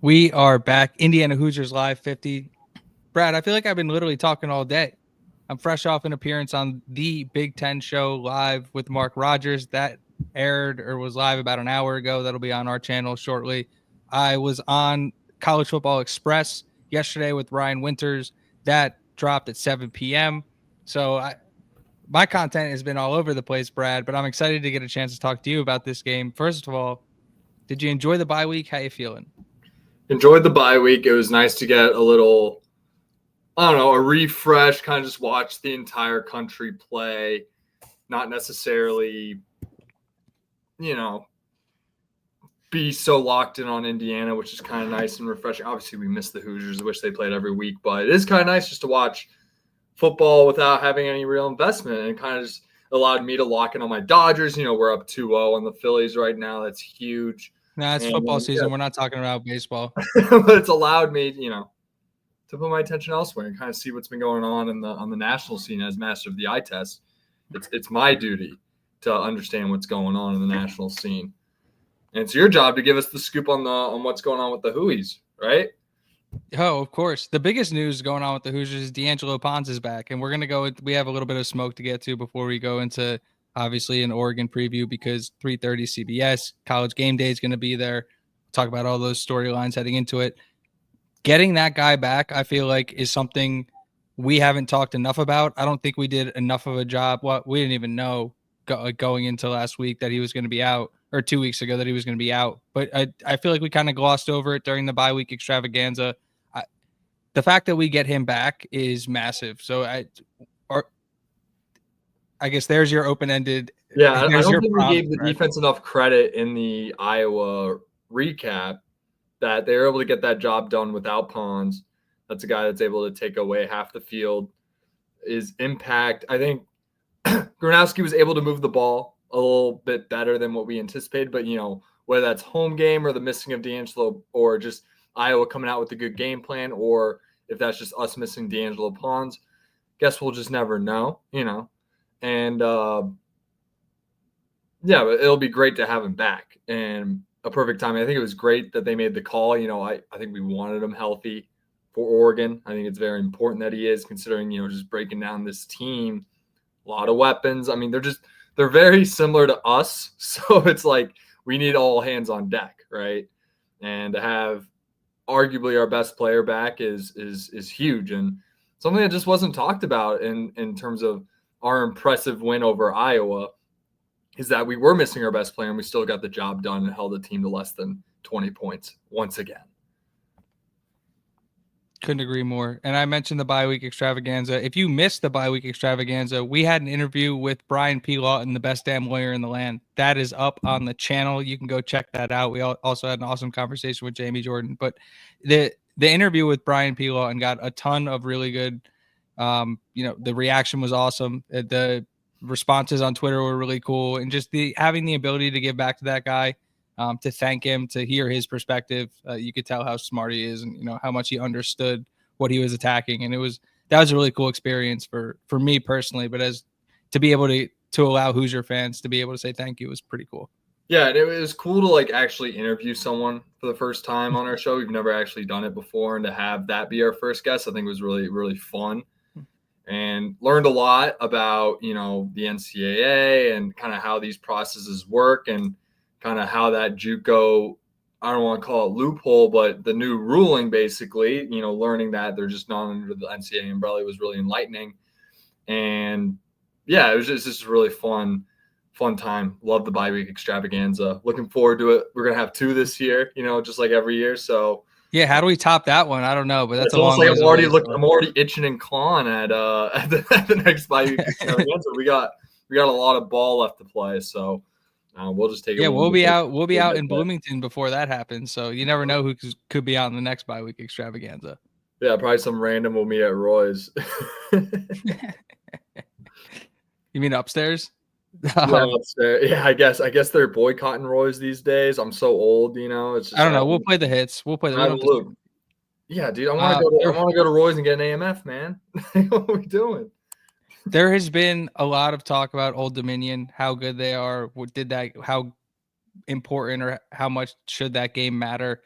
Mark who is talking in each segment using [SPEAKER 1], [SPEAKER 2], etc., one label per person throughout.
[SPEAKER 1] We are back. Indiana Hoosiers Live 50. Brad, I feel like I've been literally talking all day. I'm fresh off an appearance on the Big Ten show live with Mark Rogers. That aired or was live about an hour ago. That'll be on our channel shortly. I was on College Football Express yesterday with Ryan Winters. That dropped at 7 p.m. So my content has been all over the place, Brad, but I'm excited to get a chance to talk to you about this game. First of all, did you enjoy the bye week? How you feeling?
[SPEAKER 2] Enjoyed the bye week. It was nice to get a little, a refresh, kind of just watch the entire country play, not necessarily, be so locked in on Indiana, which is kind of nice and refreshing. Obviously, we miss the Hoosiers. I wish they played every week, but it is kind of nice just to watch football without having any real investment, and kind of just allowed me to lock in on my Dodgers. We're up 2-0 on the Phillies right now. That's huge.
[SPEAKER 1] No, it's football season. We're not talking about baseball.
[SPEAKER 2] But it's allowed me, to put my attention elsewhere and kind of see what's been going on on the national scene as master of the eye test. It's my duty to understand what's going on in the national scene. And it's your job to give us the scoop on what's going on with the Hoosiers, right?
[SPEAKER 1] Oh, of course. The biggest news going on with the Hoosiers is D'Angelo Pons is back, and we're going to go. We have a little bit of smoke to get to before we go into obviously an Oregon preview, because 3:30 CBS College Game Day is going to be there. Talk about all those storylines heading into it. Getting that guy back, I feel like, is something we haven't talked enough about. I don't think we did enough of a job. We didn't even know going into last week that he was going to be out, or 2 weeks ago that he was going to be out. But I feel like we kind of glossed over it during the bye week extravaganza. The fact that we get him back is massive. So I guess there's your open-ended.
[SPEAKER 2] Yeah, I don't think we gave the defense enough credit in the Iowa recap that they were able to get that job done without Pons. That's a guy that's able to take away half the field. His impact, I think Gronowski was able to move the ball a little bit better than what we anticipated, but whether that's home game or the missing of D'Angelo, or just Iowa coming out with a good game plan, or if that's just us missing D'Angelo Pons, guess we'll just never know, and yeah, but it'll be great to have him back, and a perfect time. I think it was great that they made the call. I think we wanted him healthy for Oregon. I think it's very important that he is, considering, just breaking down this team, a lot of weapons. I mean, they're very similar to us. So it's like, we need all hands on deck, right? And to have arguably our best player back is huge, and something that just wasn't talked about in terms of our impressive win over Iowa is that we were missing our best player and we still got the job done and held the team to less than 20 points once again.
[SPEAKER 1] Couldn't agree more. And I mentioned the bye week extravaganza. If you missed the bye week extravaganza, we had an interview with Brian P. Lawton, the best damn lawyer in the land. That is up on the channel. You can go check that out. We also had an awesome conversation with Jamie Jordan. But the interview with Brian P. Lawton got a ton of really good, the reaction was awesome. The responses on Twitter were really cool. And just having the ability to give back to that guy, to thank him, to hear his perspective. You could tell how smart he is, and how much he understood what he was attacking. And that was a really cool experience for me personally, but as to be able to allow Hoosier fans to be able to say thank you was pretty cool.
[SPEAKER 2] Yeah, and it was cool to actually interview someone for the first time on our show. We've never actually done it before, and to have that be our first guest, I think was really, really fun. And learned a lot about, the NCAA and kind of how these processes work, and kind of how that JUCO, I don't want to call it loophole, but the new ruling, basically, learning that they're just not under the NCAA umbrella was really enlightening. And yeah, it was just a really fun time. Love the bye week extravaganza. Looking forward to it. We're going to have 2 this year, just like every year. So
[SPEAKER 1] yeah, how do we top that one? I don't know, but that's
[SPEAKER 2] a long way. I'm already itching and clawing at the next bye week extravaganza. We got a lot of ball left to play, so we'll just take it.
[SPEAKER 1] Yeah, we'll be out in Bloomington before that happens, so you never know who could be out in the next bye week extravaganza.
[SPEAKER 2] Yeah, probably some random will meet at Roy's.
[SPEAKER 1] You mean upstairs?
[SPEAKER 2] Yeah, I guess they're boycotting Roy's these days. I'm so old, It's just,
[SPEAKER 1] I don't know. We'll play the hits. We'll play the.
[SPEAKER 2] Yeah, dude. I want to go to Roy's and get an AMF, man. What are we doing?
[SPEAKER 1] There has been a lot of talk about Old Dominion, how good they are. How important or how much should that game matter?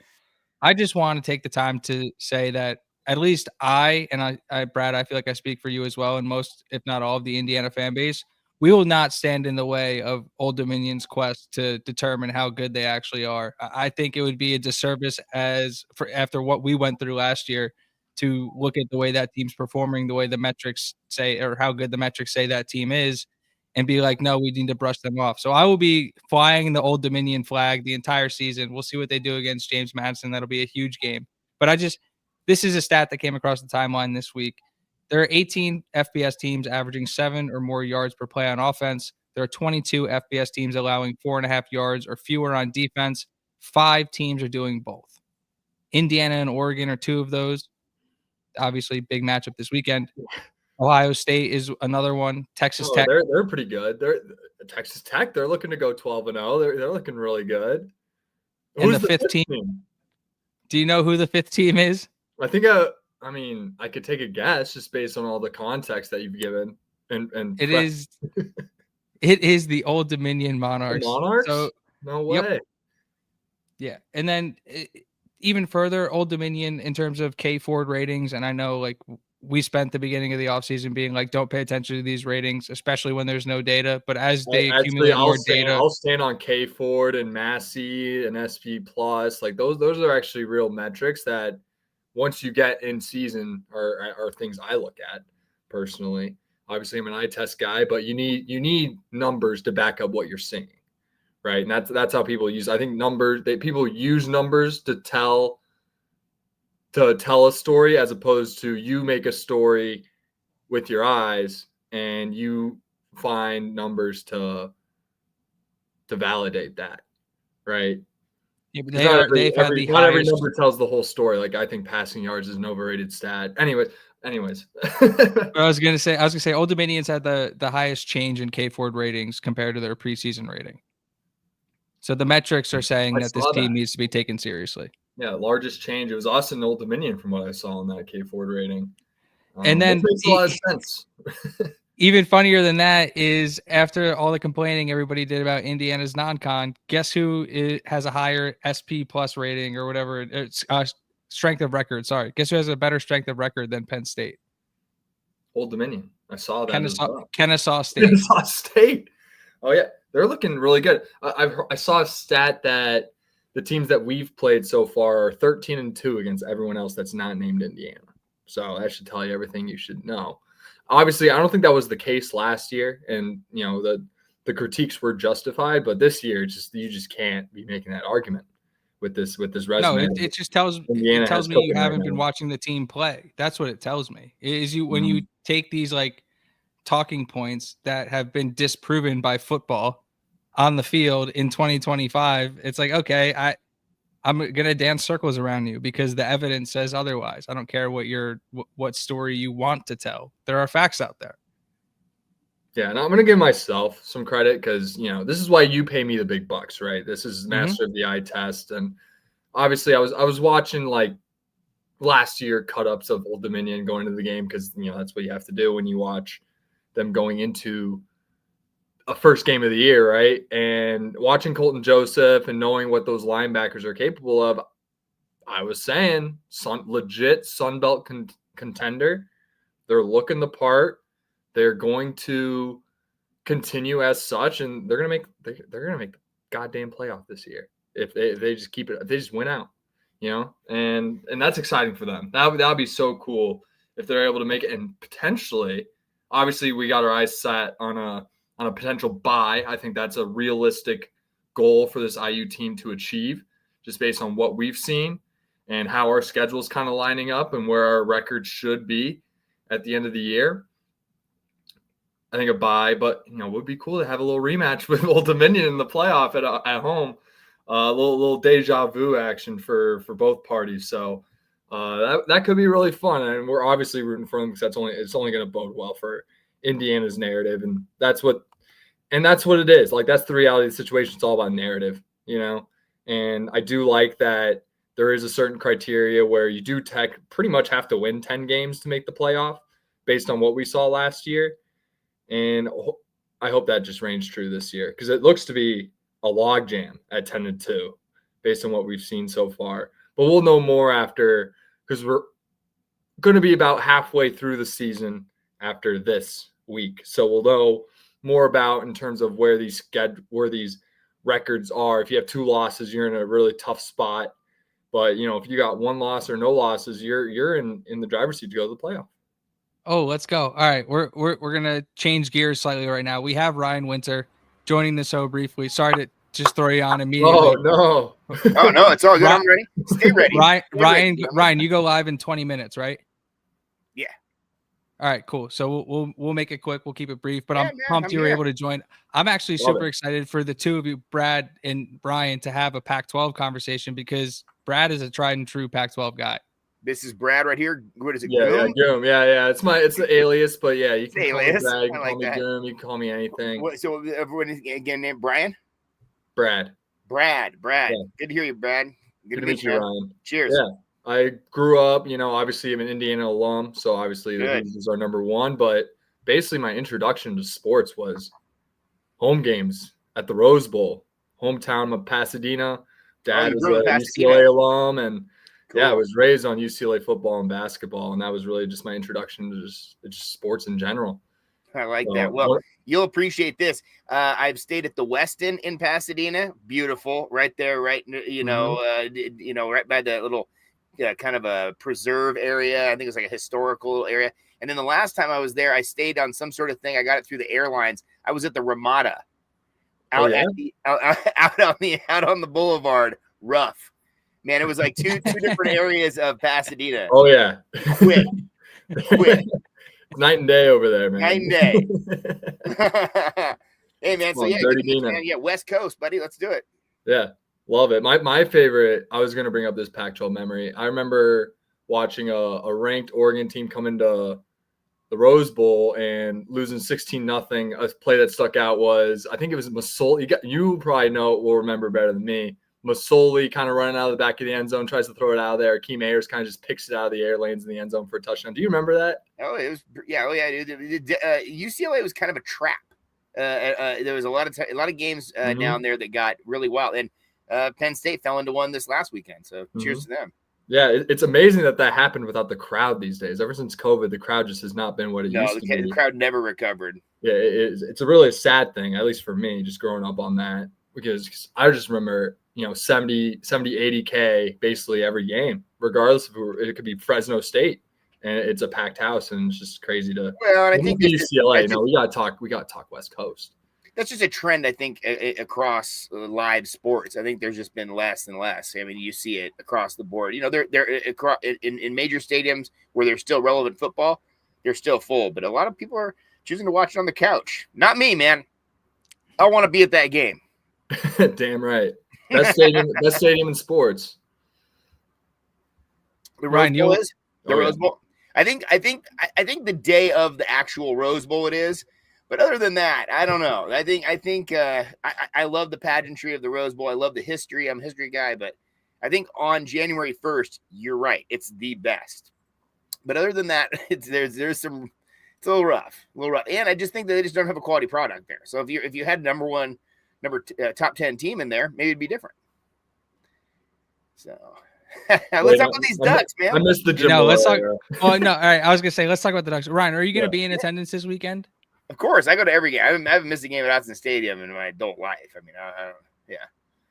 [SPEAKER 1] I just want to take the time to say that at least Brad, I feel like I speak for you as well, and most, if not all, of the Indiana fan base. We will not stand in the way of Old Dominion's quest to determine how good they actually are. I think it would be a disservice after what we went through last year to look at the way that team's performing, the way the metrics say, or how good the metrics say that team is, and be like, no, we need to brush them off. So I will be flying the Old Dominion flag the entire season. We'll see what they do against James Madison. That'll be a huge game. But this is a stat that came across the timeline this week. There are 18 FBS teams averaging 7 or more yards per play on offense. There are 22 FBS teams allowing 4.5 yards or fewer on defense. 5 teams are doing both. Indiana and Oregon are 2 of those. Obviously, big matchup this weekend. Ohio State is another one. Texas Tech.
[SPEAKER 2] They're pretty good. They're Texas Tech. They're looking to go 12-0. They're looking really good.
[SPEAKER 1] And the fifth team? Do you know who the 5th team is?
[SPEAKER 2] I think I mean, I could take a guess just based on all the context that you've given. And
[SPEAKER 1] it is the Old Dominion Monarchs.
[SPEAKER 2] The Monarchs?
[SPEAKER 1] So,
[SPEAKER 2] no way.
[SPEAKER 1] Yep. Yeah, and then even further, Old Dominion in terms of K Ford ratings, and I know like we spent the beginning of the offseason being like, don't pay attention to these ratings, especially when there's no data. But as they accumulate more data,
[SPEAKER 2] I'll stand on K Ford and Massey and SP Plus. Like those are actually real metrics that once you get in season are things I look at personally. Obviously, I'm an eye test guy, but you need numbers to back up what you're seeing, right? And that's how people use. I think people use numbers to tell a story as opposed to you make a story with your eyes and you find numbers to validate that, right?
[SPEAKER 1] Yeah, but
[SPEAKER 2] not every number tells the whole story. Like I think passing yards is an overrated stat. Anyways.
[SPEAKER 1] I was gonna say Old Dominion's had the highest change in K Ford ratings compared to their preseason rating. So the metrics are saying that this team needs to be taken seriously.
[SPEAKER 2] Yeah, largest change. It was us and Old Dominion from what I saw on that K Ford rating.
[SPEAKER 1] And then
[SPEAKER 2] makes a lot of sense.
[SPEAKER 1] Even funnier than that is after all the complaining everybody did about Indiana's non-con, guess who has a higher SP plus rating or whatever? It's strength of record. Sorry. Guess who has a better strength of record than Penn State?
[SPEAKER 2] Old Dominion. I saw that.
[SPEAKER 1] Kennesaw State.
[SPEAKER 2] Kennesaw State. Oh, yeah. They're looking really good. I saw a stat that the teams that we've played so far are 13-2 against everyone else that's not named Indiana. So that should tell you everything you should know. Obviously, I don't think that was the case last year, and the critiques were justified. But this year, you just can't be making that argument with this resume.
[SPEAKER 1] No, it just tells me you haven't been watching the team play. That's what it tells me. When you take these like talking points that have been disproven by football on the field in 2025, it's like, okay, I'm gonna dance circles around you because the evidence says otherwise. I don't care what story you want to tell. There are facts out there.
[SPEAKER 2] Yeah, and I'm gonna give myself some credit because this is why you pay me the big bucks, right? This is master of the eye test, and obviously I was watching like last year cut-ups of Old Dominion going into the game because that's what you have to do when you watch them going into a first game of the year, right? And watching Colton Joseph and knowing what those linebackers are capable of, I was saying legit Sun Belt contender. They're looking the part. They're going to continue as such, and they're gonna make the goddamn playoff this year if they just keep it. If they just win out, and that's exciting for them. That would be so cool if they're able to make it, and potentially, obviously, we got our eyes set on a potential bye. I think that's a realistic goal for this IU team to achieve, just based on what we've seen and how our schedule is kind of lining up and where our record should be at the end of the year. I think a bye, but it would be cool to have a little rematch with Old Dominion in the playoff at home. A little deja vu action for both parties. So that could be really fun, and we're obviously rooting for them because it's only going to bode well for Indiana's narrative, and that's what it is. Like that's the reality of the situation. It's all about narrative, And I do like that there is a certain criteria where you do pretty much have to win 10 games to make the playoff, based on what we saw last year. And I hope that just reigns true this year because it looks to be a logjam at 10-2 based on what we've seen so far. but we'll know more after, because we're going to be about halfway through the season after this week. So we'll know more about in terms of where these records are. If you have 2 losses, you're in a really tough spot. But, if you got 1 loss or no losses, you're in the driver's seat to go to the playoff.
[SPEAKER 1] Oh, let's go. All right. We're going to change gears slightly right now. We have Ryan Winter joining the show briefly. Sorry to just throw you on immediately.
[SPEAKER 2] Oh, no.
[SPEAKER 3] Oh, no, it's all good. I'm ready. Stay ready.
[SPEAKER 1] Ryan, you go live in 20 minutes, right?
[SPEAKER 3] Yeah.
[SPEAKER 1] All right, cool. So we'll make it quick. We'll keep it brief, but I'm pumped you were able to join. I'm actually super excited for the two of you, Brad and Brian, to have a Pac-12 conversation, because Brad is a tried and true Pac-12 guy.
[SPEAKER 3] This is Brad right here. What is it?
[SPEAKER 2] Goom? Yeah. It's the alias, but yeah, you can call me Brad, you can call me Goom, you can call me anything.
[SPEAKER 3] So everyone is again named Brian?
[SPEAKER 2] Brad.
[SPEAKER 3] Yeah. Good to hear you, Brad. Good to meet you, Ryan. Cheers.
[SPEAKER 2] Yeah. I grew up, obviously I'm an Indiana alum, so obviously the Hoosiers are number 1, but basically my introduction to sports was home games at the Rose Bowl, hometown of Pasadena. Dad was a UCLA alum, and cool. I was raised on UCLA football and basketball, and that was really just my introduction to just sports in general.
[SPEAKER 3] I like that. Well, you'll appreciate this. I've stayed at the Westin in Pasadena. Beautiful, right there, right, right by the little kind of a preserve area. I think it's like a historical area. And then the last time I was there, I stayed on some sort of thing. I got it through the airlines. I was at the Ramada, out on the boulevard. Rough, man. It was like two different areas of Pasadena.
[SPEAKER 2] Oh yeah,
[SPEAKER 3] quit.
[SPEAKER 2] Night and day over there, man.
[SPEAKER 3] Night and day. Hey man, so West Coast, buddy. Let's do it.
[SPEAKER 2] Yeah. Love it. My favorite, I was going to bring up this Pac-12 memory. I remember watching a ranked Oregon team come into the Rose Bowl and losing 16-0. A play that stuck out was, I think it was Masoli. You probably will remember better than me. Masoli kind of running out of the back of the end zone, tries to throw it out of there. Keem Ayers kind of just picks it out of the air, lands in the end zone for a touchdown. Do you remember that?
[SPEAKER 3] Oh, it was, yeah. Oh, yeah. UCLA was kind of a trap. There was a lot of games down there that got really wild. And Penn State fell into one this last weekend, so cheers to them.
[SPEAKER 2] Yeah, it's amazing that happened without the crowd these days. Ever since COVID, the crowd just has not been what it used to be.
[SPEAKER 3] The crowd never recovered.
[SPEAKER 2] Yeah, it's a really sad thing, at least for me, just growing up on that, because I just remember, 70, 80K basically every game, regardless of who. It could be Fresno State, and it's a packed house, and it's just crazy to.
[SPEAKER 3] Well, and I think
[SPEAKER 2] UCLA. We got to talk West Coast.
[SPEAKER 3] That's just a trend, I think, across live sports. I think there's just been less and less. I mean, you see it across the board. They're across in major stadiums where there's still relevant football, they're still full. But a lot of people are choosing to watch it on the couch. Not me, man. I want to be at that game.
[SPEAKER 2] Damn right. Best stadium in sports.
[SPEAKER 3] The Rose Bowl is the Rose Bowl. I think the day of the actual Rose Bowl it is. But other than that, I don't know. I think I love the pageantry of the Rose Bowl. I love the history. I'm a history guy, but I think on January 1st, you're right. It's the best. But other than that, there's some. It's a little rough, and I just think that they just don't have a quality product there. So if you had top 10 team in there, maybe it'd be different. So let's talk about these Ducks, man.
[SPEAKER 2] I missed the gym.
[SPEAKER 1] Let's talk. Oh no, all right. I was gonna say let's talk about the Ducks. Ryan, are you gonna be in attendance this weekend?
[SPEAKER 3] Of course, I go to every game. I haven't missed a game at Autzen Stadium in my adult life. I mean,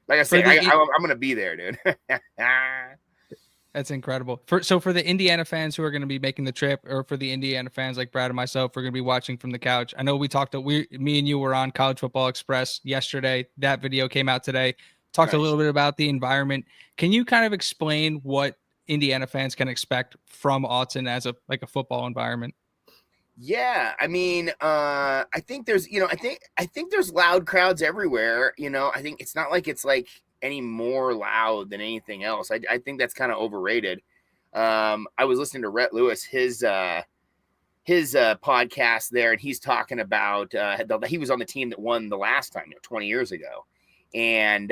[SPEAKER 3] like I said, I'm going to be there, dude.
[SPEAKER 1] That's incredible. For the Indiana fans who are going to be making the trip, or for the Indiana fans like Brad and myself, we're going to be watching from the couch. I know me and you were on College Football Express yesterday. That video came out today. Talked a little bit about the environment. Can you kind of explain what Indiana fans can expect from Autzen as a football environment?
[SPEAKER 3] Yeah, I mean, I think there's, I think there's loud crowds everywhere. I think it's not like it's like any more loud than anything else. I think that's kind of overrated. I was listening to Rhett Lewis, his podcast there, and he's talking about he was on the team that won the last time, 20 years ago, and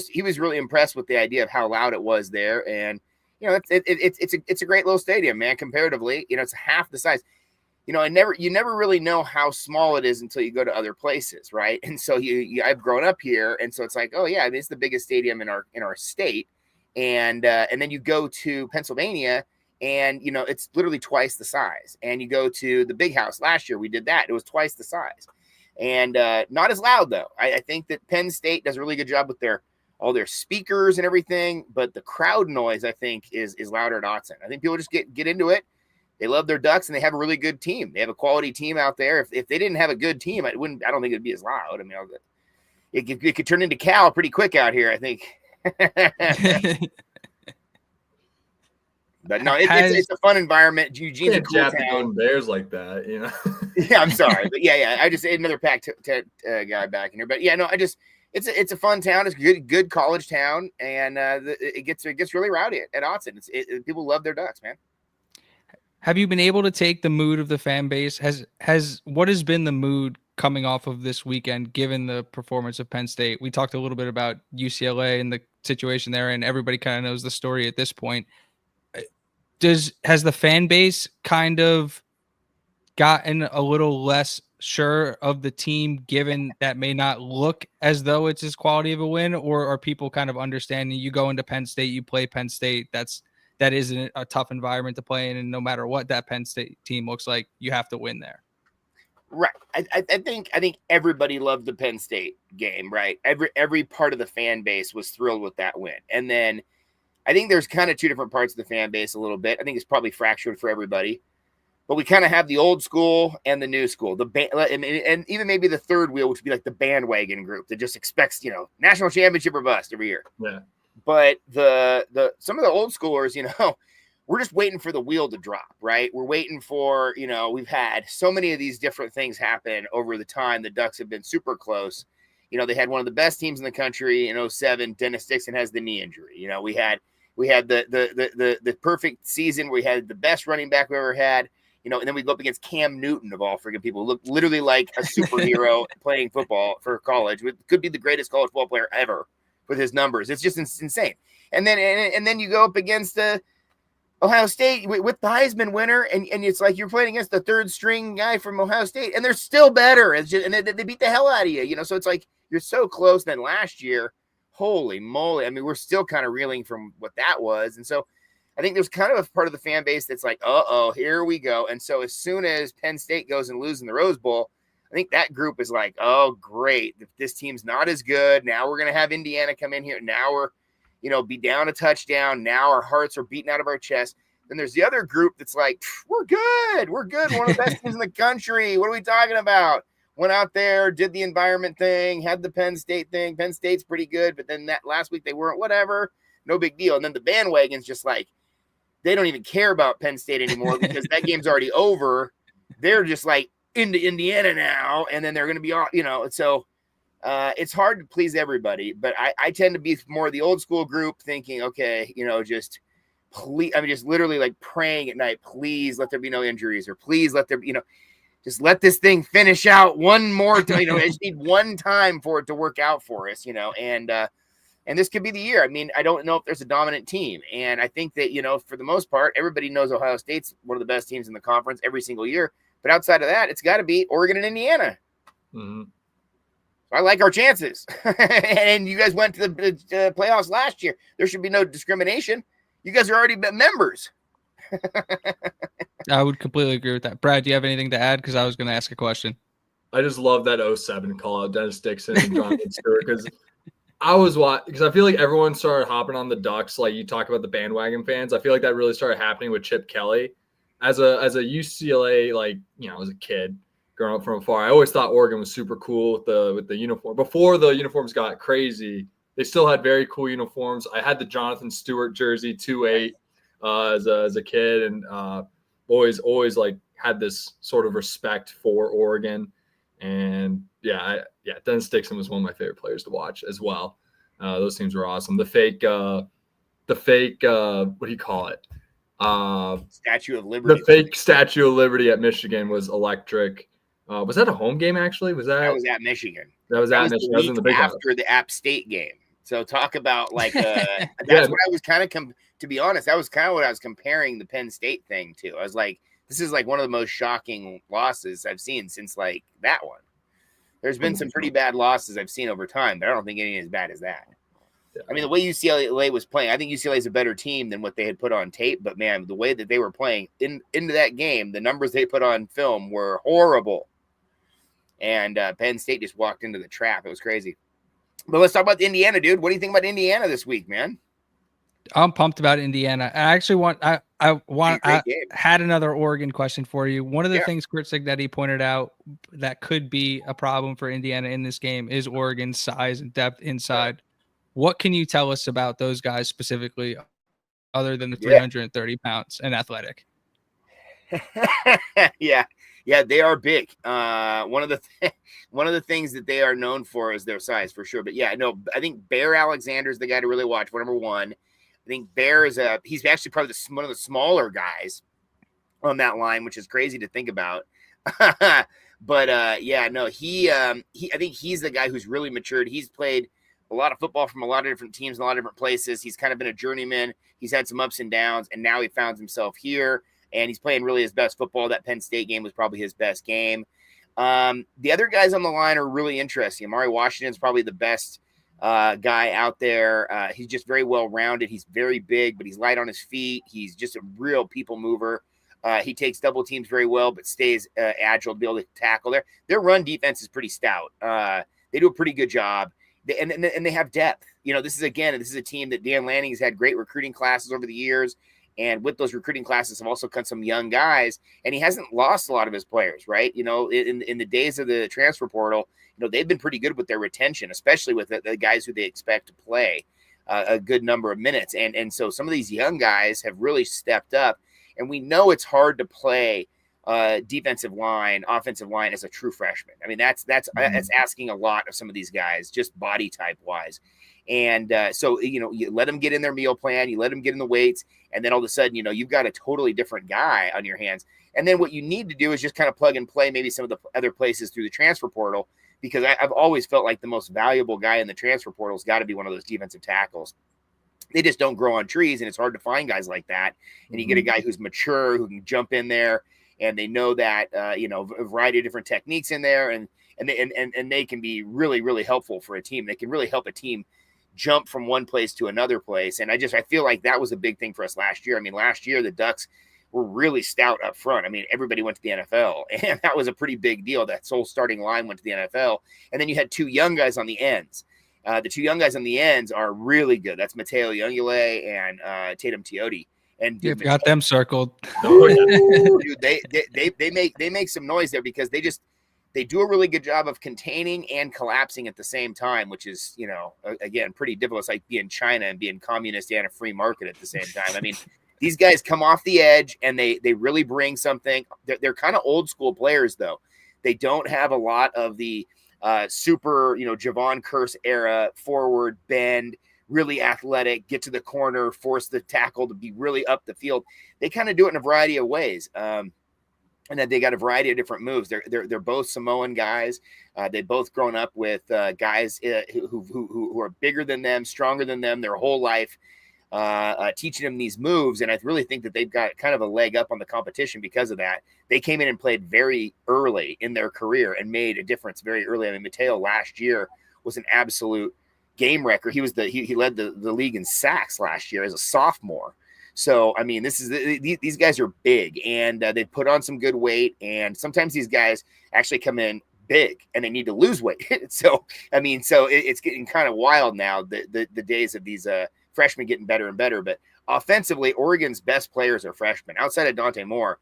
[SPEAKER 3] he was really impressed with the idea of how loud it was there, and it's a great little stadium, man. Comparatively, it's half the size. You never really know how small it is until you go to other places, right? And so I've grown up here, and so it's like, oh yeah, it's the biggest stadium in our state, and then you go to Pennsylvania, and it's literally twice the size. And you go to the Big House last year, we did that; it was twice the size, and not as loud though. I think that Penn State does a really good job with all their speakers and everything, but the crowd noise I think is louder at Autzen. I think people just get into it. They love their Ducks, and they have a really good team. They have a quality team out there. If they didn't have a good team, I don't think it'd be as loud. I mean, it could turn into Cal pretty quick out here, I think. But no, it's a fun environment. Eugene's a cool town.
[SPEAKER 2] Bears like that,
[SPEAKER 3] Yeah, I'm sorry, but yeah. I just another Pac guy back in here, but yeah, no, it's a fun town. It's a good college town, and it gets really rowdy at Autzen. People love their Ducks, man.
[SPEAKER 1] Have you been able to take the mood of the fan base? What has been the mood coming off of this weekend, given the performance of Penn State? We talked a little bit about UCLA and the situation there, and everybody kind of knows the story at this point. Has the fan base kind of gotten a little less sure of the team, given that may not look as though it's as quality of a win, or are people kind of understanding you go into Penn State, you play Penn State, that isn't a tough environment to play in, and no matter what that Penn State team looks like, you have to win there?
[SPEAKER 3] Right. I think everybody loved the Penn State game, right? Every part of the fan base was thrilled with that win. And then I think there's kind of two different parts of the fan base a little bit. I think it's probably fractured for everybody. But we kind of have the old school and the new school, and even maybe the third wheel, which would be like the bandwagon group that just expects, national championship or bust every year.
[SPEAKER 2] Yeah.
[SPEAKER 3] But some of the old schoolers, we're just waiting for the wheel to drop, right? We're waiting for, we've had so many of these different things happen over the time. The Ducks have been super close. They had one of the best teams in the country in 2007. Dennis Dixon has the knee injury. We had the perfect season where we had the best running back we ever had. And then we go up against Cam Newton, of all friggin' people, who looked literally like a superhero playing football for college. Could be the greatest college football player ever with his numbers. It's just insane. And then you go up against Ohio State with the Heisman winner, and it's like you're playing against the third string guy from Ohio State, and they're still better. And they beat the hell out of you, So it's like you're so close. Then last year, holy moly! I mean, we're still kind of reeling from what that was, and so I think there's kind of a part of the fan base that's like, here we go. And so as soon as Penn State goes and loses in the Rose Bowl, I think that group is like, oh, great. This team's not as good. Now we're going to have Indiana come in here. Now we're, be down a touchdown. Now our hearts are beating out of our chest. Then there's the other group that's like, we're good. We're good. One of the best teams in the country. What are we talking about? Went out there, did the environment thing, had the Penn State thing. Penn State's pretty good. But then that last week they weren't, whatever. No big deal. And then the bandwagon's just like, they don't even care about Penn State anymore because that game's already over. They're just like into Indiana now, and then they're going to be all, so it's hard to please everybody. But I tend to be more the old school group thinking, okay, just please, just literally like praying at night, please let there be no injuries, or please let there be, just let this thing finish out one more time. I just need one time for it to work out for us, and this could be the year. I mean, I don't know if there's a dominant team. And I think that, for the most part, everybody knows Ohio State's one of the best teams in the conference every single year. But outside of that, it's got to be Oregon and Indiana.
[SPEAKER 2] Mm-hmm.
[SPEAKER 3] So I like our chances. And you guys went to the playoffs last year. There should be no discrimination. You guys are already members.
[SPEAKER 1] I would completely agree with that. Brad, do you have anything to add? Because I was going to ask a question.
[SPEAKER 2] I just love that 2007 call out, Dennis Dixon and Jonathan Stewart, because I was watching, because I feel like everyone started hopping on the Ducks. Like you talk about the bandwagon fans. I feel like that really started happening with Chip Kelly. As a UCLA, as a kid growing up from afar, I always thought Oregon was super cool with the uniform. Before the uniforms got crazy, they still had very cool uniforms. I had the Jonathan Stewart jersey 2-8 as a kid, and always like had this sort of respect for Oregon. And Dennis Dixon was one of my favorite players to watch as well. Those teams were awesome. The fake what do you call it?
[SPEAKER 3] Statue of Liberty.
[SPEAKER 2] The fake Statue of Liberty at Michigan was electric. Was that a home game actually?
[SPEAKER 3] That was at Michigan.
[SPEAKER 2] That was at Michigan. That was in the Big House.
[SPEAKER 3] After the App State game. So talk about that's what I was kind of to be honest, that was kind of what I was comparing the Penn State thing to. I was like, this is like one of the most shocking losses I've seen since like that one. There's been some pretty bad losses I've seen over time, but I don't think any as bad as that. I mean, the way UCLA was playing, I think UCLA is a better team than what they had put on tape. But man, the way that they were playing into that game, the numbers they put on film were horrible. And Penn State just walked into the trap. It was crazy. But let's talk about Indiana, dude. What do you think about Indiana this week, man?
[SPEAKER 1] I'm pumped about Indiana. I actually had another Oregon question for you. One of the things Kurt Signetti pointed out that could be a problem for Indiana in this game is Oregon's size and depth inside. What can you tell us about those guys specifically, other than the 330 pounds and athletic?
[SPEAKER 3] Yeah, they are big. One of the things that they are known for is their size, for sure. But yeah, no, I think Bear Alexander is the guy to really watch. Number one, I think Bear he's actually probably one of the smaller guys on that line, which is crazy to think about. But I think he's the guy who's really matured. He's played a lot of football from a lot of different teams, in a lot of different places. He's kind of been a journeyman. He's had some ups and downs, and now he found himself here. And he's playing really his best football. That Penn State game was probably his best game. The other guys on the line are really interesting. Amari Washington's probably the best guy out there. He's just very well-rounded. He's very big, but he's light on his feet. He's just a real people mover. He takes double teams very well, but stays agile to be able to tackle. Their run defense is pretty stout. They do a pretty good job. And they have depth. You know, this is a team that Dan Lanning has had great recruiting classes over the years. And with those recruiting classes have also come some young guys, and he hasn't lost a lot of his players, right? You know, in the days of the transfer portal, you know, they've been pretty good with their retention, especially with the guys who they expect to play a good number of minutes. And so some of these young guys have really stepped up, and we know it's hard to play defensive line, offensive line as a true freshman. I mean, that's asking a lot of some of these guys, just body type wise. And so, you know, you let them get in their meal plan, you let them get in the weights, and then all of a sudden, you know, you've got a totally different guy on your hands. And then what you need to do is just kind of plug and play maybe some of the other places through the transfer portal, because I've always felt like the most valuable guy in the transfer portal has got to be one of those defensive tackles. They just don't grow on trees, and it's hard to find guys like that. And you get a guy who's mature, who can jump in there, and they know that, you know, a variety of different techniques in there, and they can be really, really helpful for a team. They can really help a team jump from one place to another place. And I feel like that was a big thing for us last year. I mean, last year, the Ducks were really stout up front. I mean, everybody went to the NFL, and that was a pretty big deal. That whole starting line went to the NFL. And then you had two young guys on the ends. The two young guys on the ends are really good. That's Mateo Youngule and Tatum Teote. And
[SPEAKER 1] you've got them circled.
[SPEAKER 3] Dude, they make some noise there, because they do a really good job of containing and collapsing at the same time, which is, you know, again, pretty difficult. It's like being China and being communist and a free market at the same time. I mean, these guys come off the edge, and they really bring something. They're kind of old school players, though. They don't have a lot of the super, you know, Javon Curse era forward bend, really athletic, get to the corner, force the tackle to be really up the field. They kind of do it in a variety of ways. And then they got a variety of different moves. They're both Samoan guys. They've both grown up with guys who are bigger than them, stronger than them their whole life, teaching them these moves. And I really think that they've got kind of a leg up on the competition because of that. They came in and played very early in their career and made a difference very early. I mean, Mateo last year was an absolute game wrecker. He led the league in sacks last year as a sophomore. So, I mean, these guys are big, and they put on some good weight, and sometimes these guys actually come in big and they need to lose weight. So, I mean, it's getting kind of wild now, the days of these freshmen getting better and better. But offensively, Oregon's best players are freshmen. Outside of Dante Moore,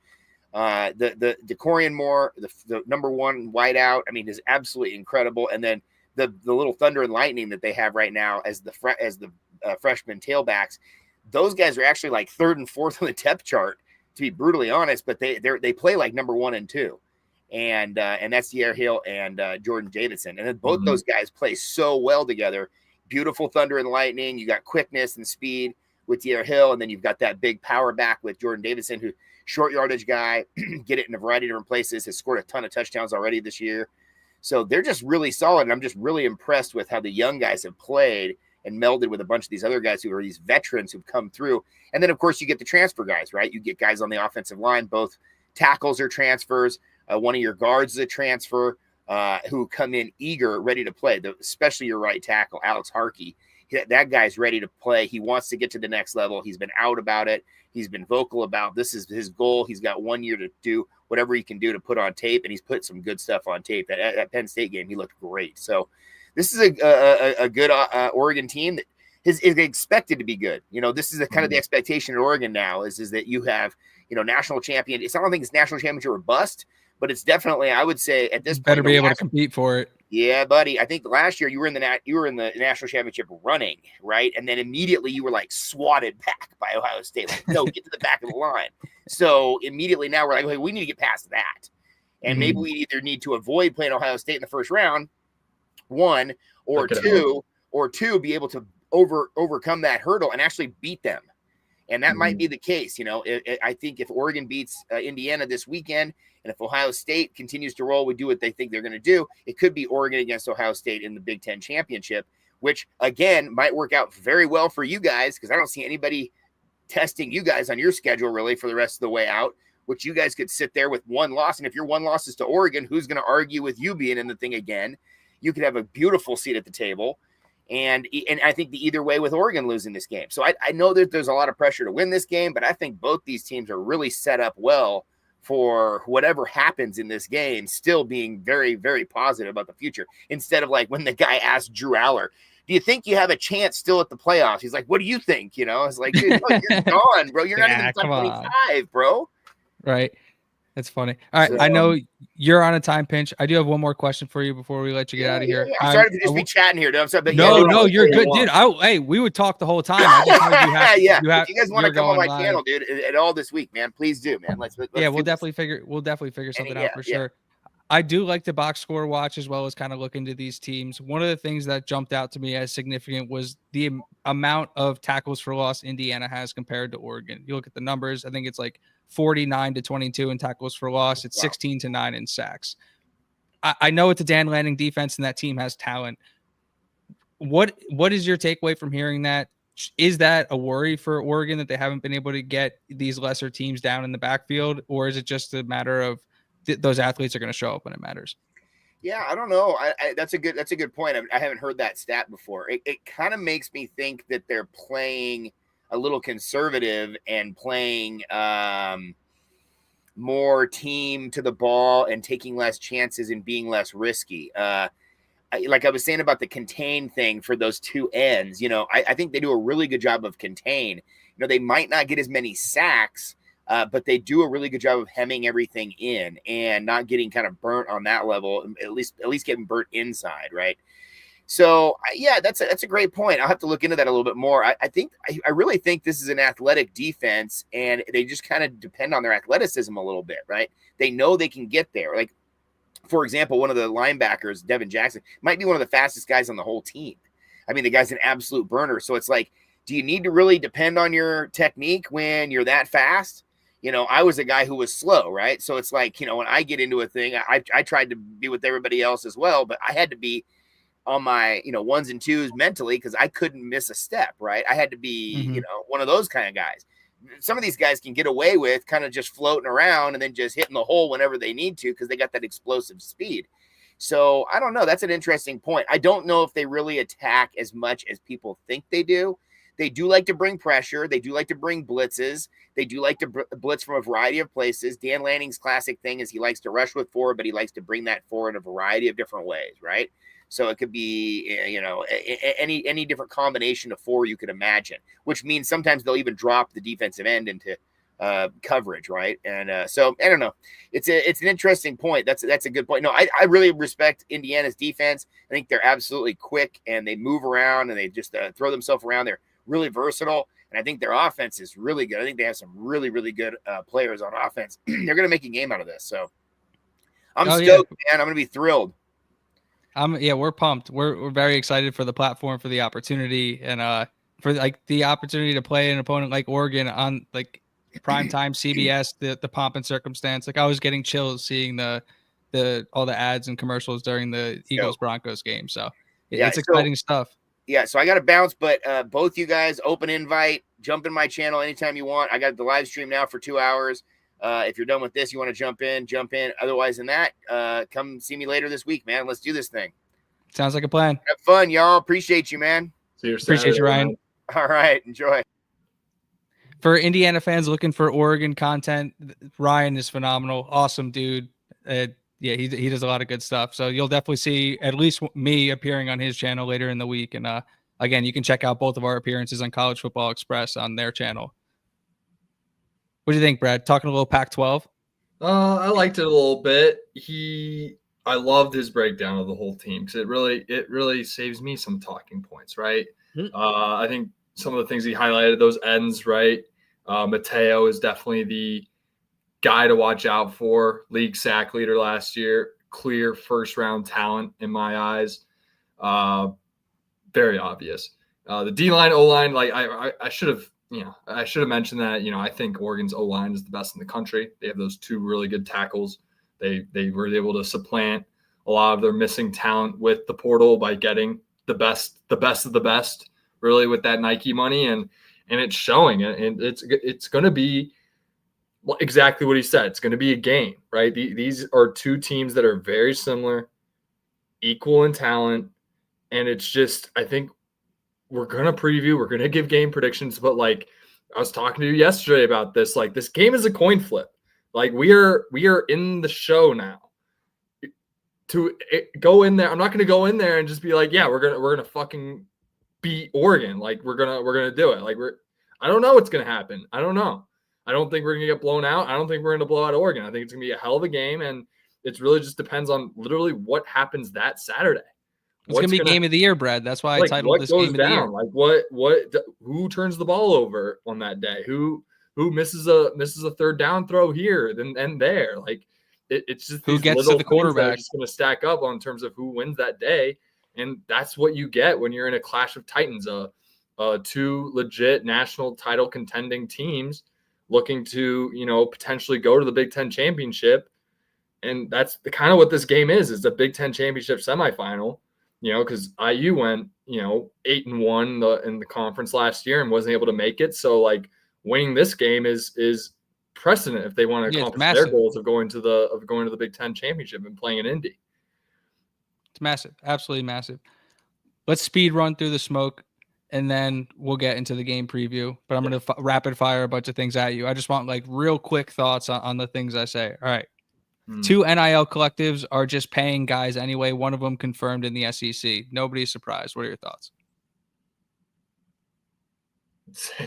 [SPEAKER 3] the DeCorian Moore, the number one wideout, I mean, is absolutely incredible. And then the little Thunder and Lightning that they have right now as the freshman tailbacks, those guys are actually like third and fourth on the depth chart, to be brutally honest, but they play like number 1 and 2. And that's Sierra Hill and Jordan Davidson. And then both those guys play so well together. Beautiful Thunder and Lightning. You got quickness and speed with Sierra Hill. And then you've got that big power back with Jordan Davidson, who short yardage guy, get it in a variety of different places, has scored a ton of touchdowns already this year. So they're just really solid. And I'm just really impressed with how the young guys have played and melded with a bunch of these other guys who are these veterans who've come through. And then, of course, you get the transfer guys, right? You get guys on the offensive line, both tackles are transfers. One of your guards is a transfer who come in eager, ready to play, especially your right tackle, Alex Harkey. that guy's ready to play. He wants to get to the next level. He's been out about it. He's been vocal about this is his goal. He's got 1 year to do whatever he can do to put on tape, and he's put some good stuff on tape. That Penn State game, he looked great. So this is a good Oregon team that is expected to be good. This is kind of the expectation at Oregon now is that you have, national champion. I don't think it's national championship or bust, but it's definitely, I would say at this point,
[SPEAKER 1] better be able to compete for it.
[SPEAKER 3] Yeah, buddy. I think last year you were in the national championship running, right? And then immediately you were like swatted back by Ohio State. Like, no, get to the back of the line. So immediately now we're like, hey, we need to get past that. And maybe we either need to avoid playing Ohio State in the first round, one, or two, be able to overcome that hurdle and actually beat them. And that might be the case. I think if Oregon beats Indiana this weekend, and if Ohio State continues to roll, we do what they think they're going to do, it could be Oregon against Ohio State in the Big Ten championship, which, again, might work out very well for you guys because I don't see anybody testing you guys on your schedule really for the rest of the way out, which you guys could sit there with one loss. And if your one loss is to Oregon, who's going to argue with you being in the thing again? You could have a beautiful seat at the table. And I think the either way with Oregon losing this game. So I know that there's a lot of pressure to win this game, but I think both these teams are really set up well for whatever happens in this game, still being very, very positive about the future. Instead of like when the guy asked Drew Aller, do you think you have a chance still at the playoffs? He's like, what do you think? It's like, dude, no, you're gone, bro. You're not even top 25, bro.
[SPEAKER 1] Right. That's funny. All right. So, I know you're on a time pinch. I do have one more question for you before we let you get out of here.
[SPEAKER 3] I'm sorry to just be chatting here. I'm sorry, but
[SPEAKER 1] no, you're good, dude. Hey, we would talk the whole time. I just
[SPEAKER 3] if you guys want to come on my channel, dude, at all this week, man, please do, man. Let's
[SPEAKER 1] we'll definitely figure something out for sure. I do like the box score watch as well as kind of look into these teams. One of the things that jumped out to me as significant was the amount of tackles for loss Indiana has compared to Oregon. You look at the numbers, I think it's like 49-22 in tackles for loss. It's 16-9 in sacks. I know it's a Dan Lanning defense and that team has talent. What is your takeaway from hearing that? Is that a worry for Oregon that they haven't been able to get these lesser teams down in the backfield? Or is it just a matter of those athletes are going to show up when it matters?
[SPEAKER 3] Yeah, I don't know. That's a good point. I haven't heard that stat before. It kind of makes me think that they're playing a little conservative and playing more team to the ball and taking less chances and being less risky. Like I was saying about the contain thing for those two ends, I think they do a really good job of contain. They might not get as many sacks, but they do a really good job of hemming everything in and not getting kind of burnt on that level, at least getting burnt inside, right? So, that's a great point. I'll have to look into that a little bit more. I really think this is an athletic defense, and they just kind of depend on their athleticism a little bit, right? They know they can get there. Like, for example, one of the linebackers, Devin Jackson, might be one of the fastest guys on the whole team. I mean, the guy's an absolute burner. So it's like, do you need to really depend on your technique when you're that fast? I was a guy who was slow, right? So it's like, when I get into a thing, I tried to be with everybody else as well, but I had to be on my, ones and twos mentally because I couldn't miss a step, right? I had to be, one of those kind of guys. Some of these guys can get away with kind of just floating around and then just hitting the hole whenever they need to because they got that explosive speed. So I don't know. That's an interesting point. I don't know if they really attack as much as people think they do. They do like to bring pressure. They do like to bring blitzes. They do like to blitz from a variety of places. Dan Lanning's classic thing is he likes to rush with four, but he likes to bring that four in a variety of different ways, right? So it could be, any different combination of four you could imagine, which means sometimes they'll even drop the defensive end into coverage, right? And so I don't know. It's an interesting point. That's a good point. No, I really respect Indiana's defense. I think they're absolutely quick and they move around and they just throw themselves around. They're really versatile, and I think their offense is really good. I think they have some really, really good players on offense. They're going to make a game out of this. So I'm stoked, man. I'm going to be thrilled.
[SPEAKER 1] We're pumped. We're very excited for the platform, for the opportunity, and for like the opportunity to play an opponent like Oregon on like primetime CBS, the pomp and circumstance. Like I was getting chills seeing all the ads and commercials during the Eagles Broncos game. So it's exciting stuff.
[SPEAKER 3] Yeah, so I got to bounce, but both you guys, open invite, jump in my channel anytime you want. I got the live stream now for 2 hours. If you're done with this, you want to jump in. Otherwise than that, come see me later this week, man. Let's do this thing.
[SPEAKER 1] Sounds like a plan.
[SPEAKER 3] Have fun, y'all. Appreciate you, man.
[SPEAKER 2] See you
[SPEAKER 1] Appreciate
[SPEAKER 2] Saturday,
[SPEAKER 1] you, Ryan.
[SPEAKER 3] All right. Enjoy.
[SPEAKER 1] For Indiana fans looking for Oregon content, Ryan is phenomenal. Awesome dude. Yeah, he does a lot of good stuff. So you'll definitely see at least me appearing on his channel later in the week. And again, you can check out both of our appearances on College Football Express on their channel. What do you think, Brad? Talking a little Pac-12?
[SPEAKER 2] I liked it a little bit. I loved his breakdown of the whole team because it really saves me some talking points, right? I think some of the things he highlighted, those ends, right? Mateo is definitely the guy to watch out for. League sack leader last year, clear first round talent in my eyes. Very obvious. The D line, O line, like I should have. I should have mentioned that. I think Oregon's O-line is the best in the country. They have those two really good tackles. They were able to supplant a lot of their missing talent with the portal by getting the best of the best, really, with that Nike money, and it's showing. And it's going to be exactly what he said. It's going to be a game, right? These are two teams that are very similar, equal in talent, and it's just, I think, we're going to preview, we're going to give game predictions, but like I was talking to you yesterday about this, like this game is a coin flip. Like we are in the show now. To go in there, I'm not going to go in there and just be like, yeah, we're going to fucking beat Oregon. Like we're going to do it. Like I don't know what's going to happen. I don't know. I don't think we're going to get blown out. I don't think we're going to blow out Oregon. I think it's going to be a hell of a game, and it really just depends on literally what happens that Saturday.
[SPEAKER 1] It's going to be game of the year, Brad. That's why I titled this game of the year.
[SPEAKER 2] Like who turns the ball over on that day? Who misses a third down throw here and there? Like it's just
[SPEAKER 1] who gets to the quarterback.
[SPEAKER 2] Just going to stack up on terms of who wins that day, and that's what you get when you're in a clash of titans. Two legit national title contending teams looking to potentially go to the Big Ten championship, and that's kind of what this game is. It's a Big Ten championship semifinal. Because IU went, 8-1 in the conference last year and wasn't able to make it. So, like, winning this game is precedent if they want to accomplish their goals of going to the Big Ten championship and playing in Indy.
[SPEAKER 1] It's massive, absolutely massive. Let's speed run through the smoke, and then we'll get into the game preview. But I'm going to rapid fire a bunch of things at you. I just want like real quick thoughts on the things I say. All right. Two NIL collectives are just paying guys anyway. One of them confirmed in the SEC. Nobody's surprised. What are your thoughts?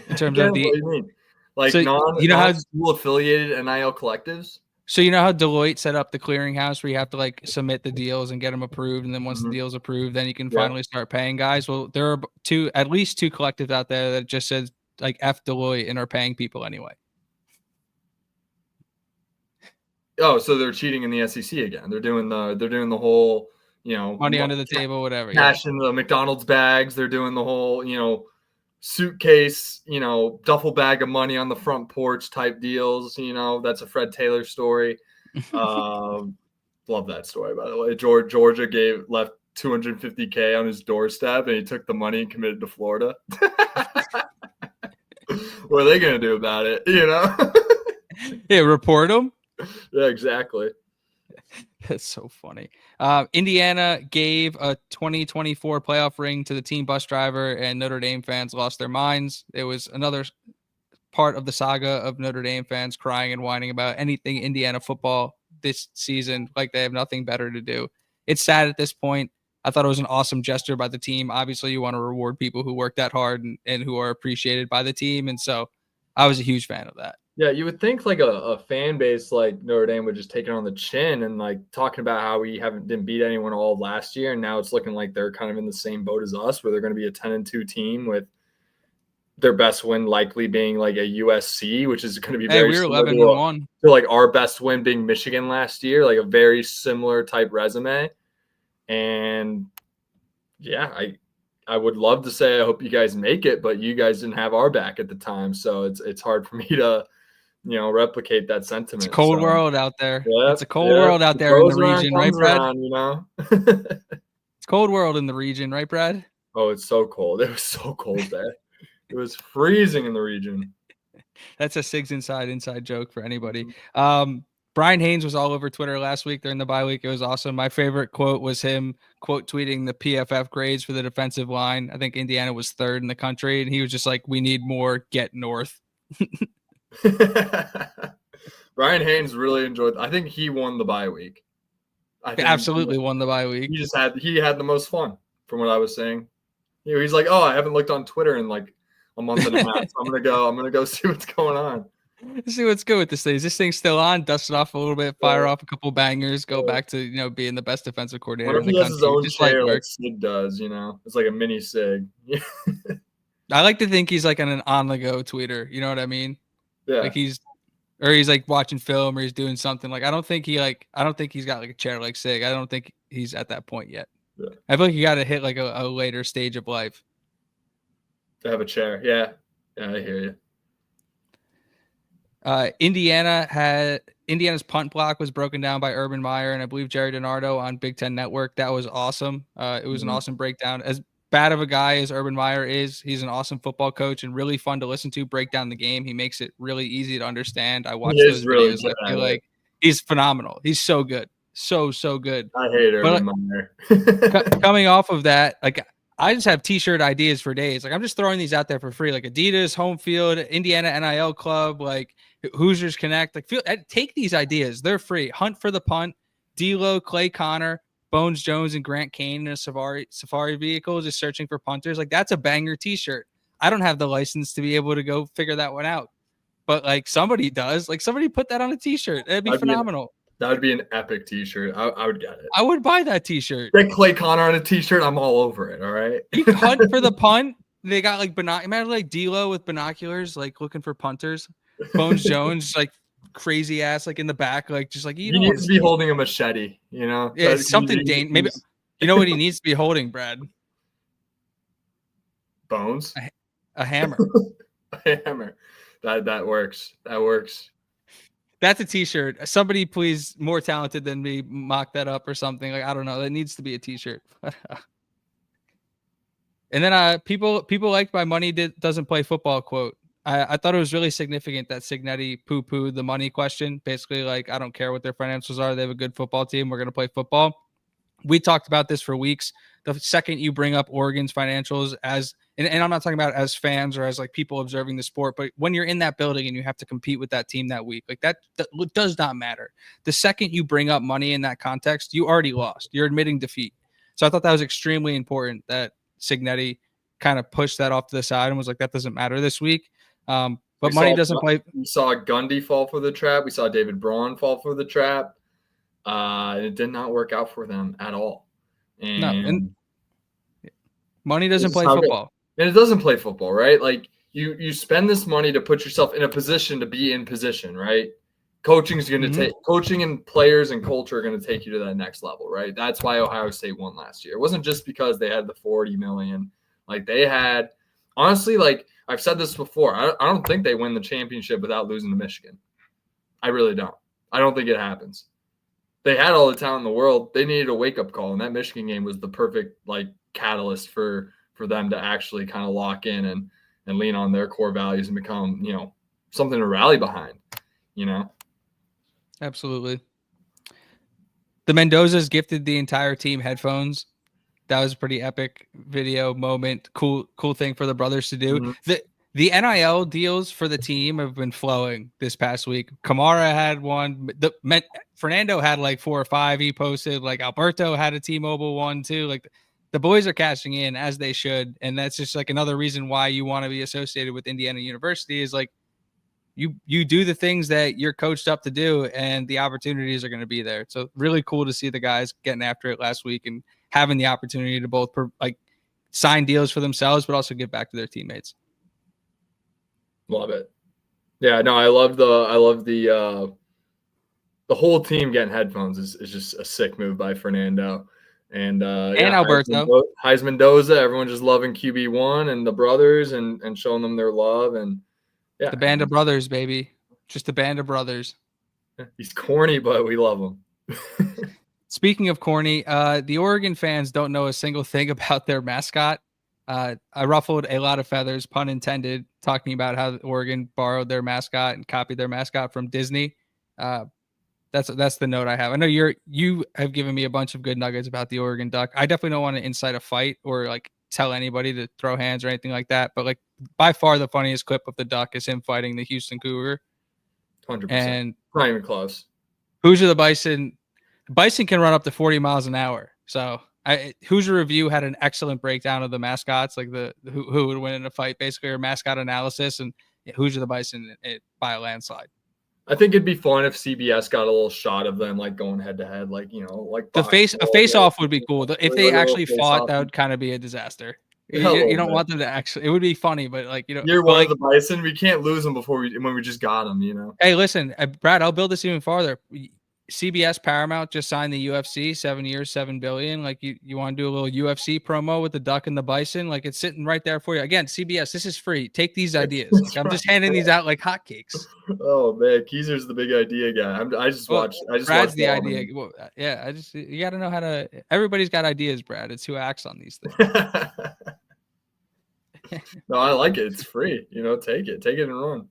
[SPEAKER 1] In terms of the,
[SPEAKER 2] what do you mean? Like
[SPEAKER 1] so
[SPEAKER 2] non-school affiliated NIL collectives?
[SPEAKER 1] So you know how Deloitte set up the clearinghouse where you have to like submit the deals and get them approved, and then once the deal's approved, then you can finally start paying guys. Well, there are at least two collectives out there that just says like F Deloitte and are paying people anyway.
[SPEAKER 2] Oh, so they're cheating in the SEC again. They're doing the whole,
[SPEAKER 1] money under the table, whatever.
[SPEAKER 2] Cash in the McDonald's bags. They're doing the whole, suitcase, duffel bag of money on the front porch type deals. That's a Fred Taylor story. Love that story, by the way. Georgia left $250K on his doorstep, and he took the money and committed to Florida. What are they going to do about it?
[SPEAKER 1] Yeah, report them.
[SPEAKER 2] Yeah, exactly.
[SPEAKER 1] That's so funny. Indiana gave a 2024 playoff ring to the team bus driver, and Notre Dame fans lost their minds. It was another part of the saga of Notre Dame fans crying and whining about anything Indiana football this season, like they have nothing better to do. It's sad at this point. I thought it was an awesome gesture by the team. Obviously, you want to reward people who work that hard and who are appreciated by the team, and so I was a huge fan of that.
[SPEAKER 2] Yeah, you would think like a fan base like Notre Dame would just take it on the chin and like talking about how we didn't beat anyone all last year, and now it's looking like they're kind of in the same boat as us, where they're going to be a 10-2 team with their best win likely being like a USC, which is going to be very
[SPEAKER 1] similar 11-1
[SPEAKER 2] to like our best win being Michigan last year, like a very similar type resume. And yeah, I would love to say I hope you guys make it, but you guys didn't have our back at the time, so it's hard for me to replicate that sentiment.
[SPEAKER 1] It's a cold world out there.
[SPEAKER 2] Yeah,
[SPEAKER 1] it's a cold world out there in the region, right, Brad?
[SPEAKER 2] Around,
[SPEAKER 1] It's cold world in the region, right, Brad?
[SPEAKER 2] Oh, it's so cold. It was so cold there. It was freezing in the region.
[SPEAKER 1] That's a Sigs inside joke for anybody. Brian Haynes was all over Twitter last week during the bye week. It was awesome. My favorite quote was him quote tweeting the PFF grades for the defensive line. I think Indiana was 3rd in the country, and he was just like, "We need more. Get north."
[SPEAKER 2] Brian Haynes really enjoyed. I think he won the bye week. I think
[SPEAKER 1] Absolutely won the bye week.
[SPEAKER 2] He had the most fun, from what I was saying. He's like, "Oh, I haven't looked on Twitter in like a month and a half. So I'm gonna go see what's going on.
[SPEAKER 1] See what's good with this thing. Is this thing still on? Dust it off a little bit, fire off a couple bangers, go back to being the best defensive coordinator in the country.
[SPEAKER 2] He has his own
[SPEAKER 1] just
[SPEAKER 2] chair like Sid does, It's like a mini Sig.
[SPEAKER 1] I like to think he's like an on-the-go tweeter. You know what I mean?
[SPEAKER 2] Yeah.
[SPEAKER 1] Like he's like watching film or he's doing something. Like I don't think he's got like a chair like Sig. I don't think he's at that point yet.
[SPEAKER 2] Yeah.
[SPEAKER 1] I feel like you got to hit like a later stage of life
[SPEAKER 2] to have a chair. Yeah, I hear you.
[SPEAKER 1] Indiana's punt block was broken down by Urban Meyer and I believe Jerry DiNardo on Big Ten Network. That was awesome. It was an awesome breakdown. As bad of a guy as Urban Meyer is, he's an awesome football coach and really fun to listen to break down the game. He makes it really easy to understand. I watched those videos. I feel like he's phenomenal. He's so good. So good.
[SPEAKER 2] I hate Urban Meyer.
[SPEAKER 1] Coming off of that, like I just have t-shirt ideas for days. Like I'm just throwing these out there for free, like Adidas, Home Field, Indiana NIL Club, like Hoosiers Connect. Like take these ideas. They're free. Hunt for the punt. D'Lo, Clay Connor, Bones Jones, and Grant Kane in a safari vehicle just searching for punters. Like that's a banger t-shirt. I don't have the license to be able to go figure that one out. But like somebody does. Like somebody put that on a t-shirt. That'd be phenomenal.
[SPEAKER 2] That would be an epic t-shirt. I would get it.
[SPEAKER 1] I would buy that t-shirt.
[SPEAKER 2] Get Clay Connor on a t-shirt. I'm all over it. All right.
[SPEAKER 1] You hunt for the punt. They got like imagine like D'Lo with binoculars, like looking for punters. Bones Jones, like crazy ass, like in the back, like just like
[SPEAKER 2] he needs to be holding a machete.
[SPEAKER 1] Yeah, it's something dangerous. Maybe you know what he needs to be holding, Brad?
[SPEAKER 2] Bones.
[SPEAKER 1] A hammer.
[SPEAKER 2] A hammer. That works. That works.
[SPEAKER 1] That's a t-shirt. Somebody please more talented than me mock that up or something. Like I don't know. That needs to be a t-shirt. And then people liked my money doesn't play football quote. I thought it was really significant that Cignetti poo-pooed the money question. Basically, like, I don't care what their financials are. They have a good football team. We're going to play football. We talked about this for weeks. The second you bring up Oregon's financials and I'm not talking about as fans or as like people observing the sport, but when you're in that building and you have to compete with that team that week, like that does not matter. The second you bring up money in that context, you already lost. You're admitting defeat. So I thought that was extremely important that Cignetti kind of pushed that off to the side and was like, that doesn't matter this week. But money doesn't play.
[SPEAKER 2] We saw Gundy fall for the trap. We saw David Braun fall for the trap. It did not work out for them at all. And
[SPEAKER 1] money doesn't play football.
[SPEAKER 2] And it doesn't play football, right? Like you spend this money to put yourself in a position to be in position, right? Coaching is going to take coaching and players and culture are going to take you to that next level, right? That's why Ohio State won last year. It wasn't just because they had the 40 million. Like they had, honestly, like I've said this before, I don't think they win the championship without losing to Michigan. I really don't. I don't think it happens. They had all the talent in the world. They needed a wake-up call, and that Michigan game was the perfect like catalyst for them to actually kind of lock in and lean on their core values and become, something to rally behind,
[SPEAKER 1] Absolutely. The Mendozas gifted the entire team headphones. That was a pretty epic video moment. Cool thing for the brothers to do. Mm-hmm. The NIL deals for the team have been flowing this past week. Kamara had one. Fernando had like 4 or 5 he posted. Like Alberto had a T-Mobile one too. Like the boys are cashing in as they should. And that's just like another reason why you want to be associated with Indiana University is like you do the things that you're coached up to do and the opportunities are going to be there. So really cool to see the guys getting after it last week and having the opportunity to both like sign deals for themselves, but also give back to their teammates.
[SPEAKER 2] Love it. Yeah, no, I love the whole team getting headphones is just a sick move by Fernando. And
[SPEAKER 1] Alberto.
[SPEAKER 2] Heisman Doza, everyone just loving QB1 and the brothers and showing them their love. And yeah.
[SPEAKER 1] The band of brothers, baby. Just a band of brothers.
[SPEAKER 2] He's corny, but we love him.
[SPEAKER 1] Speaking of corny, the Oregon fans don't know a single thing about their mascot. I ruffled a lot of feathers, pun intended, talking about how Oregon borrowed their mascot and copied their mascot from Disney. That's the note I have. I know you have given me a bunch of good nuggets about the Oregon Duck. I definitely don't want to incite a fight or like tell anybody to throw hands or anything like that. But like by far the funniest clip of the Duck is him fighting the Houston Cougar.
[SPEAKER 2] 100%.
[SPEAKER 1] And
[SPEAKER 2] not even close.
[SPEAKER 1] Hoosier the Bison. Bison can run up to 40 miles an hour. So Hoosier Review had an excellent breakdown of the mascots, like who would win in a fight, basically, or mascot analysis, and Hoosier the Bison by a landslide.
[SPEAKER 2] I think it'd be fun if CBS got a little shot of them like going head to head, like like
[SPEAKER 1] a face off would be cool. If they actually fought, that would kind of be a disaster. You don't want them to actually. It would be funny, but
[SPEAKER 2] Year one of the Bison, we can't lose them when we just got them.
[SPEAKER 1] Hey, listen, Brad, I'll build this even farther. CBS Paramount just signed the UFC 7 years, $7 billion. Like you want to do a little UFC promo with the Duck and the Bison? Like it's sitting right there for you. Again, CBS, this is free. Take these ideas. Like, I'm just handing these out like hotcakes.
[SPEAKER 2] Oh man, Keezer's the big idea guy. I just watched
[SPEAKER 1] Brad's the idea. Well, yeah, you got to know how to. Everybody's got ideas, Brad. It's who acts on these things.
[SPEAKER 2] No, I like it. It's free. Take it and run.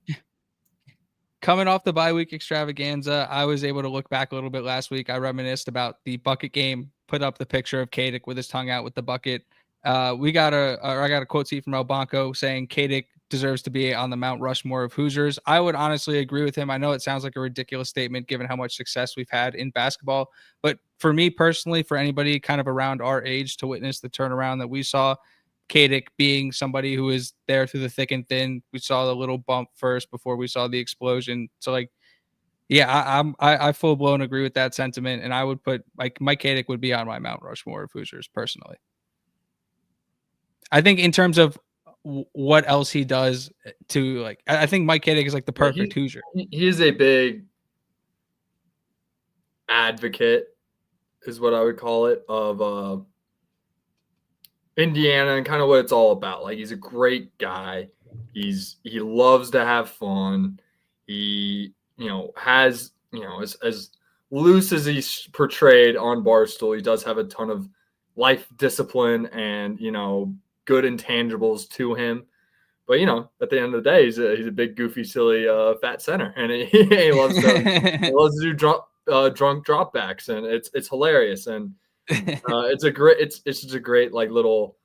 [SPEAKER 1] Coming off the bye week extravaganza, I was able to look back a little bit last week. I reminisced about the bucket game, put up the picture of Kadick with his tongue out with the bucket. I got a quote tweet from El Banco saying Kadick deserves to be on the Mount Rushmore of Hoosiers. I would honestly agree with him. I know it sounds like a ridiculous statement given how much success we've had in basketball, but for me personally, for anybody kind of around our age to witness the turnaround that we saw, Kadick being somebody who is there through the thick and thin. We saw the little bump first before we saw the explosion. So I full blown agree with that sentiment. And I would put Mike Kadick would be on my Mount Rushmore of Hoosiers personally. I think in terms of what else he does to I think Mike Kadick is like the perfect Hoosier.
[SPEAKER 2] He is a big advocate is what I would call it of, Indiana and kind of what it's all about. Like he's a great guy. He loves to have fun. He, has, as loose as he's portrayed on Barstool, he does have a ton of life discipline and, good intangibles to him. But, at the end of the day, he's a big, goofy, silly, fat center. And he loves to do drunk dropbacks. And it's hilarious. And it's just a great little.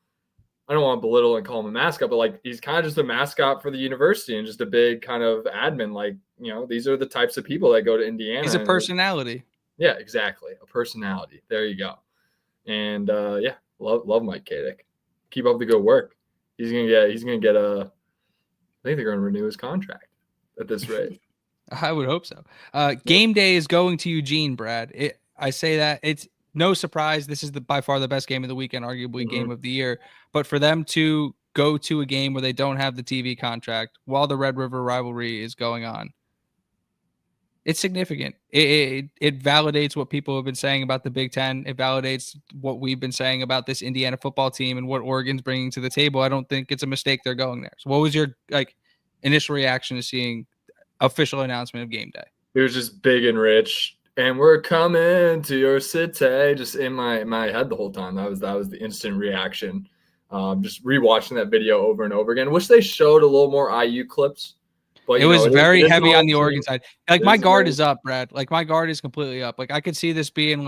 [SPEAKER 2] I don't want to belittle and call him a mascot, but he's kind of just a mascot for the university and just a big kind of admin. These are the types of people that go to Indiana.
[SPEAKER 1] He's a personality.
[SPEAKER 2] Yeah, exactly, a personality. There you go. And love Mike Kadick. Keep up the good work. He's gonna get I think they're gonna renew his contract at this rate.
[SPEAKER 1] I would hope so. Game day is going to Eugene, Brad. I say that it's no surprise. This is by far the best game of the weekend, arguably game of the year. But for them to go to a game where they don't have the TV contract while the Red River rivalry is going on, it's significant. It validates what people have been saying about the Big Ten. It validates what we've been saying about this Indiana football team and what Oregon's bringing to the table. I don't think it's a mistake they're going there. So what was your initial reaction to seeing official announcement of game day?
[SPEAKER 2] It was just big and rich. And we're coming to your city, just in my head the whole time. That was the instant reaction. Just rewatching that video over and over again. Wish they showed a little more IU clips. But
[SPEAKER 1] it was very heavy on the Oregon side. My guard is up, Brad. My guard is completely up. I could see this being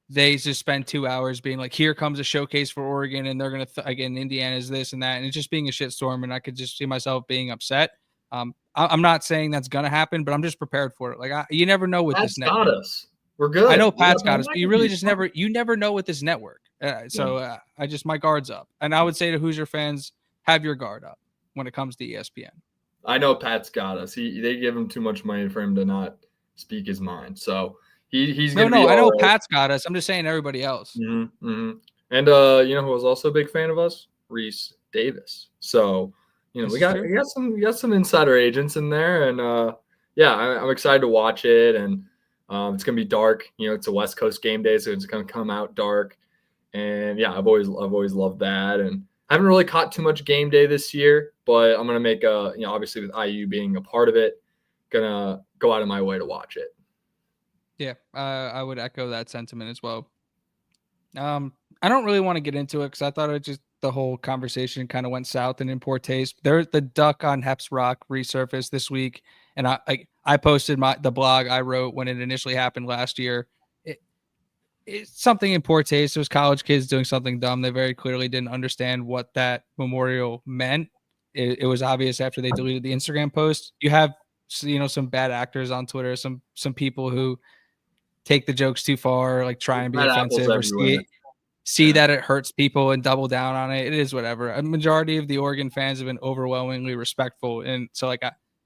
[SPEAKER 1] they just spent 2 hours being here comes a showcase for Oregon, and they're gonna again Indiana's this and that, and it's just being a shitstorm. And I could just see myself being upset. I'm not saying that's gonna happen, but I'm just prepared for it. You never know with
[SPEAKER 2] Pat's
[SPEAKER 1] this network.
[SPEAKER 2] Got us. We're good.
[SPEAKER 1] I know Pat's got us, but you really just never know with this network. My guard's up, and I would say to Hoosier fans, have your guard up when it comes to ESPN.
[SPEAKER 2] I know Pat's got us. They give him too much money for him to not speak his mind. So he's gonna be
[SPEAKER 1] I know
[SPEAKER 2] right.
[SPEAKER 1] Pat's got us. I'm just saying everybody else.
[SPEAKER 2] Mm-hmm, mm-hmm. And who was also a big fan of us? Reese Davis. So. We got some insider agents in there, and I'm excited to watch it. And it's gonna be dark. It's a West Coast game day, so it's gonna come out dark. And I've always loved that. And I haven't really caught too much game day this year, but I'm gonna make obviously with IU being a part of it, gonna go out of my way to watch it.
[SPEAKER 1] Yeah, I would echo that sentiment as well. I don't really want to get into it because I thought the whole conversation kind of went south and in poor taste. The Duck on Heps Rock resurfaced this week, and I I posted the blog I wrote when it initially happened last year. It's something in poor taste. It was college kids doing something dumb. They very clearly didn't understand what that memorial meant. It was obvious after they deleted the Instagram post. You have, some bad actors on Twitter, some people who take the jokes too far, like try and be offensive or see that it hurts people and double down on it. It is whatever. A majority of the Oregon fans have been overwhelmingly respectful. And so like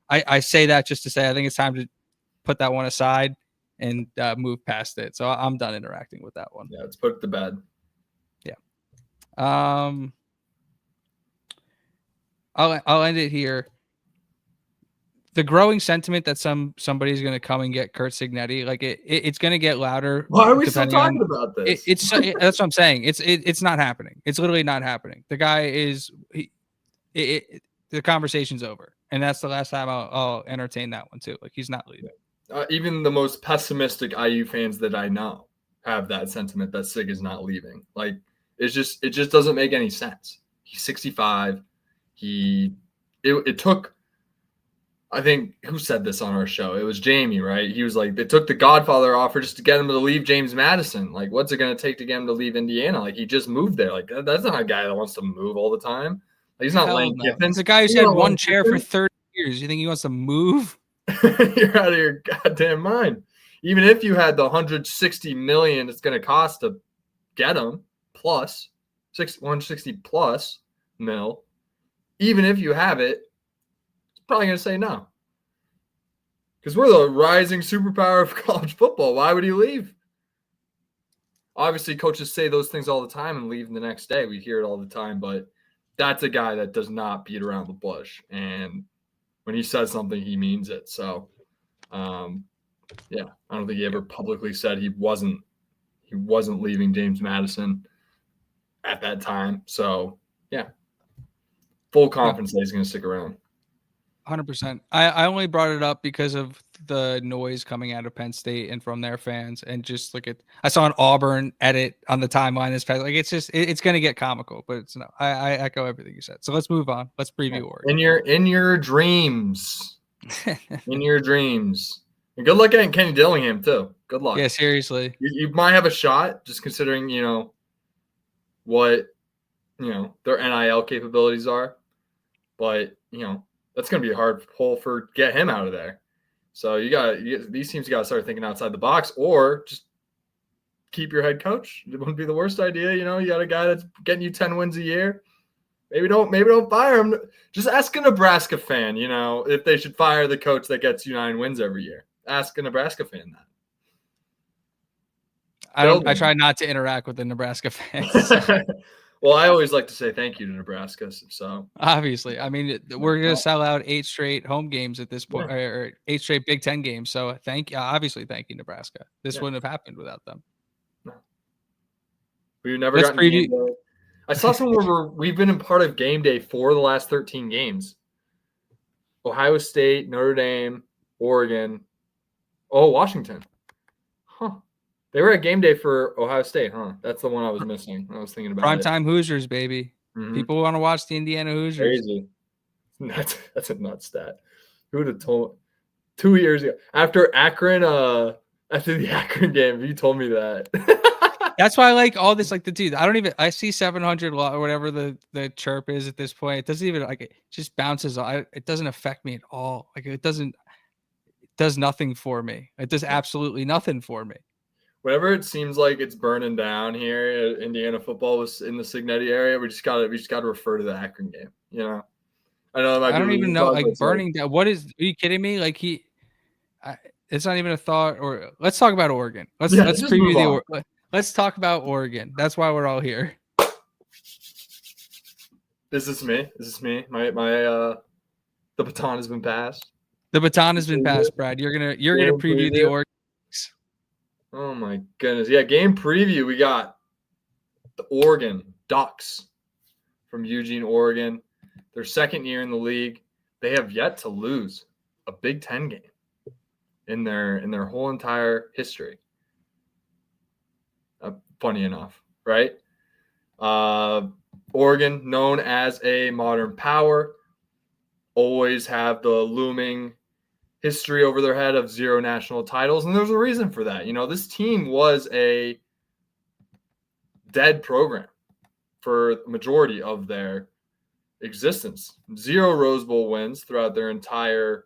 [SPEAKER 1] I say that just to say I think it's time to put that one aside and move past it. So I'm done interacting with that one.
[SPEAKER 2] Yeah, let's put it to bed.
[SPEAKER 1] Yeah. I'll end it here. The growing sentiment that somebody's going to come and get Kurt Signetti, like it's going to get louder.
[SPEAKER 2] Why are we still talking about this?
[SPEAKER 1] That's what I'm saying. It's not happening. It's literally not happening. The guy is the conversation's over, and that's the last time I'll entertain that one too. Like he's not leaving.
[SPEAKER 2] Even the most pessimistic IU fans that I know have that sentiment that Sig is not leaving. Like it just doesn't make any sense. He's 65. It took. I think who said this on our show? It was Jamie, right? He was like, they took the Godfather offer just to get him to leave James Madison. Like, what's it going to take to get him to leave Indiana? Like, he just moved there. Like, that's not a guy that wants to move all the time. Like, he's not Lane Kiffin.
[SPEAKER 1] It's a guy who's had one chair for 30 years. You think he wants to move?
[SPEAKER 2] You're out of your goddamn mind. Even if you had the $160 million it's going to cost to get him, plus 160 plus mil, even if you have it, probably going to say no. Because we're the rising superpower of college football. Why would he leave? Obviously, coaches say those things all the time and leave the next day. We hear it all the time, but that's a guy that does not beat around the bush. And when he says something, he means it. So, I don't think he ever publicly said he wasn't leaving James Madison at that time. So, yeah, full confidence that he's going to stick around.
[SPEAKER 1] 100%. I only brought it up because of the noise coming out of Penn State and from their fans, and just look at. I saw an Auburn edit on the timeline this past. Like it's going to get comical, but it's no. I echo everything you said. So let's move on. Let's preview Oregon.
[SPEAKER 2] In your dreams, in your dreams. And good luck getting Kenny Dillingham too. Good luck.
[SPEAKER 1] Yeah, seriously.
[SPEAKER 2] You might have a shot, just considering what their NIL capabilities are, but that's going to be a hard pull for get him out of there. So these teams got to start thinking outside the box, or just keep your head coach. It wouldn't be the worst idea. You got a guy that's getting you 10 wins a year. Maybe don't fire him. Just ask a Nebraska fan, if they should fire the coach that gets you 9 wins every year. Ask a Nebraska fan that.
[SPEAKER 1] I try not to interact with the Nebraska fans.
[SPEAKER 2] Well, I always like to say thank you to Nebraska. So
[SPEAKER 1] obviously, I mean, we're going to sell out 8 straight home games at this point, or 8 straight Big Ten games. So thank you, Nebraska. This wouldn't have happened without them. No.
[SPEAKER 2] We've never gotten game day. I saw somewhere where we've been a part of game day for the last 13 games. Ohio State, Notre Dame, Oregon, Washington. Huh. They were at game day for Ohio State, huh? That's the one I was missing. I was thinking about
[SPEAKER 1] primetime Hoosiers, baby. Mm-hmm. People want to watch the Indiana Hoosiers.
[SPEAKER 2] Crazy. That's a nuts stat. Who would have told 2 years ago after the Akron game? You told me that.
[SPEAKER 1] That's why I like all this. Like I see 700 or whatever the chirp is at this point. It doesn't even it just bounces. It doesn't affect me at all. Like it does nothing for me. It does absolutely nothing for me.
[SPEAKER 2] Whenever it seems like it's burning down here, Indiana football was in the Signetti area. We just got to refer to the Akron game. I know. I don't even know.
[SPEAKER 1] Like burning down. What is? Are you kidding me? Like it's not even a thought. Or let's talk about Oregon. Let's preview let's talk about Oregon. That's why we're all here.
[SPEAKER 2] Is this me? My the baton has been passed.
[SPEAKER 1] The baton has been passed, Brad. You're gonna preview the Oregon.
[SPEAKER 2] Oh my goodness. Yeah, game preview. We got the Oregon Ducks from Eugene, Oregon. Their second year in the league. They have yet to lose a Big Ten game in their whole entire history. Funny enough, right? Oregon, known as a modern power, always have the looming history over their head of 0 national titles, and there's a reason for that. You know, this team was a dead program for the majority of their existence. 0 Rose Bowl wins throughout their entire,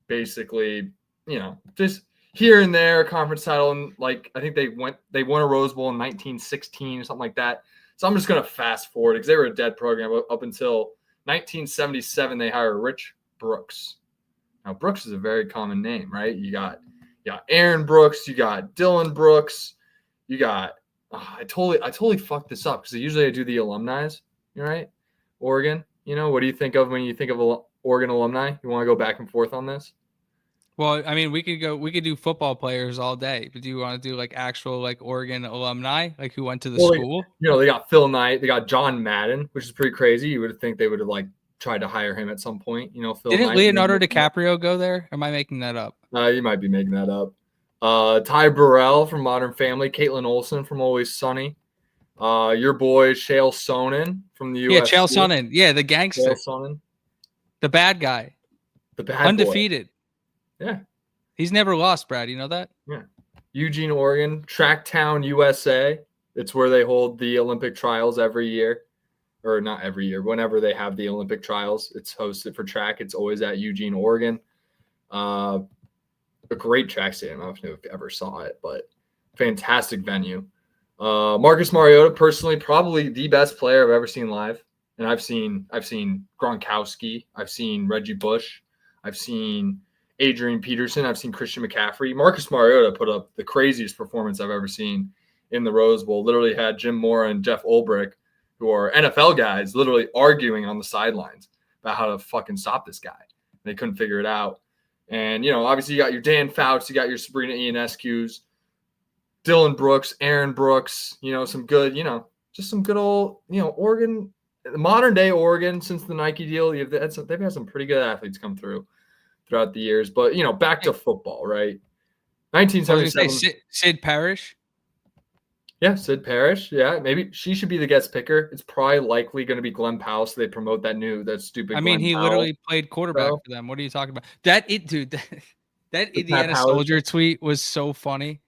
[SPEAKER 2] basically, you know, just here and there conference title. And like, I think they won a Rose Bowl in 1916 or something like that. So I'm just going to fast forward because they were a dead program up until 1977. They hired Rich Brooks. Now, Brooks is a very common name, right? You got Aaron Brooks, you got Dylan Brooks, you got I totally fucked this up because usually I do the alumni, right? Oregon. You know, what do you think of when you think of Oregon alumni? You want to go back and forth on this?
[SPEAKER 1] Well, I mean, we could do football players all day, but do you want to do like actual like Oregon alumni, like who went to the school?
[SPEAKER 2] You know, they got Phil Knight, they got John Madden, which is pretty crazy. You would think they would have like tried to hire him at some point. You know, Phil
[SPEAKER 1] Didn't
[SPEAKER 2] Knight,
[SPEAKER 1] Leonardo DiCaprio go there? Or am I making that up?
[SPEAKER 2] You might be making that up. Ty Burrell from Modern Family, Caitlin Olsen from Always Sunny, your boy Chael Sonnen from the UFC.
[SPEAKER 1] Yeah, Chael Sonnen. Yeah, the gangster.
[SPEAKER 2] Chael Sonnen.
[SPEAKER 1] The bad guy.
[SPEAKER 2] The bad
[SPEAKER 1] undefeated.
[SPEAKER 2] Boy. Yeah.
[SPEAKER 1] He's never lost, Brad. You know that?
[SPEAKER 2] Yeah. Eugene, Oregon, Tracktown, USA. It's where they hold the Olympic trials every year. Or not every year, whenever they have the Olympic trials. It's hosted for track. It's always at Eugene, Oregon. A great track stadium. I don't know if you ever saw it, but fantastic venue. Marcus Mariota, personally, probably the best player I've ever seen live. And I've seen Gronkowski. I've seen Reggie Bush. I've seen Adrian Peterson. I've seen Christian McCaffrey. Marcus Mariota put up the craziest performance I've ever seen in the Rose Bowl. Literally had Jim Mora and Jeff Ulbrich, who are NFL guys, literally arguing on the sidelines about how to fucking stop this guy. They couldn't figure it out. And, you know, obviously you got your Dan Fouts, you got your Sabrina Ionescu's, Dylan Brooks, Aaron Brooks, you know, some good, you know, just some good old, you know, Oregon, modern day Oregon since the Nike deal. They've had some pretty good athletes come throughout the years. But, you know, back to football, right? 1977.
[SPEAKER 1] Sid Parrish.
[SPEAKER 2] Yeah, Sid Parrish. Yeah, maybe she should be the guest picker. It's probably likely going to be Glenn Powell, so they promote that stupid.
[SPEAKER 1] I mean,
[SPEAKER 2] Glenn
[SPEAKER 1] he
[SPEAKER 2] Powell,
[SPEAKER 1] literally played quarterback for them. What are you talking about? That Indiana
[SPEAKER 2] Howard
[SPEAKER 1] Soldier tweet was so funny.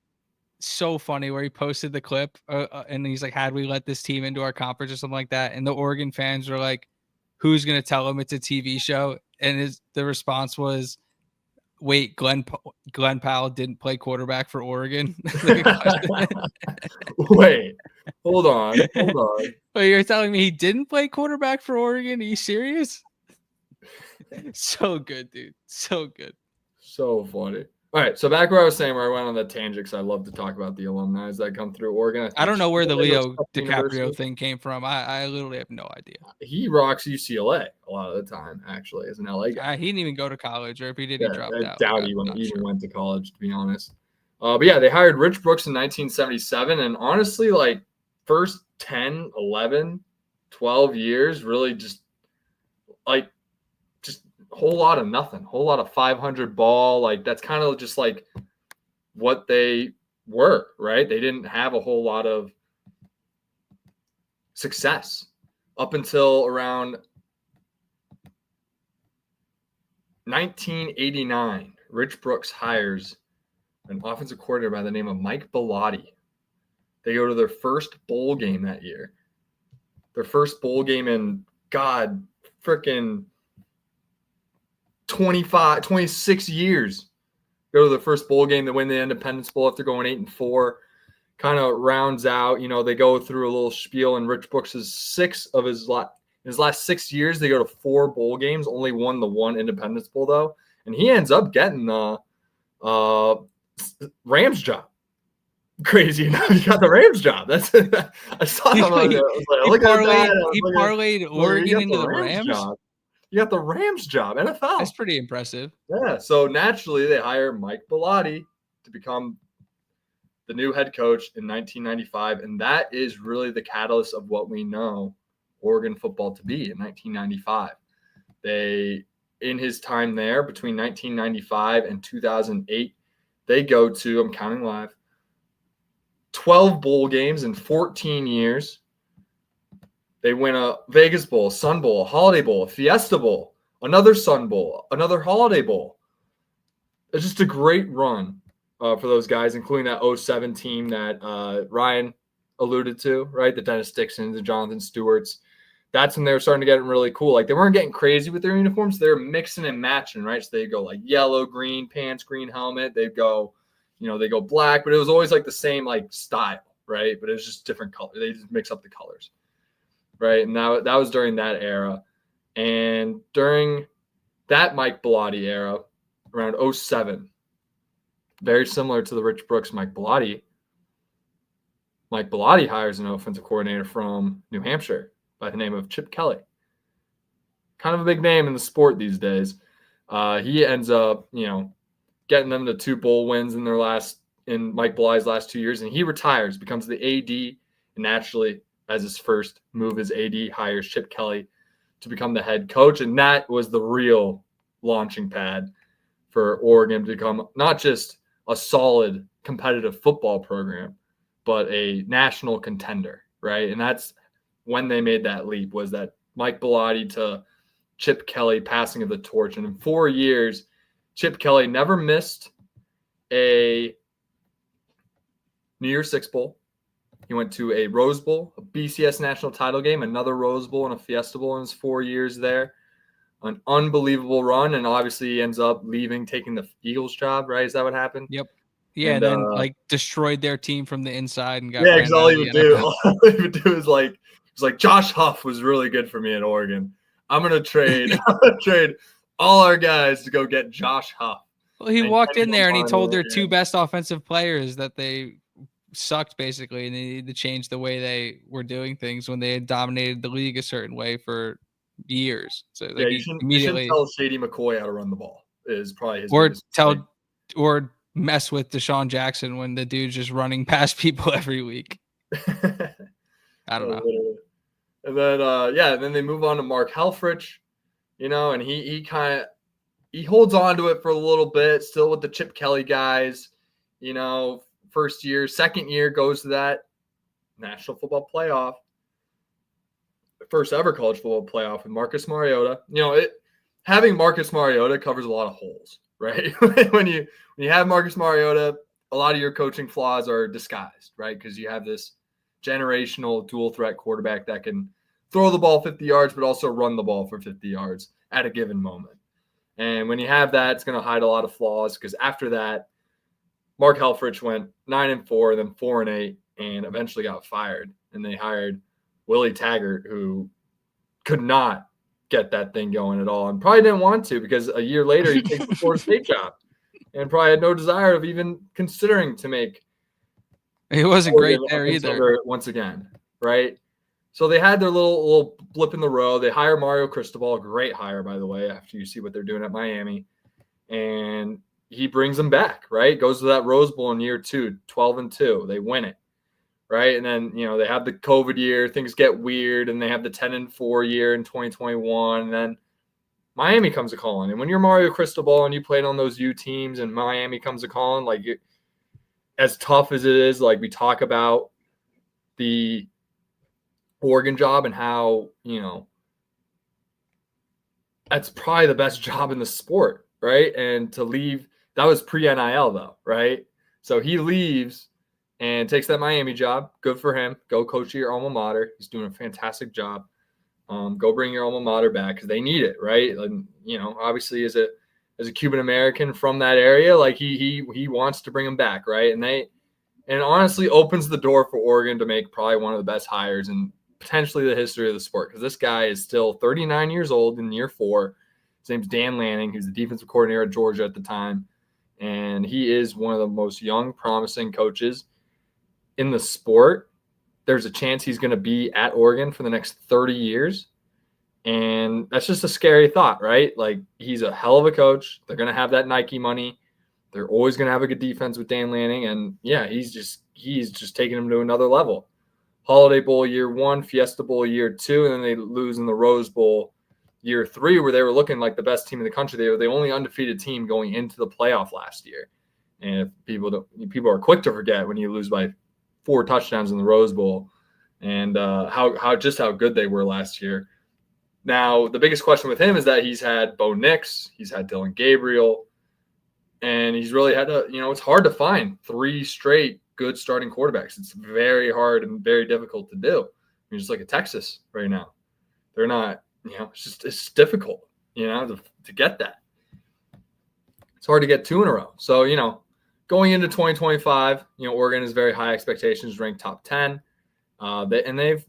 [SPEAKER 1] So funny where he posted the clip and he's like, had we let this team into our conference or something like that? And the Oregon fans were like, who's going to tell him it's a TV show? And the response was, wait, Glenn Powell didn't play quarterback for Oregon?
[SPEAKER 2] Wait, hold on.
[SPEAKER 1] Wait, you're telling me he didn't play quarterback for Oregon? Are you serious? So good, dude. So good.
[SPEAKER 2] So funny. All right, so back where I was saying, where I went on the tangent, because I love to talk about the alumni that come through Oregon.
[SPEAKER 1] I don't know where the Leo DiCaprio thing came from. I literally have no idea.
[SPEAKER 2] He rocks UCLA a lot of the time, actually, as an LA guy.
[SPEAKER 1] He didn't even go to college, or if he did, he dropped out.
[SPEAKER 2] I doubt he even went to college, to be honest. But yeah, they hired Rich Brooks in 1977, and honestly, like, first 10, 11, 12 years, really just a whole lot of nothing, whole lot of 500 ball. Like, that's kind of just like what they were, right? They didn't have a whole lot of success up until around 1989. Rich Brooks hires an offensive coordinator by the name of Mike Bellotti. They go to their first bowl game that year. Their first bowl game in, God, freaking 26 years. Go to the first bowl game. They win the Independence Bowl after going 8-4. Kind of rounds out. You know, they go through a little spiel, and Rich Brooks is his last 6 years. They go to 4 bowl games. Only won the 1 Independence Bowl though, and he ends up getting the Rams job. Crazy enough, he got the Rams job. That's I saw him.
[SPEAKER 1] He parlayed Oregon into the Rams
[SPEAKER 2] job. You got the Rams job, NFL.
[SPEAKER 1] That's pretty impressive.
[SPEAKER 2] Yeah. So naturally, they hire Mike Bellotti to become the new head coach in 1995, and that is really the catalyst of what we know Oregon football to be in 1995. They, in his time there, between 1995 and 2008, they go to, I'm counting live, 12 bowl games in 14 years. They win a Vegas Bowl, Sun Bowl, Holiday Bowl, Fiesta Bowl, another Sun Bowl, another Holiday Bowl. it's just a great run for those guys, including that 07 team that Ryan alluded to, right? The Dennis Dixons, the Jonathan Stewarts. That's when they were starting to get really cool. Like, they weren't getting crazy with their uniforms. They were mixing and matching, right? So they go like yellow, green pants, green helmet. They'd go, they go black, but it was always like the same like style, right? But it was just different colors. They just mix up the colors, right? And that was during that era. And during that Mike Bellotti era, around 07, very similar to the Rich Brooks Mike Bellotti. Mike Bellotti hires an offensive coordinator from New Hampshire by the name of Chip Kelly. Kind of a big name in the sport these days. He ends up, getting them to 2 bowl wins in Mike Bellotti's last 2 years, and he retires, becomes the AD, and naturally, as his first move as AD, hires Chip Kelly to become the head coach, and that was the real launching pad for Oregon to become not just a solid competitive football program, but a national contender, right? And that's when they made that leap, was that Mike Bellotti to Chip Kelly passing of the torch. And in 4 years, Chip Kelly never missed a New Year's Six Bowl. He went to a Rose Bowl, a BCS national title game, another Rose Bowl, and a Fiesta Bowl in his 4 years there. An unbelievable run, and obviously he ends up leaving, taking the Eagles job, right? Is that what happened?
[SPEAKER 1] Yep. Yeah, and then destroyed their team from the inside and got
[SPEAKER 2] because all he would do is like Josh Huff was really good for me at Oregon. I'm gonna trade all our guys to go get Josh Huff.
[SPEAKER 1] Well, he walked in there and he told their 2 best offensive players that they sucked basically, and they needed to change the way they were doing things when they had dominated the league a certain way for years. So
[SPEAKER 2] you shouldn't tell Shady McCoy how to run the ball is probably his
[SPEAKER 1] or mess with Deshaun Jackson when the dude's just running past people every week. I don't know.
[SPEAKER 2] And then then they move on to Mark Helfrich, and he holds on to it for a little bit, still with the Chip Kelly guys, first year. Second year goes to that National Football Playoff, the first ever college football playoff with Marcus Mariota. Having Marcus Mariota covers a lot of holes, right? when you have Marcus Mariota, a lot of your coaching flaws are disguised, right? Because you have this generational dual threat quarterback that can throw the ball 50 yards, but also run the ball for 50 yards at a given moment. And when you have that, it's going to hide a lot of flaws, because after that, Mark Helfrich went 9-4, then 4-8, and eventually got fired. And they hired Willie Taggart, who could not get that thing going at all, and probably didn't want to, because a year later he takes the Florida State job and probably had no desire of even considering to make.
[SPEAKER 1] It wasn't great there either.
[SPEAKER 2] Once again, right? So they had their little blip in the road. They hire Mario Cristobal, a great hire, by the way, after you see what they're doing at Miami. And he brings them back, right? Goes to that Rose Bowl in year 2, 12-2. They win it, right? And then, they have the COVID year. Things get weird, and they have the 10-4 year in 2021. And then Miami comes a-calling. And when you're Mario Cristobal and you played on those U teams and Miami comes a-calling, as tough as it is, we talk about the Oregon job and how, that's probably the best job in the sport, right? And to leave, that was pre-NIL though, right? So he leaves and takes that Miami job. Good for him. Go coach your alma mater. He's doing a fantastic job. Go bring your alma mater back, because they need it, right? And, obviously as a Cuban American from that area, he wants to bring him back, right? And it honestly opens the door for Oregon to make probably one of the best hires in potentially the history of the sport, because this guy is still 39 years old in year 4. His name's Dan Lanning. He's the defensive coordinator at Georgia at the time, and he is one of the most young, promising coaches in the sport. There's a chance he's going to be at Oregon for the next 30 years. And that's just a scary thought, right? He's a hell of a coach. They're going to have that Nike money. They're always going to have a good defense with Dan Lanning. And yeah, he's just taking him to another level. Holiday Bowl year 1, Fiesta Bowl year 2, and then they lose in the Rose Bowl year 3, where they were looking like the best team in the country. They were the only undefeated team going into the playoff last year. And if people are quick to forget when you lose by 4 touchdowns in the Rose Bowl, and how good they were last year. Now, the biggest question with him is that he's had Bo Nix, he's had Dylan Gabriel, And he's really had to, it's hard to find 3 straight good starting quarterbacks. It's very hard and very difficult to do. Just look at Texas right now. They're not, it's difficult, to get that. It's hard to get 2 in a row. So, going into 2025, Oregon has very high expectations, ranked top 10. They've,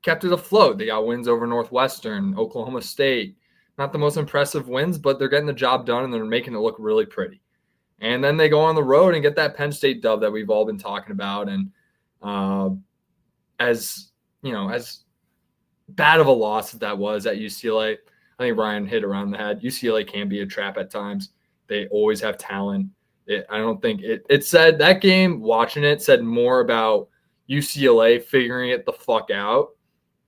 [SPEAKER 2] kept it afloat. They got wins over Northwestern, Oklahoma State. Not the most impressive wins, but they're getting the job done and they're making it look really pretty. And then they go on the road and get that Penn State dub that we've all been talking about. And as bad of a loss as that was at UCLA, I think Ryan hit around the head. UCLA can be a trap at times. They always have talent. I don't think it said that game, watching it, said more about UCLA figuring it the fuck out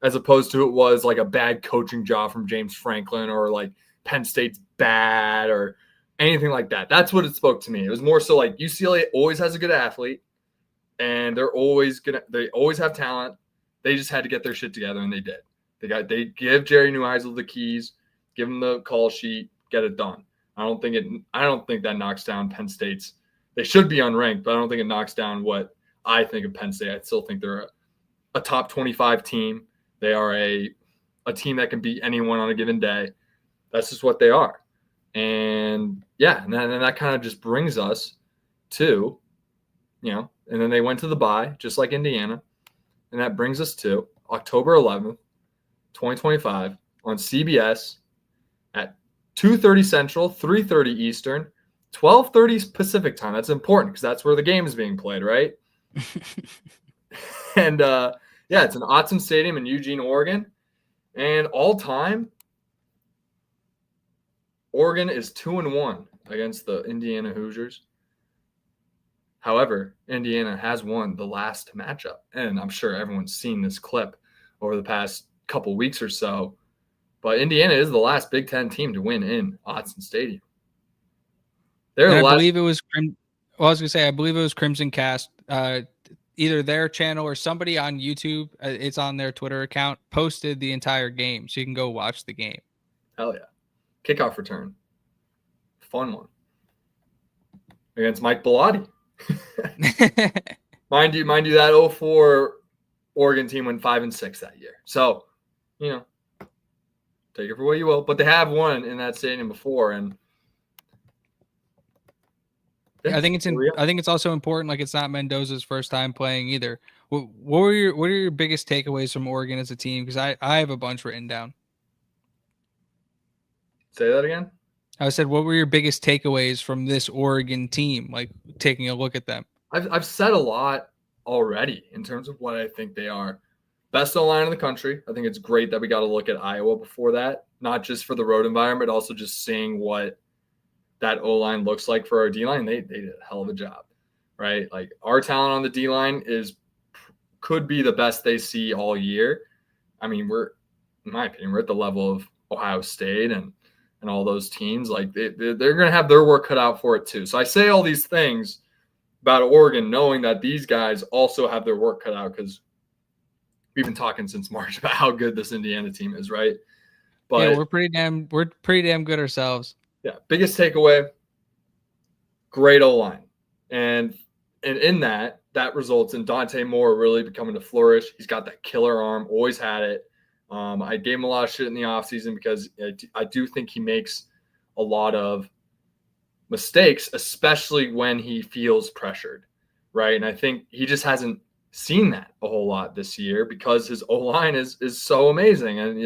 [SPEAKER 2] as opposed to it was like a bad coaching job from James Franklin or like Penn State's bad or anything like that. That's what it spoke to me. It was more so like UCLA always has a good athlete and they always have talent. They just had to get their shit together and they did. They give Jerry Neuheisel the keys, give him the call sheet, get it done. I don't think that knocks down Penn State's. They should be unranked, but I don't think it knocks down what I think of Penn State. I still think they're a top 25 team. They are a team that can beat anyone on a given day. That's just what they are. And yeah, and that kind of just brings us to, and then they went to the bye, just like Indiana. And that brings us to October 11th, 2025 on CBS at 2:30 Central, 3:30 Eastern, 12:30 Pacific time. That's important because that's where the game is being played, right? And it's an Autzen Stadium in Eugene, Oregon. And all time, Oregon is 2-1 against the Indiana Hoosiers. However, Indiana has won the last matchup. And I'm sure everyone's seen this clip over the past couple weeks or so. But Indiana is the last Big Ten team to win in Autzen Stadium.
[SPEAKER 1] I believe it was Crimson Cast, either their channel or somebody on YouTube. It's on their Twitter account, posted the entire game. So you can go watch the game.
[SPEAKER 2] Hell yeah. Kickoff return. Fun one. Against Mike Bellotti. Mind you, that 04 Oregon team went 5-6 that year. So, take it for what you will. But they have won in that stadium before, and
[SPEAKER 1] I think it's also important. Like, it's not Mendoza's first time playing either. What are your biggest takeaways from Oregon as a team? Because I have a bunch written down.
[SPEAKER 2] Say that again.
[SPEAKER 1] I said, what were your biggest takeaways from this Oregon team? Like, taking a look at them.
[SPEAKER 2] I've said a lot already in terms of what I think they are. Best O-line in the country. I think it's great that we got to look at Iowa before that, not just for the road environment, also just seeing what that O-line looks like for our D-line. They did a hell of a job, right? Like, our talent on the D-line could be the best they see all year. I mean, in my opinion, we're at the level of Ohio State and all those teams. Like, they're going to have their work cut out for it too. So I say all these things about Oregon, knowing that these guys also have their work cut out, because we've been talking since March about how good this Indiana team is, right? But
[SPEAKER 1] yeah, we're pretty damn good ourselves.
[SPEAKER 2] Yeah, biggest takeaway, great O-line. And in that results in Dante Moore really becoming a flourish. He's got that killer arm, always had it. I gave him a lot of shit in the offseason because I do think he makes a lot of mistakes, especially when he feels pressured, right? And I think he just hasn't seen that a whole lot this year because his O-line is so amazing, and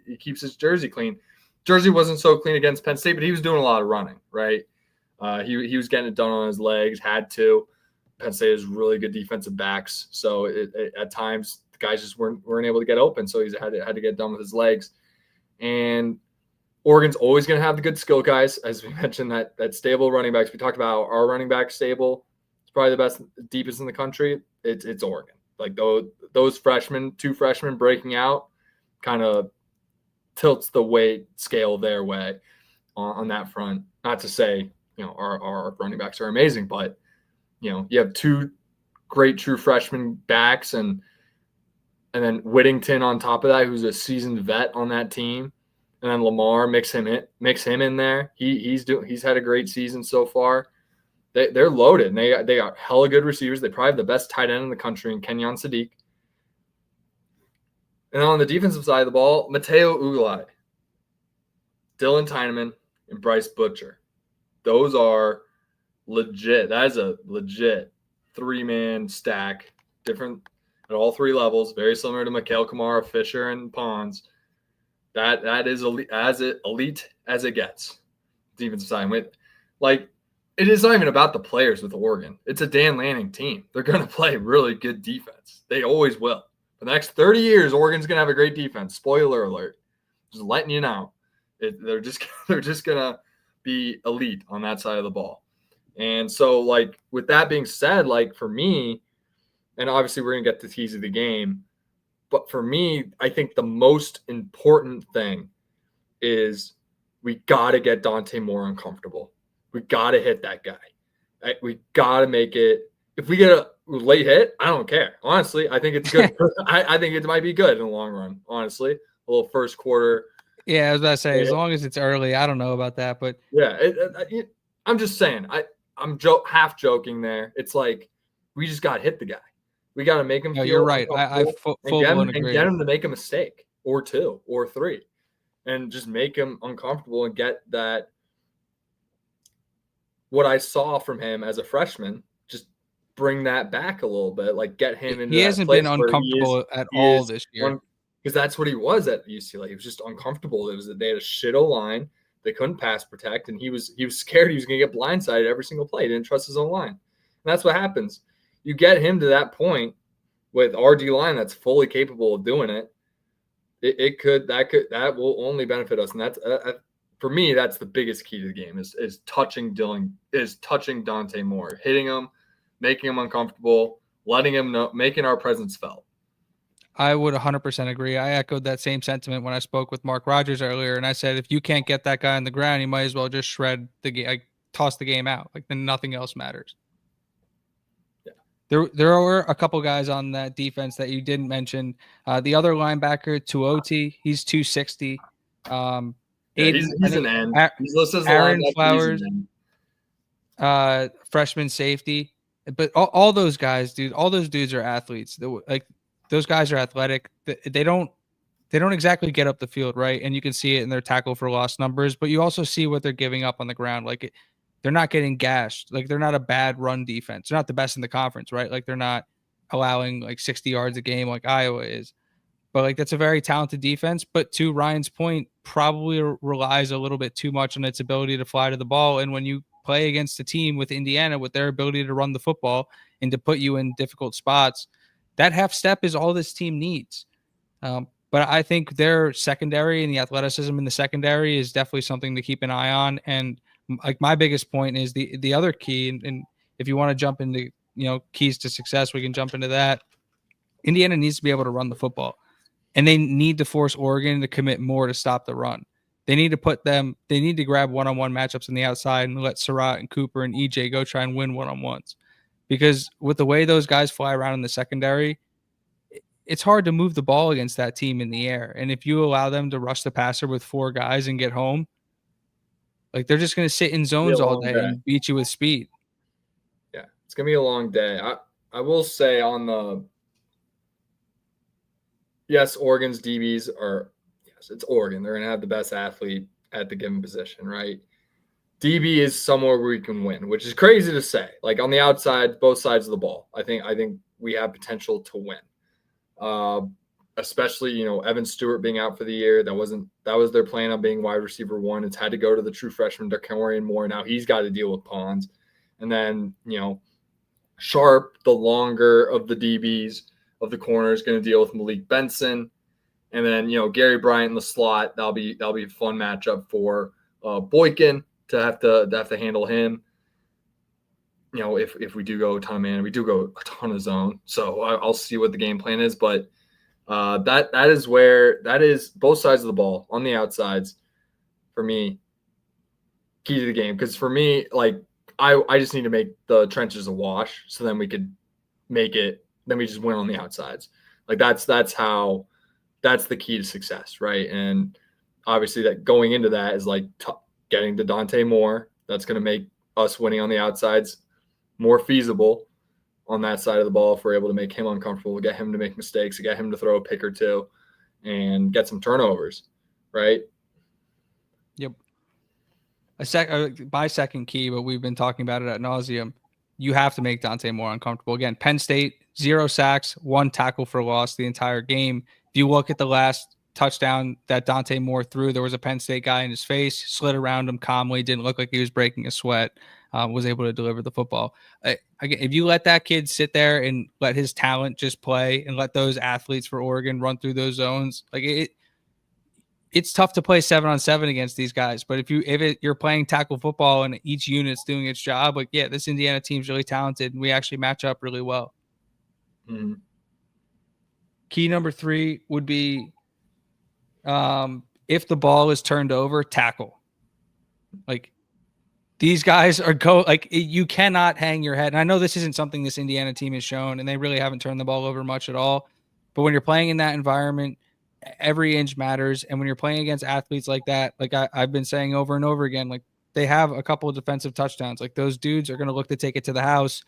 [SPEAKER 2] he keeps his jersey clean. Jersey wasn't so clean against Penn State, but he was doing a lot of running, right? He was getting it done on his legs, had to. Penn State has really good defensive backs, so at times the guys just weren't able to get open, so he had to get done with his legs. And Oregon's always going to have the good skill guys, as we mentioned, that stable running backs. We talked about our running back stable. It's probably the best, deepest in the country. It's Oregon. Like those freshmen, 2 freshmen breaking out, kind of tilts the weight scale their way on that front. Not to say, our running backs are amazing, but, you have 2 great true freshman backs and then Whittington on top of that, who's a seasoned vet on that team. and then Lamar mix him in there. He's had a great season so far. They're loaded, and they got hella good receivers. They probably have the best tight end in the country in Kenyon Sadiq. And on the defensive side of the ball, Mateo Ugalai, Dylan Tyneman, and Bryce Butcher. Those are legit. That is a legit 3-man stack, different at all 3 levels, very similar to Mikael Kamara, Fisher, and Pons. That is elite as it gets. Defensive side. It is not even about the players with Oregon. It's a Dan Lanning team. They're going to play really good defense. They always will. For the next 30 years, Oregon's going to have a great defense. Spoiler alert. Just letting you know. They're just going to be elite on that side of the ball. And so, with that being said, for me, and obviously we're going to get to the keys of the game, but for me, I think the most important thing is we got to get Dante Moore uncomfortable. We got to hit that guy. We got to make it. If we get a late hit, I don't care. Honestly, I think it's good. I think it might be good in the long run, honestly. A little first quarter.
[SPEAKER 1] Yeah, I was about to say, as long as it's early, I don't know about that. But
[SPEAKER 2] yeah, I'm just saying. I'm half joking there. It's we just got to hit the guy. We got to make him feel
[SPEAKER 1] you're right. I
[SPEAKER 2] and get him to make a mistake or 2 or 3 and just make him uncomfortable and get that. What I saw from him as a freshman, just bring that back a little bit, get him into.
[SPEAKER 1] He hasn't been uncomfortable at all this year,
[SPEAKER 2] because that's what he was at UCLA. He was just uncomfortable. They had a shit O-line. They couldn't pass protect, and he was scared he was going to get blindsided every single play. He didn't trust his own line, and that's what happens. You get him to that point with our D line that's fully capable of doing it. That will only benefit us, and that's. For me, that's the biggest key to the game is touching Dante Moore, hitting him, making him uncomfortable, letting him know, making our presence felt.
[SPEAKER 1] I would 100% agree. I echoed that same sentiment when I spoke with Mark Rogers earlier, and I said, if you can't get that guy on the ground, you might as well just shred the game, toss the game out. Then nothing else matters. Yeah. There were a couple guys on that defense that you didn't mention. The other linebacker, Tuoti, he's 260.
[SPEAKER 2] He's an end. He's listed as
[SPEAKER 1] Aaron Flowers, freshman safety. But all those guys, dude, all those dudes are athletes. Those guys are athletic. They don't exactly get up the field, right? And you can see it in their tackle for loss numbers, but you also see what they're giving up on the ground. They're not getting gashed. They're not a bad run defense. They're not the best in the conference, right? They're not allowing 60 yards a game like Iowa is. But that's a very talented defense. But to Ryan's point, probably relies a little bit too much on its ability to fly to the ball. And when you play against a team with Indiana with their ability to run the football and to put you in difficult spots, that half step is all this team needs. But I think their secondary and the athleticism in the secondary is definitely something to keep an eye on. And my biggest point is the other key. And if you want to jump into keys to success, we can jump into that. Indiana needs to be able to run the football. And they need to force Oregon to commit more to stop the run. They need to grab one-on-one matchups on the outside and let Surratt and Cooper and EJ go try and win one-on-ones. Because with the way those guys fly around in the secondary, it's hard to move the ball against that team in the air. And if you allow them to rush the passer with 4 guys and get home, they're just going to sit in zones all day and beat you with speed.
[SPEAKER 2] Yeah, it's going to be a long day. I will say on the yes, Oregon's DBs it's Oregon. They're going to have the best athlete at the given position, right? DB is somewhere where we can win, which is crazy to say. On the outside, both sides of the ball, I think we have potential to win. Especially, Evan Stewart being out for the year. That was their plan on being wide receiver 1. It's had to go to the true freshman, Dakarian Moore. Now he's got to deal with Pons. And then, Sharp, the longer of the DBs, of the corner, is going to deal with Malik Benson, and then Gary Bryant in the slot. That'll be a fun matchup for Boykin to have to handle him. If we do go a ton of man, we do go a ton of zone. So I'll see what the game plan is, but that is both sides of the ball on the outsides for me. Key to the game, because for me, I just need to make the trenches a wash, so then we could make it. Then we just win on the outsides. That's the key to success, right? And obviously that going into that is like getting to Dante Moore. That's going to make us winning on the outsides more feasible on that side of the ball if we're able to make him uncomfortable, get him to make mistakes, get him to throw a pick or two, and get some turnovers, right?
[SPEAKER 1] Yep. My second key, but we've been talking about it ad nauseum. You have to make Dante Moore uncomfortable. Again, Penn State, 0 sacks, 1 tackle for loss the entire game. If you look at the last touchdown that Dante Moore threw, there was a Penn State guy in his face, slid around him calmly, didn't look like he was breaking a sweat, was able to deliver the football. Again, if you let that kid sit there and let his talent just play and let those athletes for Oregon run through those zones, it's tough to play 7-on-7 against these guys. But you're playing tackle football and each unit's doing its job, this Indiana team's really talented and we actually match up really well.
[SPEAKER 2] Mm-hmm.
[SPEAKER 1] Key number 3 would be if the ball is turned over, tackle. These guys are you cannot hang your head. And I know this isn't something this Indiana team has shown, and they really haven't turned the ball over much at all. But when you're playing in that environment, every inch matters. And when you're playing against athletes like that, I've been saying over and over again, they have a couple of defensive touchdowns. Those dudes are going to look to take it to the house.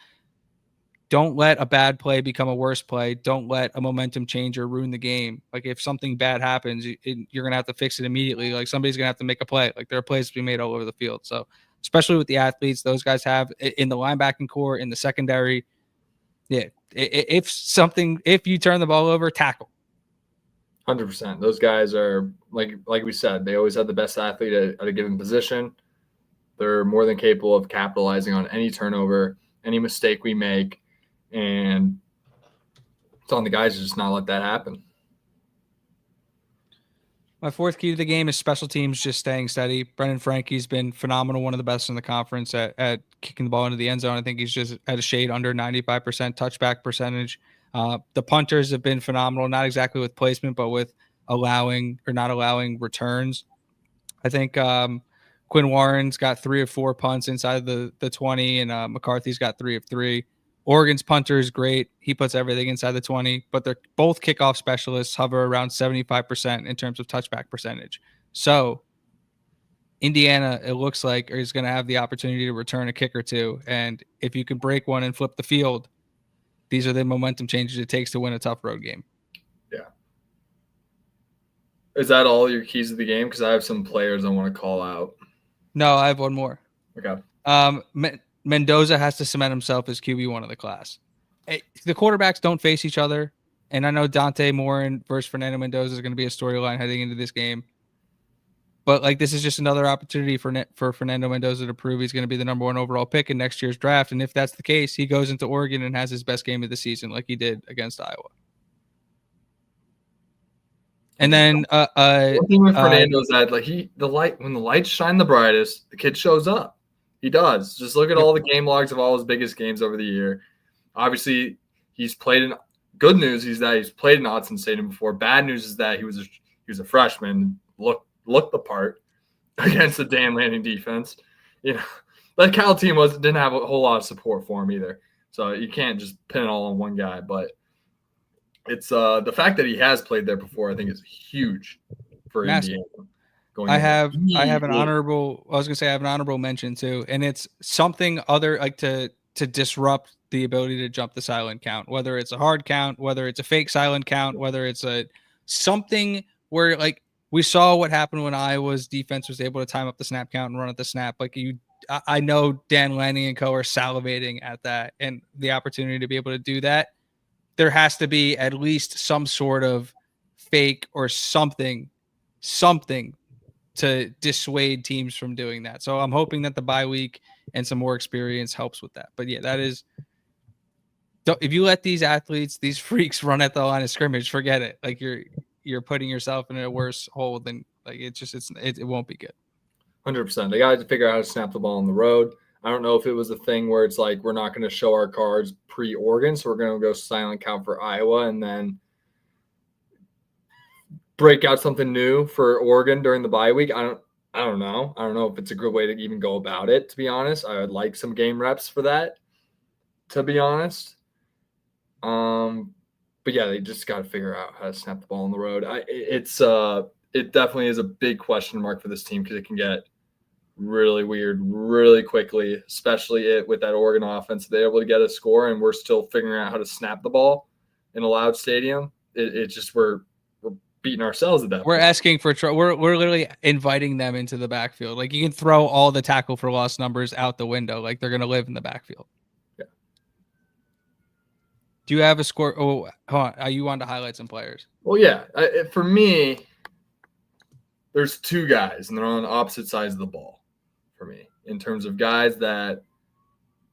[SPEAKER 1] Don't let a bad play become a worse play. Don't let a momentum changer ruin the game. If something bad happens, you're going to have to fix it immediately. Somebody's going to have to make a play. There are plays to be made all over the field. So especially with the athletes those guys have in the linebacking core, in the secondary. Yeah. If you turn the ball over, tackle.
[SPEAKER 2] 100%. Those guys are like we said, they always have the best athlete at a given position. They're more than capable of capitalizing on any turnover, any mistake we make. And it's on the guys to just not let that happen.
[SPEAKER 1] My 4th key to the game is special teams just staying steady. Brendan Frankie's been phenomenal, one of the best in the conference at kicking the ball into the end zone. I think he's just at a shade under 95% touchback percentage. The punters have been phenomenal, not exactly with placement, but with allowing or not allowing returns. I think Quinn Warren's got 3 of 4 punts inside the 20, and McCarthy's got 3 of 3. Oregon's punter is great. He puts everything inside the 20, but they're both kickoff specialists, hover around 75% in terms of touchback percentage. So Indiana, it looks like, is going to have the opportunity to return a kick or two. And if you can break one and flip the field, these are the momentum changes it takes to win a tough road game.
[SPEAKER 2] Yeah. Is that all your keys to the game? Because I have some players I want to call out.
[SPEAKER 1] No, I have one more.
[SPEAKER 2] Okay.
[SPEAKER 1] Mendoza has to cement himself as QB1 of the class. The quarterbacks don't face each other, and I know Dante Moore versus Fernando Mendoza is going to be a storyline heading into this game. But this is just another opportunity for Fernando Mendoza to prove he's going to be the number 1 overall pick in next year's draft. And if that's the case, he goes into Oregon and has his best game of the season, like he did against Iowa. And then
[SPEAKER 2] one thing with Fernando is that when the lights shine the brightest, the kid shows up. He does. Just look at all the game logs of all his biggest games over the year. Obviously, he's played in. Good news is that he's played in Autzen Stadium before. Bad news is that he was a freshman. Looked the part against the Dan Lanning defense. That Cal team didn't have a whole lot of support for him either. So you can't just pin it all on one guy. But it's the fact that he has played there before, I think, is huge for Indiana.
[SPEAKER 1] I have an honorable. I was gonna say I have an honorable mention too, and it's something other to disrupt the ability to jump the silent count, whether it's a hard count, whether it's a fake silent count, whether it's something where we saw what happened when Iowa's defense was able to time up the snap count and run at the snap. I know Dan Lanning and co are salivating at that, and the opportunity to be able to do that. There has to be at least some sort of fake or something to dissuade teams from doing that. So I'm hoping that the bye week and some more experience helps with that. But yeah, that is, if you let these athletes, these freaks run at the line of scrimmage, forget it. You're putting yourself in a worse hole than it won't be good.
[SPEAKER 2] 100%. They got to figure out how to snap the ball on the road. I don't know if it was a thing where it's we're not going to show our cards pre-Oregon, so we're going to go silent count for Iowa and then break out something new for Oregon during the bye week. I don't know. I don't know if it's a good way to even go about it, to be honest. I would like some game reps for that, to be honest. But yeah, they just got to figure out how to snap the ball on the road. It's it definitely is a big question mark for this team because it can get really weird really quickly, especially with that Oregon offense. They're able to get a score and we're still figuring out how to snap the ball in a loud stadium. It's just we're beating ourselves at that
[SPEAKER 1] We're
[SPEAKER 2] point.
[SPEAKER 1] asking for we're literally inviting them into the backfield. Like, you can throw all the tackle for loss numbers out the window. Like, they're going to live in the backfield.
[SPEAKER 2] Yeah.
[SPEAKER 1] Do you have a score? Oh, hold on. You want to highlight some players?
[SPEAKER 2] Well, yeah. For me, there's two guys, and they're on opposite sides of the ball for me in terms of guys that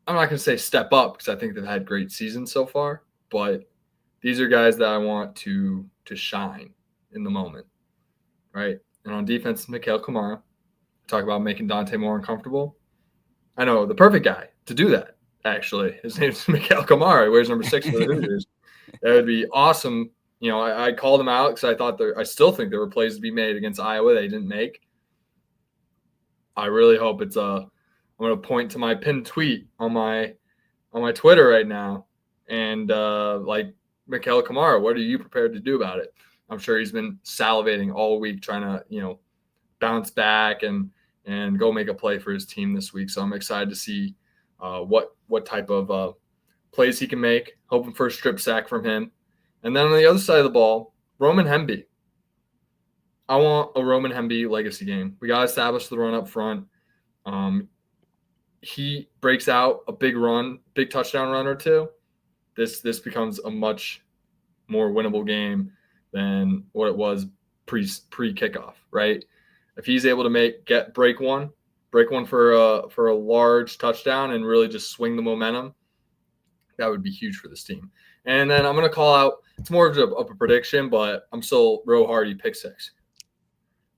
[SPEAKER 2] I'm not going to say step up because I think they've had great seasons so far, but these are guys that I want to shine in the moment, right? And on defense, Mikhail Kamara. Talk about making Dante more uncomfortable. I know the perfect guy to do that, actually. His name's Mikhail Kamara. He wears number 6 for the Hoosiers. That would be awesome. You know, I called him out because I still think there were plays to be made against Iowa they didn't make. I really hope it's I'm going to point to my pinned tweet on my Twitter right now and like, Mikhail Kamara, what are you prepared to do about it? I'm sure he's been salivating all week trying to, bounce back and go make a play for his team this week. So I'm excited to see what type of plays he can make, hoping for a strip sack from him. And then on the other side of the ball, Roman Hemby. I want a Roman Hemby legacy game. We got to establish the run up front. He breaks out a big touchdown run or two. This becomes a much more winnable game than what it was pre kickoff, right? If he's able to break one for a large touchdown and really just swing the momentum, that would be huge for this team. And then I'm going to call out, it's more of a prediction, but I'm still Roe Hardy pick 6.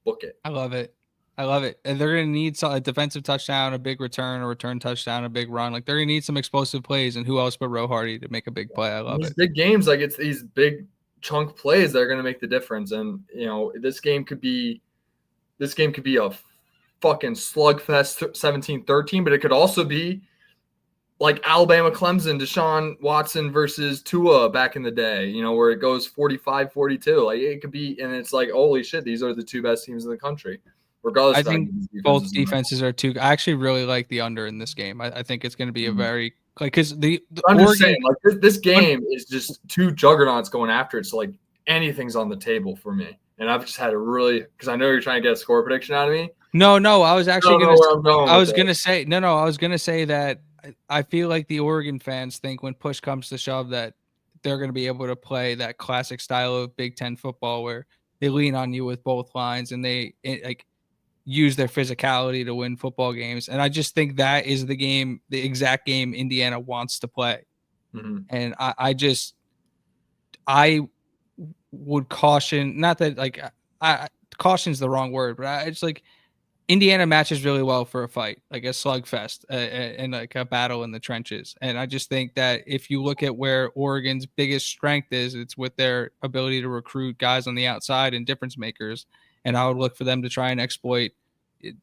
[SPEAKER 2] Book it.
[SPEAKER 1] I love it. And they're going to need a defensive touchdown, a big return, a return touchdown, a big run. Like, they're going to need some explosive plays, and who else but Roe Hardy to make a big play? I love it.
[SPEAKER 2] Big games, like, it's these big chunk plays that are going to make the difference. And, this game could be a fucking slugfest 17-13, but it could also be like Alabama Clemson, Deshaun Watson versus Tua back in the day, where it goes 45-42. Like, it could be, and it's like, holy shit, these are the two best teams in the country. Regardless,
[SPEAKER 1] I think both defenses are too. I actually really like the under in this game. I think it's going to be a very, like, because the
[SPEAKER 2] I'm
[SPEAKER 1] Oregon,
[SPEAKER 2] just saying, like, this game is just two juggernauts going after it. So, like, anything's on the table for me. And I've just had a really, because I know you're trying to get a score prediction out of me.
[SPEAKER 1] No, I was actually going to. I was going to say that I feel like the Oregon fans think when push comes to shove that they're going to be able to play that classic style of Big Ten football where they lean on you with both lines and they use their physicality to win football games. And I just think that is the exact game Indiana wants to play.
[SPEAKER 2] Mm-hmm.
[SPEAKER 1] And I would caution, not that caution is the wrong word, but it's like Indiana matches really well for a fight, like a slugfest and like a battle in the trenches. And I just think that if you look at where Oregon's biggest strength is, it's with their ability to recruit guys on the outside and difference makers. And I would look for them to try and exploit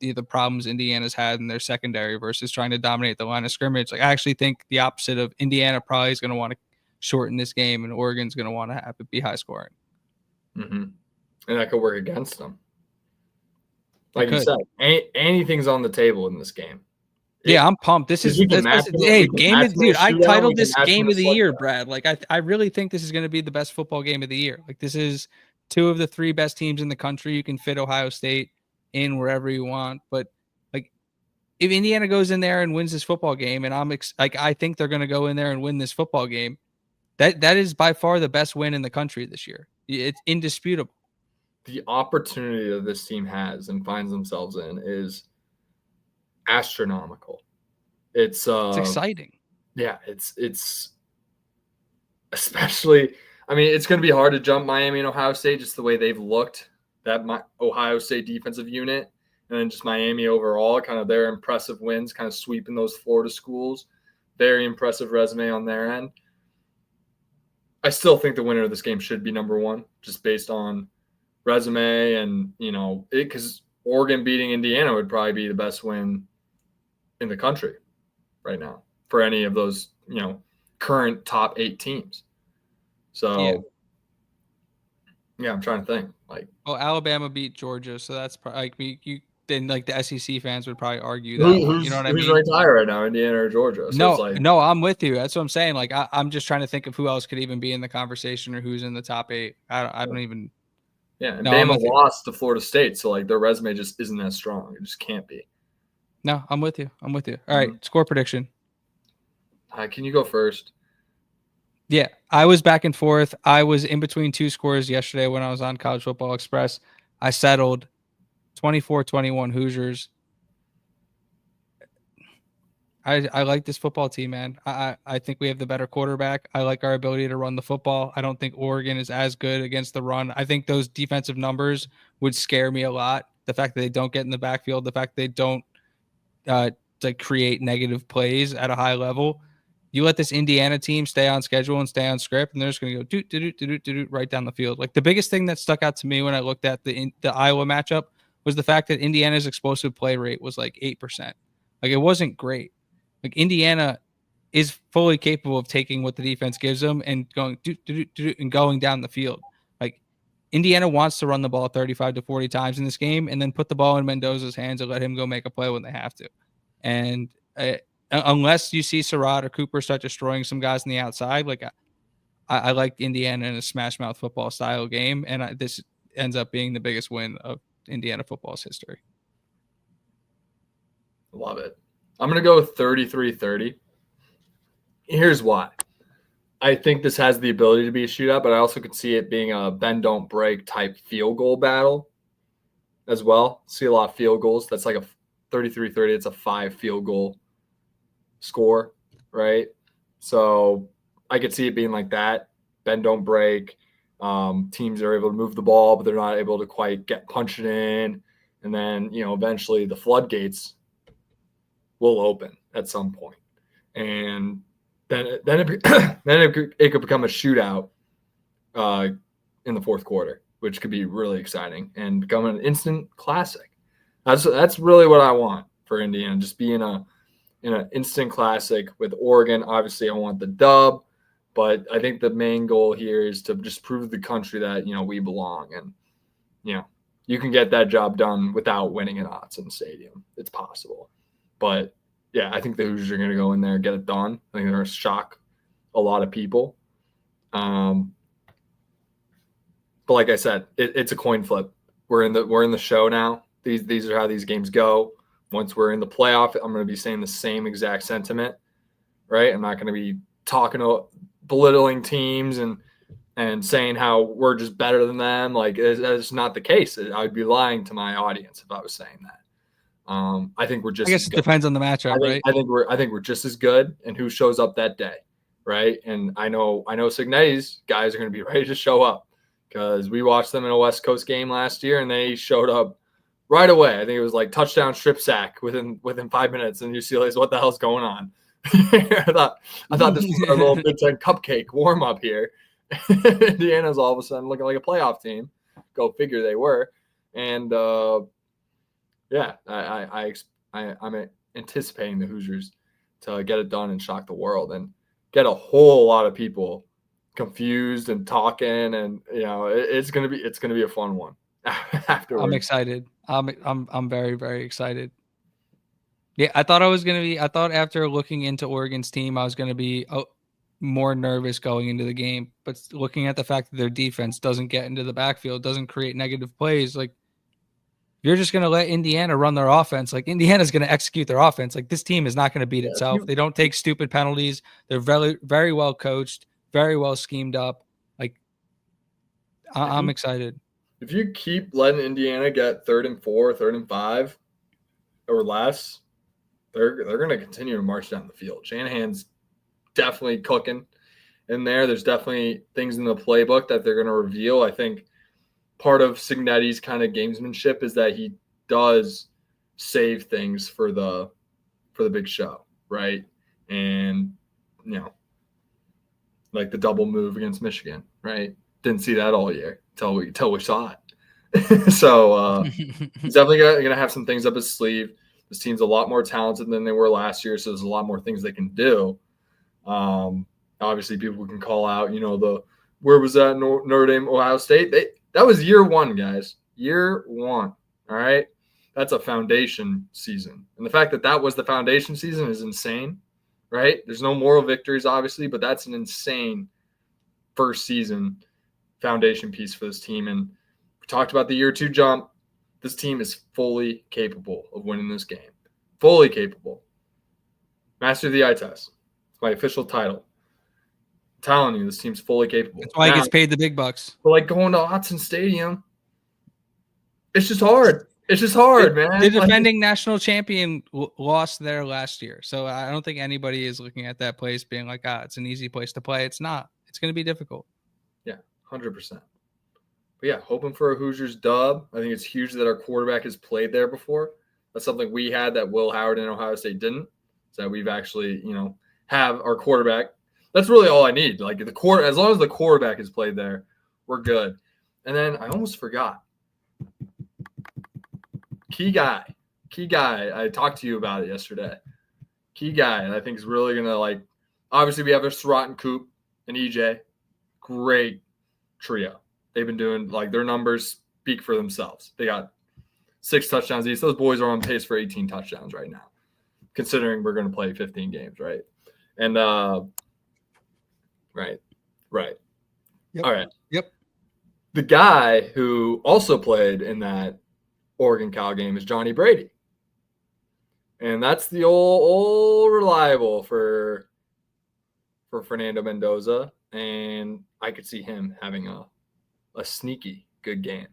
[SPEAKER 1] the problems Indiana's had in their secondary versus trying to dominate the line of scrimmage. Like, I actually think the opposite of Indiana probably is going to want to shorten this game, and Oregon's going to want to have it be high scoring.
[SPEAKER 2] Mm-hmm. And that could work against them. Like you said, anything's on the table in this game.
[SPEAKER 1] Yeah, I'm pumped. This is game of dude. I titled this game of the year, Brad. Like, I really think this is going to be the best football game of the year. Like, this is 2 of the 3 best teams in the country. You can fit Ohio State in wherever you want, but like, if Indiana goes in there and wins this football game, and I think they're going to go in there and win this football game, that is by far the best win in the country this year. It's indisputable.
[SPEAKER 2] The opportunity that this team has and finds themselves in is astronomical. It's
[SPEAKER 1] exciting.
[SPEAKER 2] Yeah, it's especially, I mean, it's going to be hard to jump Miami and Ohio State just the way they've looked, that Ohio State defensive unit, and then just Miami overall, kind of their impressive wins, kind of sweeping those Florida schools. Very impressive resume on their end. I still think the winner of this game should be number 1, just based on resume and, because Oregon beating Indiana would probably be the best win in the country right now for any of those, current top 8 teams. So, Yeah, I'm trying to think. Like,
[SPEAKER 1] well, Alabama beat Georgia, so that's like you. Then like the SEC fans would probably argue that one. You know what I
[SPEAKER 2] who's
[SPEAKER 1] mean?
[SPEAKER 2] ranked higher right now, Indiana or Georgia? So it's
[SPEAKER 1] No,
[SPEAKER 2] like,
[SPEAKER 1] no, I'm with you. That's what I'm saying. Like I'm just trying to think of who else could even be in the conversation or who's in the top 8. I don't even.
[SPEAKER 2] yeah, and
[SPEAKER 1] No, I'm
[SPEAKER 2] Bama
[SPEAKER 1] with you.
[SPEAKER 2] lost to Florida State, so like their resume just isn't as strong. It just can't be.
[SPEAKER 1] No, I'm with you. I'm with you. All right, score prediction.
[SPEAKER 2] Can you go first?
[SPEAKER 1] Yeah, I was back and forth. I was in between two scores yesterday when I was on College Football Express. I settled 24-21 Hoosiers. I like this football team, man. I think we have the better quarterback. I like our ability to run the football. I don't think Oregon is as good against the run. I think those defensive numbers would scare me a lot. The fact that they don't get in the backfield, the fact they don't like create negative plays at a high level. You let this Indiana team stay on schedule and stay on script, and they're just going to go doot, doot, doot, doot, doot, right down the field. Like the biggest thing that stuck out to me when I looked at the Iowa matchup was the fact that Indiana's explosive play rate was like 8%. Like it wasn't great. Like Indiana is fully capable of taking what the defense gives them and going doot, doot, doot, and going down the field. Like Indiana wants to run the ball 35 to 40 times in this game and then put the ball in Mendoza's hands and let him go make a play when they have to. And unless you see Surratt or Cooper start destroying some guys on the outside, like I like Indiana in a smash mouth football style game, and this ends up being the biggest win of Indiana football's history.
[SPEAKER 2] Love it. I'm going to go with 33-30. Here's why. I think this has the ability to be a shootout, but I also could see it being a bend, don't break type field goal battle as well. See a lot of field goals. That's like a 33-30. It's a 5 field goal score, right? So I could see it being like that. Bend, don't break. Teams are able to move the ball, but they're not able to quite get punched in. And then, eventually the floodgates will open at some point. And then it could become a shootout in the fourth quarter, which could be really exciting and become an instant classic. That's really what I want for Indiana, just be in an instant classic with Oregon. Obviously, I want the dub, but I think the main goal here is to just prove to the country that we belong, and you can get that job done without winning at Autzen Stadium. It's possible. But, yeah, I think the Hoosiers are going to go in there and get it done. I think they're going to shock a lot of people. But like I said, it's a coin flip. We're in the show now. These are how these games go. Once we're in the playoff, I'm going to be saying the same exact sentiment, right? I'm not going to be belittling teams and saying how we're just better than them. Like, that's not the case. I'd be lying to my audience if I was saying that. I think we're just.
[SPEAKER 1] I guess it depends on the matchup, right?
[SPEAKER 2] I think we're just as good, and who shows up that day, right? And I know Signetti's guys are going to be ready to show up because we watched them in a West Coast game last year, and they showed up right away. I think it was like touchdown, strip sack within 5 minutes, and UCLA's what the hell's going on? I thought this was a little Big Ten cupcake warm up here. Indiana's all of a sudden looking like a playoff team. Go figure, they were, and. Yeah, I'm anticipating the Hoosiers to get it done and shock the world and get a whole lot of people confused and talking, and it's gonna be a fun one. Afterwards,
[SPEAKER 1] I'm excited. I'm very, very excited. Yeah, I thought after looking into Oregon's team, I was gonna be more nervous going into the game, but looking at the fact that their defense doesn't get into the backfield, doesn't create negative plays, like. You're just going to let Indiana run their offense. Like Indiana's going to execute their offense. Like this team is not going to beat itself. They don't take stupid penalties. They're very, very well coached, very well schemed up. Like I'm excited.
[SPEAKER 2] If you keep letting Indiana get 3rd and 4, 3rd and 5 or less, they're going to continue to march down the field. Shanahan's definitely cooking in there. There's definitely things in the playbook that they're going to reveal. I think part of Signetti's kind of gamesmanship is that he does save things for the big show, right? And like the double move against Michigan, right? Didn't see that all year till we saw it. So he's definitely going to have some things up his sleeve. This team's a lot more talented than they were last year, so there's a lot more things they can do. Obviously, people can call out, where was that Notre Dame, Ohio State? That was year one, guys. Year one. All right. That's a foundation season. And the fact that that was the foundation season is insane, right? There's no moral victories, obviously, but that's an insane first season foundation piece for this team. And we talked about the year two jump. This team is fully capable of winning this game. Fully capable. Master of the eye test. It's my official title. I'm telling you, this team's fully capable.
[SPEAKER 1] That's why he gets paid the big bucks.
[SPEAKER 2] But like going to Autzen Stadium, it's just hard. It's just hard, man.
[SPEAKER 1] The defending national champion lost there last year. So I don't think anybody is looking at that place being like, it's an easy place to play. It's not. It's going to be difficult.
[SPEAKER 2] Yeah, 100%. But yeah, hoping for a Hoosiers dub. I think it's huge that our quarterback has played there before. That's something we had that Will Howard and Ohio State didn't. So we've actually, have our quarterback. That's really all I need. Like as long as the quarterback has played there, we're good. And then I almost forgot. Key guy. I talked to you about it yesterday. Key guy, and I think is really gonna obviously we have a Surratt and Coop and EJ. Great trio. They've been doing their numbers speak for themselves. They got 6 touchdowns each. Those boys are on pace for 18 touchdowns right now, considering we're going to play 15 games, right? And right.
[SPEAKER 1] Yep.
[SPEAKER 2] All right.
[SPEAKER 1] Yep.
[SPEAKER 2] The guy who also played in that Oregon Cal game is Johnny Brady, and that's the old reliable for Fernando Mendoza, and I could see him having a sneaky good game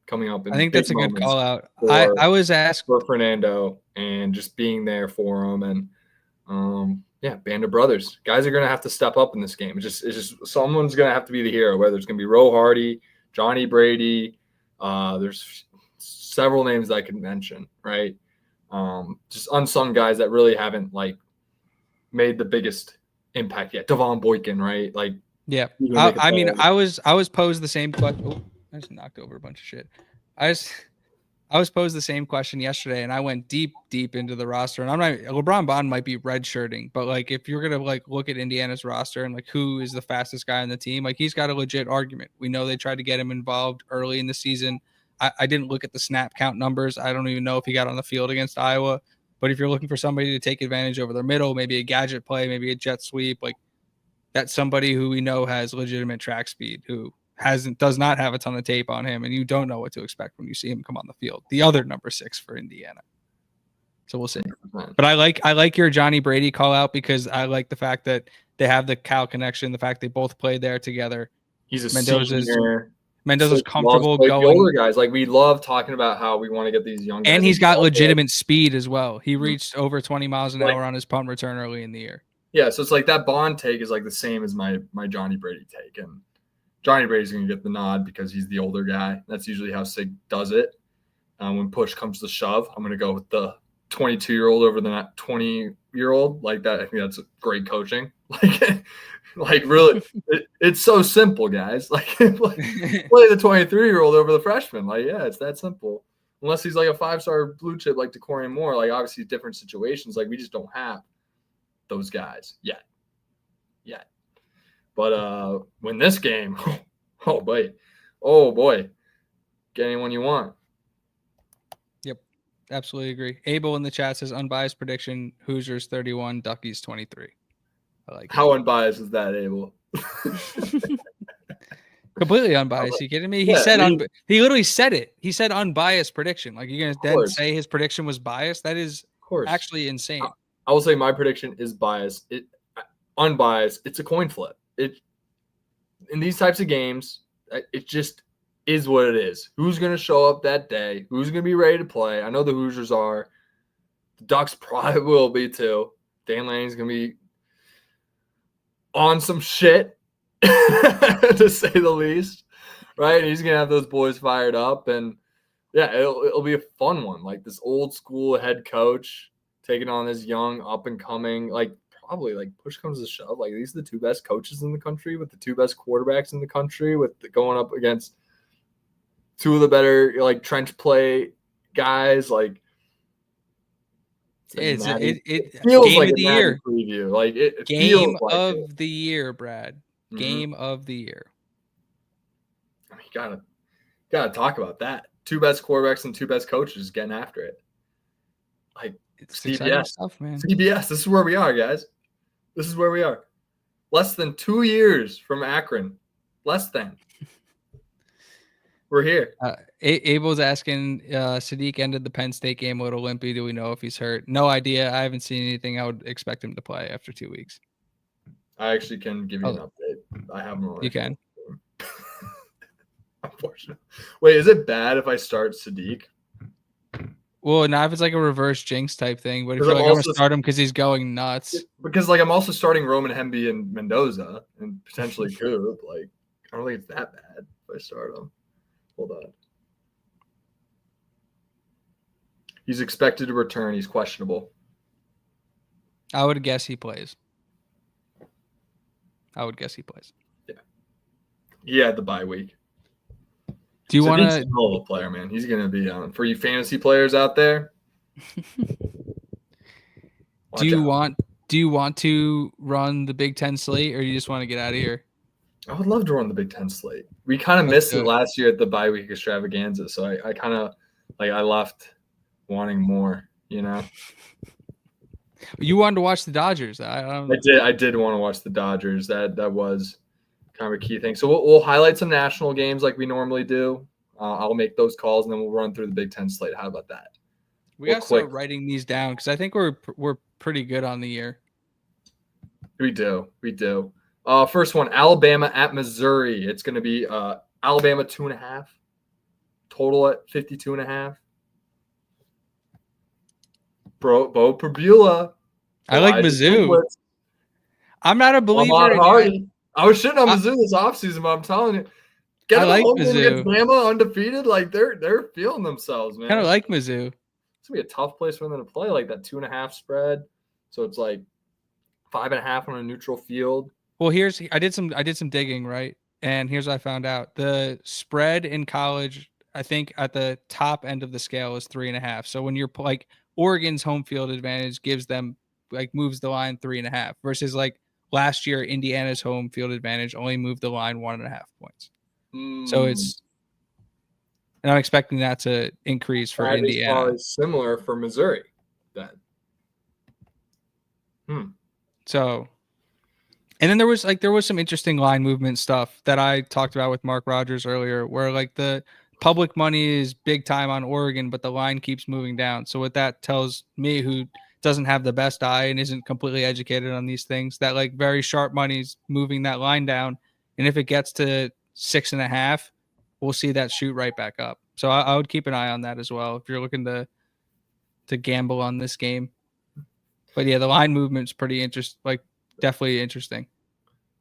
[SPEAKER 2] coming up.
[SPEAKER 1] I think that's a good call out. I was asked
[SPEAKER 2] for Fernando and just being there for him, and band of brothers. Guys are going to have to step up in this game. It's just someone's going to have to be the hero, whether it's going to be Ro Hardy, Johnny Brady. There's several names that I could mention, right? Just unsung guys that really haven't made the biggest impact yet. Devon Boykin, right?
[SPEAKER 1] Yeah. I was posed the same question. Oh, I just knocked over a bunch of shit. I was posed the same question yesterday, and I went deep into the roster. And LeBron Bond might be redshirting, but if you're gonna look at Indiana's roster and who is the fastest guy on the team, he's got a legit argument. We know they tried to get him involved early in the season. I didn't look at the snap count numbers. I don't even know if he got on the field against Iowa. But if you're looking for somebody to take advantage over their middle, maybe a gadget play, maybe a jet sweep, that's somebody who we know has legitimate track speed, who does not have a ton of tape on him, and you don't know what to expect when you see him come on the field. The other number 6 for Indiana. So we'll see. But I like your Johnny Brady call out because I like the fact that they have the Cal connection, the fact they both played there together.
[SPEAKER 2] He's a senior.
[SPEAKER 1] Mendoza's comfortable going.
[SPEAKER 2] Older guys, we love talking about how we want to get these young guys.
[SPEAKER 1] And he's got legitimate speed as well. He reached over 20 miles an hour on his punt return early in the year.
[SPEAKER 2] Yeah, so it's that Bond take is the same as my Johnny Brady take. And Johnny Brady's going to get the nod because he's the older guy. That's usually how Sig does it. When push comes to shove, I'm going to go with the 22-year-old over the 20-year-old. I think that's great coaching. Really, it's so simple, guys. Play the 23-year-old over the freshman. It's that simple. Unless he's a 5-star blue chip like DeCorian Moore. Obviously different situations. We just don't have those guys yet. But win this game, oh boy, get anyone you want.
[SPEAKER 1] Yep, absolutely agree. Abel in the chat says unbiased prediction: Hoosiers 31, Duckies 23. I like.
[SPEAKER 2] How unbiased is that, Abel?
[SPEAKER 1] Completely unbiased. You kidding me? He said he literally said it. He said unbiased prediction. You're gonna then say his prediction was biased? That is actually insane.
[SPEAKER 2] I will say my prediction is biased. Unbiased. It's a coin flip. In these types of games, it just is what it is. Who's going to show up that day? Who's going to be ready to play? I know the Hoosiers are. The Ducks probably will be too. Dan Lanning's going to be on some shit, to say the least, right? He's going to have those boys fired up, and yeah, it'll be a fun one. This old school head coach taking on this young up and coming, probably push comes to shove. These are the 2 best coaches in the country with the 2 best quarterbacks in the country going up against 2 of the better trench play guys.
[SPEAKER 1] It
[SPEAKER 2] feels
[SPEAKER 1] game
[SPEAKER 2] like
[SPEAKER 1] of the year
[SPEAKER 2] preview. It
[SPEAKER 1] game of the year, Brad. Game of the year.
[SPEAKER 2] I mean, Gotta talk about that. 2 best quarterbacks and 2 best coaches getting after it. Like
[SPEAKER 1] It's exciting
[SPEAKER 2] CBS
[SPEAKER 1] stuff, man.
[SPEAKER 2] CBS. This is where we are, guys. This is where we are. Less than 2 years from Akron. Less than. We're here.
[SPEAKER 1] Abel's asking, Sadiq ended the Penn State game a little limpy. Do we know if he's hurt? No idea. I haven't seen anything. I would expect him to play after 2 weeks.
[SPEAKER 2] I actually can give you an update. I have him on.
[SPEAKER 1] You can.
[SPEAKER 2] Unfortunately. Wait, is it bad if I start Sadiq?
[SPEAKER 1] Well, now if it's like a reverse jinx type thing, but if you're
[SPEAKER 2] I'm
[SPEAKER 1] like, I'm going to start him because he's going nuts.
[SPEAKER 2] Because like I'm also starting Roman Hemby and Mendoza and potentially Coop. Like, I don't think it's that bad if I start him. Hold on. He's expected to return. He's questionable.
[SPEAKER 1] I would guess he plays. Yeah.
[SPEAKER 2] He had the bye week.
[SPEAKER 1] Do you want to?
[SPEAKER 2] He's a player, man. He's going to be on for you fantasy players out there.
[SPEAKER 1] Do you want to run the Big Ten slate, or do you just want to get out of here?
[SPEAKER 2] I would love to run the Big Ten slate. We kind of missed it last year at the bye week extravaganza, so I kind of like I left wanting more. You know.
[SPEAKER 1] You wanted to watch the Dodgers. I
[SPEAKER 2] did want to watch the Dodgers. That was kind of a key thing. So we'll highlight some national games like we normally do. I'll make those calls, and then we'll run through the Big Ten slate. How about that?
[SPEAKER 1] We got to start writing these down because I think we're pretty good on the year.
[SPEAKER 2] We do. First one, Alabama at Missouri. It's going to be Alabama 2.5. Total at 52.5. Bo Perbula.
[SPEAKER 1] I like Mizzou. I'm not a believer.
[SPEAKER 2] I was shitting on Mizzou this offseason, but I'm telling you, get Mizzou. Bama undefeated. Like they're feeling themselves, man.
[SPEAKER 1] Kind of like Mizzou.
[SPEAKER 2] It's gonna be a tough place for them to play, like that 2.5 spread. So it's like 5.5 on a neutral field.
[SPEAKER 1] Well, I did some digging, right? And here's what I found out. The spread in college, I think at the top end of the scale is 3.5. So when you're like Oregon's home field advantage gives them like moves the line 3.5 versus like last year, Indiana's home field advantage only moved the line 1.5 points. So and I'm expecting that to increase for Indiana.
[SPEAKER 2] Similar for Missouri then.
[SPEAKER 1] So, and then there was some interesting line movement stuff that I talked about with Mark Rogers earlier, where like the public money is big time on Oregon, but the line keeps moving down. So what that tells me, who doesn't have the best eye and isn't completely educated on these things, that like very sharp money's moving that line down. And if it gets to 6.5, we'll see that shoot right back up. So I would keep an eye on that as well if you're looking to gamble on this game. But yeah, the line movement's pretty interesting. Like definitely interesting.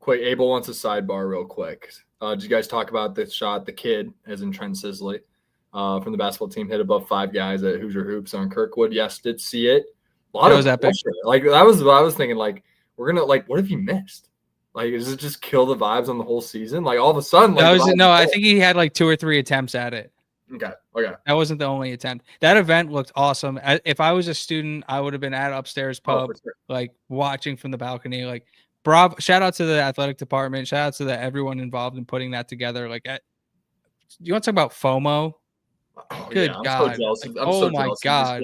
[SPEAKER 2] Quick, Abel wants a sidebar real quick. Did you guys talk about this shot? The kid, as in Trent Sisley, from the basketball team, hit above 5 guys at Hoosier Hoops on Kirkwood. Yes, did see it. A lot
[SPEAKER 1] that was epic.
[SPEAKER 2] Like that was what I was thinking. Like we're gonna what if he missed? Like does it just kill the vibes on the whole season? Like all of a sudden, like
[SPEAKER 1] I think he had like 2 or 3 attempts at it.
[SPEAKER 2] Okay.
[SPEAKER 1] That wasn't the only attempt. That event looked awesome. If I was a student, I would have been at upstairs pub, like watching from the balcony. Like, bravo! Shout out to the athletic department. Shout out to everyone involved in putting that together. Like, you want to talk about FOMO?
[SPEAKER 2] Oh,
[SPEAKER 1] Good
[SPEAKER 2] yeah,
[SPEAKER 1] God! Oh my God!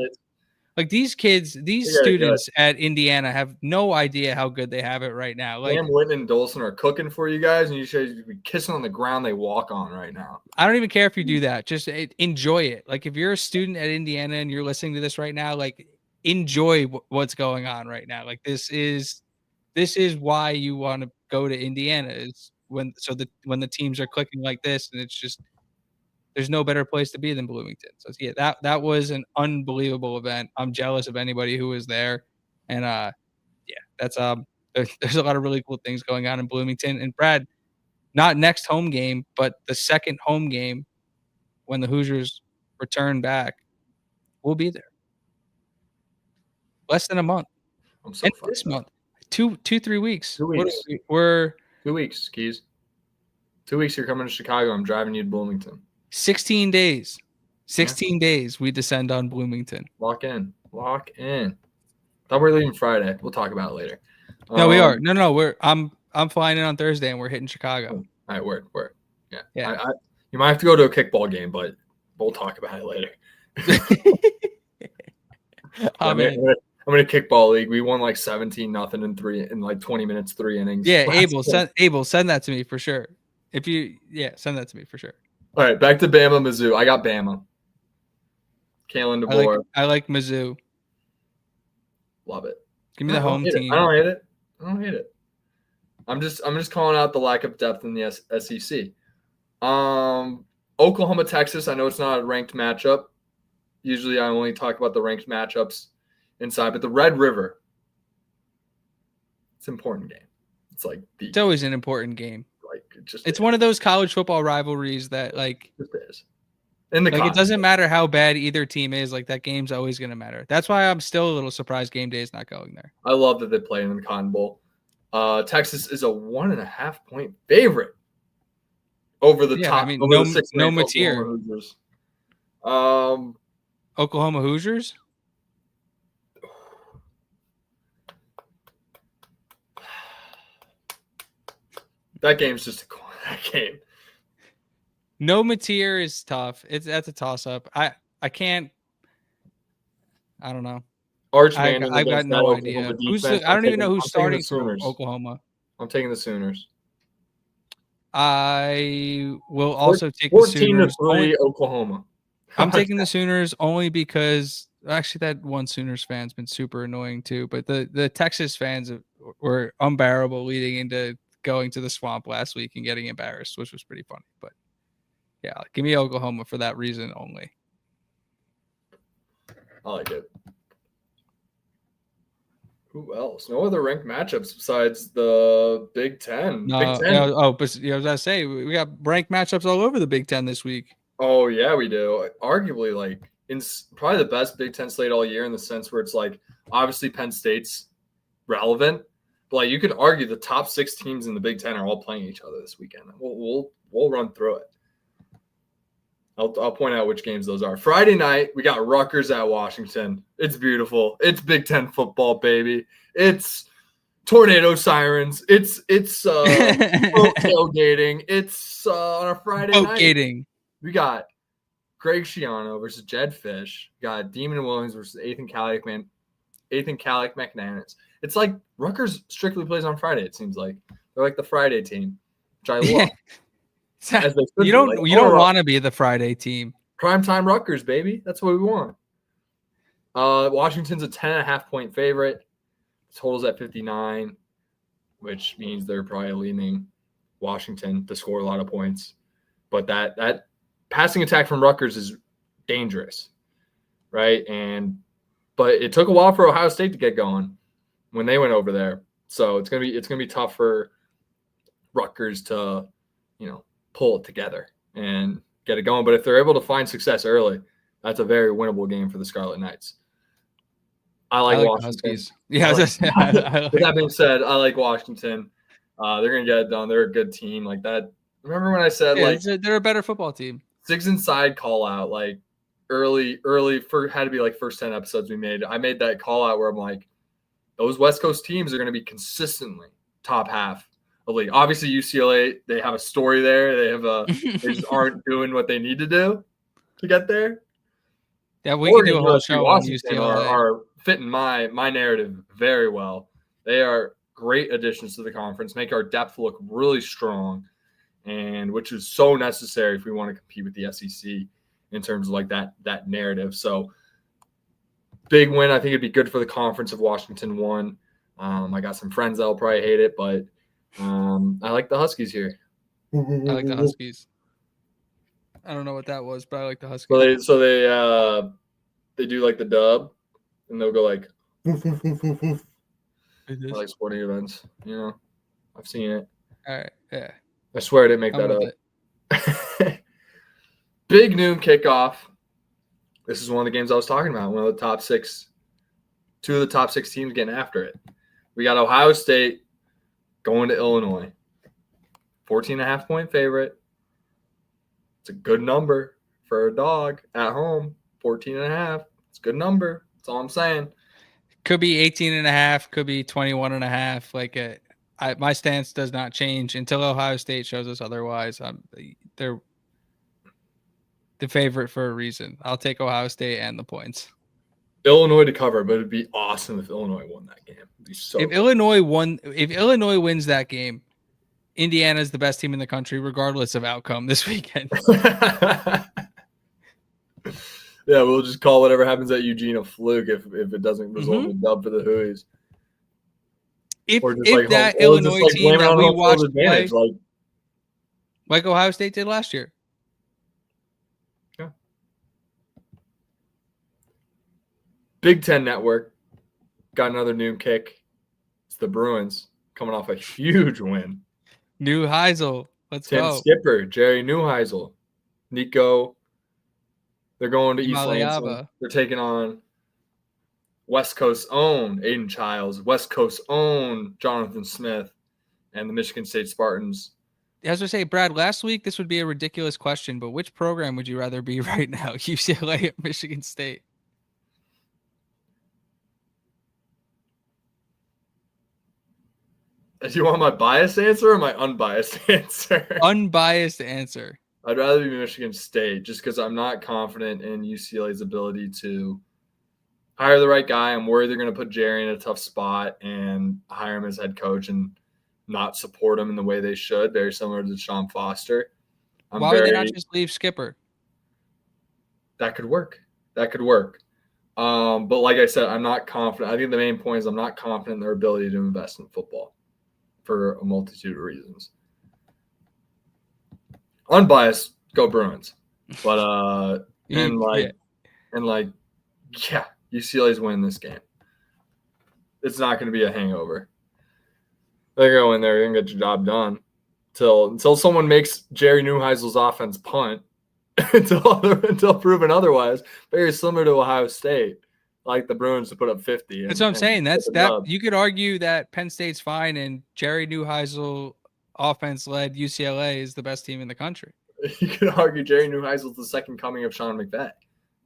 [SPEAKER 1] Like these kids, these students at Indiana have no idea how good they have it right now. Like
[SPEAKER 2] Sam Whitten and Dolson are cooking for you guys, and you should be kissing on the ground they walk on right now.
[SPEAKER 1] I don't even care if you do that. Just enjoy it. Like if you're a student at Indiana and you're listening to this right now, like enjoy what's going on right now. Like this is why you want to go to Indiana. Is when the teams are clicking like this, and it's just. There's no better place to be than Bloomington. So yeah, that was an unbelievable event. I'm jealous of anybody who was there. And that's there's a lot of really cool things going on in Bloomington. And Brad, not next home game, but the second home game when the Hoosiers return back, we'll be there. Less than a month.
[SPEAKER 2] I'm so
[SPEAKER 1] and this month. 3 weeks.
[SPEAKER 2] 2 weeks.
[SPEAKER 1] We're
[SPEAKER 2] 2 weeks, Keys. 2 weeks you're coming to Chicago. I'm driving you to Bloomington.
[SPEAKER 1] 16 days. 16 days we descend on Bloomington.
[SPEAKER 2] Lock in. Thought we were leaving Friday. We'll talk about it later.
[SPEAKER 1] No, we are. No, I'm flying in on Thursday and we're hitting Chicago.
[SPEAKER 2] All right, word. Yeah. You might have to go to a kickball game, but we'll talk about it later. I'm in a kickball league. We won like 17-0 in like 20 minutes, 3 innings.
[SPEAKER 1] Yeah, Abel, send that to me for sure. Send that to me for sure.
[SPEAKER 2] All right, back to Bama, Mizzou. I got Bama. Kalen DeBoer.
[SPEAKER 1] I like Mizzou.
[SPEAKER 2] Love it.
[SPEAKER 1] Give me the home team.
[SPEAKER 2] I don't hate it. I'm just calling out the lack of depth in the SEC. Oklahoma, Texas. I know it's not a ranked matchup. Usually I only talk about the ranked matchups inside, but the Red River, it's an important game. It's like
[SPEAKER 1] it's always an important game.
[SPEAKER 2] Like
[SPEAKER 1] it's one of those college football rivalries that like
[SPEAKER 2] it is.
[SPEAKER 1] It doesn't matter how bad either team is, like that game's always gonna matter. That's why I'm still a little surprised game day is not going there.
[SPEAKER 2] I love that they play in the Cotton Bowl. Texas is a 1.5 point favorite over the top.
[SPEAKER 1] I mean,
[SPEAKER 2] no
[SPEAKER 1] Mateer. Oklahoma Hoosiers.
[SPEAKER 2] That game's just that game.
[SPEAKER 1] No Mateer is tough. That's a toss up. I can't. I don't know.
[SPEAKER 2] Archman.
[SPEAKER 1] I've got no idea. I don't even know who's starting for Oklahoma.
[SPEAKER 2] I'm taking the Sooners.
[SPEAKER 1] I will also take the Sooners.
[SPEAKER 2] 14-3 Oklahoma.
[SPEAKER 1] I'm taking the Sooners only because actually that one Sooners fan's been super annoying too. But the Texas fans were unbearable leading into going to the swamp last week and getting embarrassed, which was pretty funny. But yeah, give me Oklahoma for that reason only.
[SPEAKER 2] I like it. Who else? No other ranked matchups besides the Big Ten.
[SPEAKER 1] No,
[SPEAKER 2] Big Ten.
[SPEAKER 1] but I was gonna say we got ranked matchups all over the Big Ten this week.
[SPEAKER 2] Oh yeah, we do. Arguably, like in probably the best Big Ten slate all year in the sense where it's like obviously Penn State's relevant, but like you could argue the top 6 teams in the Big Ten are all playing each other this weekend. We'll run through it. I'll point out which games those are. Friday night, we got Rutgers at Washington. It's beautiful. It's Big Ten football, baby. It's tornado sirens. It's boat tailgating. It's on a Friday night.
[SPEAKER 1] Boat-gating.
[SPEAKER 2] We got Greg Schiano versus Jed Fish. We got Demon Williams versus Ethan Kaliak McNanus. It's like Rutgers strictly plays on Friday, it seems like. They're like the Friday team, which I love.
[SPEAKER 1] You don't want to be the Friday team.
[SPEAKER 2] Primetime Rutgers, baby. That's what we want. Washington's a 10.5 point favorite. Total's at 59, which means they're probably leaning Washington to score a lot of points. But that passing attack from Rutgers is dangerous, right? But it took a while for Ohio State to get going when they went over there. So it's gonna be tough for Rutgers to, pull it together and get it going. But if they're able to find success early, that's a very winnable game for the Scarlet Knights. I like Washington.
[SPEAKER 1] Yeah.
[SPEAKER 2] With that being said, I like Washington. They're gonna get it done. They're a good team like that. Remember when I said
[SPEAKER 1] they're a better football team?
[SPEAKER 2] Six Inside call out like early had to be like first 10 episodes we made. I made that call out where I'm like, those West Coast teams are going to be consistently top half of the league. Obviously UCLA, they have a story there. They just aren't doing what they need to do to get there.
[SPEAKER 1] Yeah, we can do a whole show on
[SPEAKER 2] UCLA. Are fitting my narrative very well. They are great additions to the conference, make our depth look really strong, and which is so necessary if we want to compete with the SEC in terms of like that narrative. So big win. I think it'd be good for the conference if Washington won. I got some friends that'll probably hate it, but I like the Huskies here.
[SPEAKER 1] I like the Huskies. I don't know what that was, but I like the Huskies.
[SPEAKER 2] So they do like the dub, and they'll go like I like sporting events. I've seen it.
[SPEAKER 1] All right, yeah.
[SPEAKER 2] I swear I didn't make that up. Big noon kickoff. This is one of the games I was talking about. Two of the top six teams getting after it. We got Ohio State going to Illinois. 14.5 point favorite. It's a good number for a dog at home. 14.5. It's a good number. That's all I'm saying.
[SPEAKER 1] Could be 18.5. Could be 21.5. My stance does not change until Ohio State shows us otherwise. the favorite for a reason. I'll take Ohio State and the points.
[SPEAKER 2] Illinois to cover, but it'd be awesome if Illinois won that game. It'd be so
[SPEAKER 1] If
[SPEAKER 2] good.
[SPEAKER 1] Illinois wins that game, Indiana is the best team in the country, regardless of outcome this weekend.
[SPEAKER 2] Yeah, we'll just call whatever happens at Eugene a fluke if it doesn't result in a dub for the Hoosies.
[SPEAKER 1] If that Illinois team that we watched play, like Ohio State did last year.
[SPEAKER 2] Yeah. Big Ten Network got another noon kick. It's the Bruins coming off a huge win.
[SPEAKER 1] Neuheisel. Let's
[SPEAKER 2] Tim
[SPEAKER 1] go.
[SPEAKER 2] Skipper, Jerry Neuheisel, Nico. They're going to East Lansing. They're taking on West Coast's own Aiden Childs, West Coast's own Jonathan Smith, and the Michigan State Spartans.
[SPEAKER 1] As I say, Brad, last week this would be a ridiculous question, but which program would you rather be right now, UCLA or Michigan State?
[SPEAKER 2] Do you want my biased answer or my unbiased answer?
[SPEAKER 1] Unbiased answer.
[SPEAKER 2] I'd rather be Michigan State just because I'm not confident in UCLA's ability to hire the right guy. I'm worried they're going to put Jerry in a tough spot and hire him as head coach and not support him in the way they should. Very similar to Sean Foster.
[SPEAKER 1] Why would they not just leave Skipper?
[SPEAKER 2] That could work. But like I said, I'm not confident. I think the main point is I'm not confident in their ability to invest in football for a multitude of reasons. Unbiased, go Bruins. But UCLA's winning this game. It's not going to be a hangover. They're going to go in there and get your job done until someone makes Jerry Neuheisel's offense punt until proven otherwise. Very similar to Ohio State, like the Bruins to put up 50.
[SPEAKER 1] That's what I'm saying. That's that. You could argue that Penn State's fine and Jerry Neuheisel offense-led UCLA is the best team in the country.
[SPEAKER 2] You could argue Jerry Neuheisel's the second coming of Sean McVay.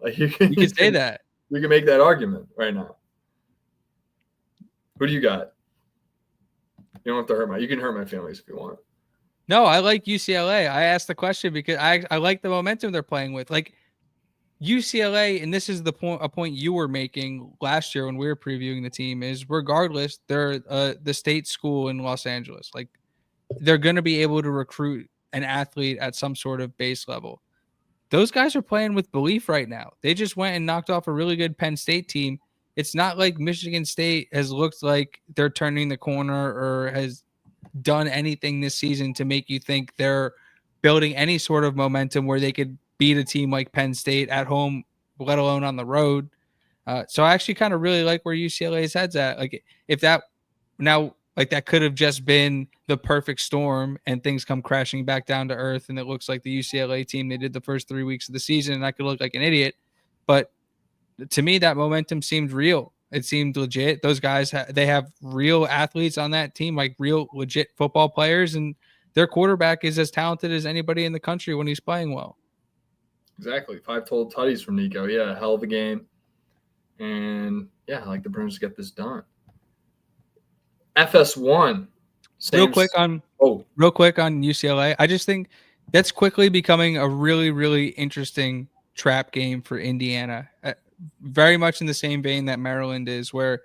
[SPEAKER 2] Like you could
[SPEAKER 1] say that.
[SPEAKER 2] You can make that argument right now. Who do you got? You don't have to you can hurt my feelings if you want.
[SPEAKER 1] No, I like UCLA. I asked the question because I like the momentum they're playing with. Like UCLA, and this is a point you were making last year when we were previewing the team, is regardless, they're the state school in Los Angeles. Like they're going to be able to recruit an athlete at some sort of base level. Those guys are playing with belief right now. They just went and knocked off a really good Penn State team. It's not like Michigan State has looked like they're turning the corner or has done anything this season to make you think they're building any sort of momentum where they could beat a team like Penn State at home, let alone on the road. So I actually kind of really like where UCLA's head's at. Like if that now, like that could have just been the perfect storm and things come crashing back down to earth. And it looks like the UCLA team, they did the first 3 weeks of the season and I could look like an idiot. But to me, that momentum seemed real. It seemed legit. Those guys, they have real athletes on that team, like real legit football players. And their quarterback is as talented as anybody in the country when he's playing well.
[SPEAKER 2] Exactly. 5 total tutties from Nico. Yeah, hell of a game. And yeah, I like the Bruins to get this done. FS1.
[SPEAKER 1] Real quick on UCLA. I just think that's quickly becoming a really, really interesting trap game for Indiana. Very much in the same vein that Maryland is, where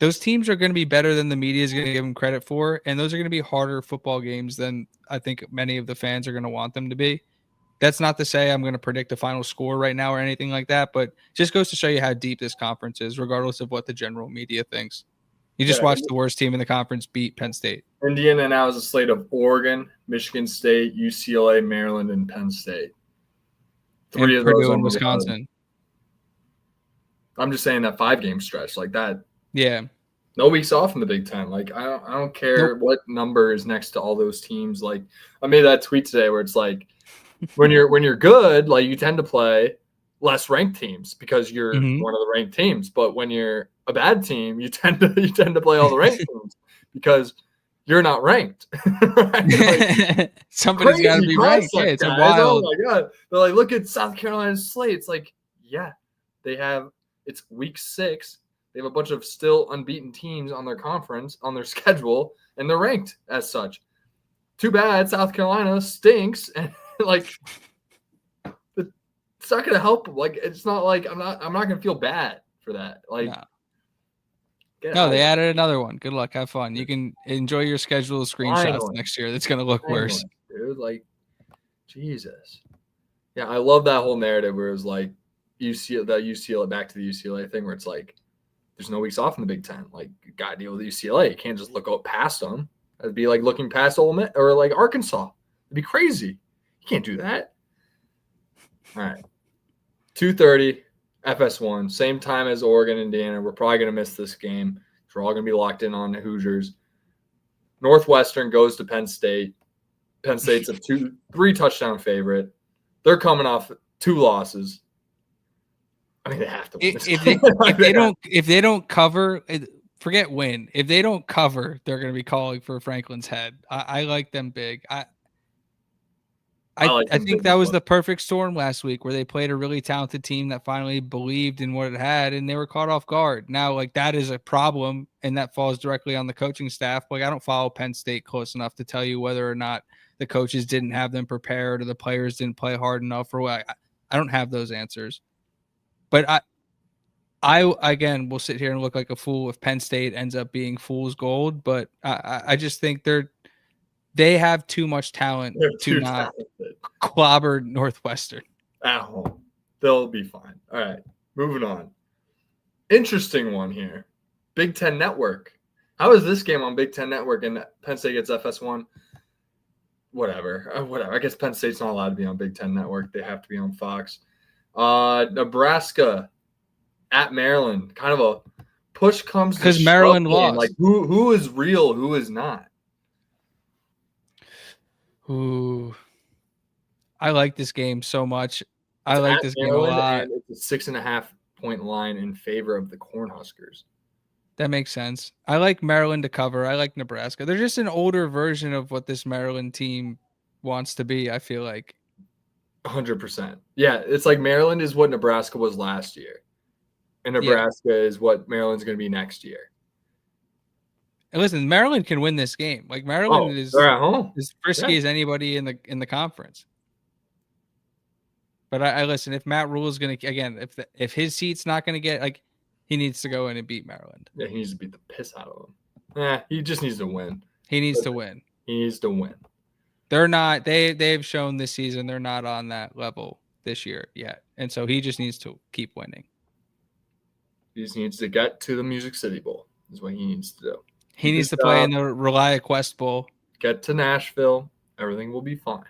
[SPEAKER 1] those teams are going to be better than the media is going to give them credit for, and those are going to be harder football games than I think many of the fans are going to want them to be. That's not to say I'm going to predict a final score right now or anything like that, but just goes to show you how deep this conference is, regardless of what the general media thinks. You just watched the worst team in the conference beat Penn State.
[SPEAKER 2] Indiana now is a slate of Oregon, Michigan State, UCLA, Maryland, and Penn State. 3 of those
[SPEAKER 1] in Wisconsin.
[SPEAKER 2] I'm just saying that 5-game stretch like that.
[SPEAKER 1] Yeah.
[SPEAKER 2] No weeks off in the Big Ten. Like I don't care what number is next to all those teams. Like I made that tweet today where it's like when you're good, like you tend to play less ranked teams because you're one of the ranked teams. But when you're a bad team, you tend to play all the ranked teams because you're not ranked. Right? Like,
[SPEAKER 1] somebody's got to be ranked. Yeah, it's
[SPEAKER 2] guys.
[SPEAKER 1] a wild.
[SPEAKER 2] Oh my god! They're like, look at South Carolina's slate. It's like, yeah, they have. It's week 6. They have a bunch of still unbeaten teams on their conference on their schedule, and they're ranked as such. Too bad South Carolina stinks, and like the it's not going to help them. Like, it's not like I'm not going to feel bad for that. Like,
[SPEAKER 1] no, they added another one. Good luck. Have fun. You can enjoy your scheduled screenshots next year. That's going to look worse.
[SPEAKER 2] Dude, like, Jesus. Yeah, I love that whole narrative where it was like UCLA back to the UCLA thing where it's like there's no weeks off in the Big Ten. Like, you got to deal with UCLA. You can't just look up past them. It'd be like looking past Ole Miss or like Arkansas. It'd be crazy. You can't do that. All right. 2:30 FS1, same time as Oregon, Indiana. We're probably going to miss this game. We're all going to be locked in on the Hoosiers. Northwestern goes to Penn State. Penn State's a 3 touchdown favorite. They're coming off 2 losses. I mean, they have to win.
[SPEAKER 1] If they don't cover, forget win. If they don't cover, they're going to be calling for Franklin's head. I like them big. I think that was the perfect storm last week where they played a really talented team that finally believed in what it had and they were caught off guard. Now, like, that is a problem and that falls directly on the coaching staff. Like, I don't follow Penn State close enough to tell you whether or not the coaches didn't have them prepared or the players didn't play hard enough or what. I don't have those answers. But I again will sit here and look like a fool if Penn State ends up being fool's gold. But I just think they have too much talent to not clobber Northwestern.
[SPEAKER 2] At home. They'll be fine. All right. Moving on. Interesting one here. Big Ten Network. How is this game on Big Ten Network and Penn State gets FS1? Whatever. I guess Penn State's not allowed to be on Big Ten Network. They have to be on Fox. Nebraska at Maryland. Kind of a push comes to
[SPEAKER 1] because Maryland lost.
[SPEAKER 2] Like, who is real, who is not?
[SPEAKER 1] Ooh, I like this game so much. I like this game a lot.
[SPEAKER 2] And it's a 6.5 point line in favor of the Cornhuskers.
[SPEAKER 1] That makes sense. I like Maryland to cover. I like Nebraska. They're just an older version of what this Maryland team wants to be, I feel like.
[SPEAKER 2] 100%. Yeah, it's like Maryland is what Nebraska was last year. And Nebraska is what Maryland's going to be next year.
[SPEAKER 1] And listen, Maryland can win this game. Like, Maryland is
[SPEAKER 2] they're at home.
[SPEAKER 1] As frisky as anybody in the conference. But I listen, if Matt Rule is going to, again, if his seat's not going to get, like, he needs to go in and beat Maryland.
[SPEAKER 2] Yeah, he needs to beat the piss out of them. He just needs to win.
[SPEAKER 1] He needs to win.
[SPEAKER 2] He needs to win.
[SPEAKER 1] They're not, they've shown this season they're not on that level this year yet. And so he just needs to keep winning.
[SPEAKER 2] He just needs to get to the Music City Bowl is what he needs to do.
[SPEAKER 1] He needs to play in the Relia Quest Bowl.
[SPEAKER 2] Get to Nashville. Everything will be fine.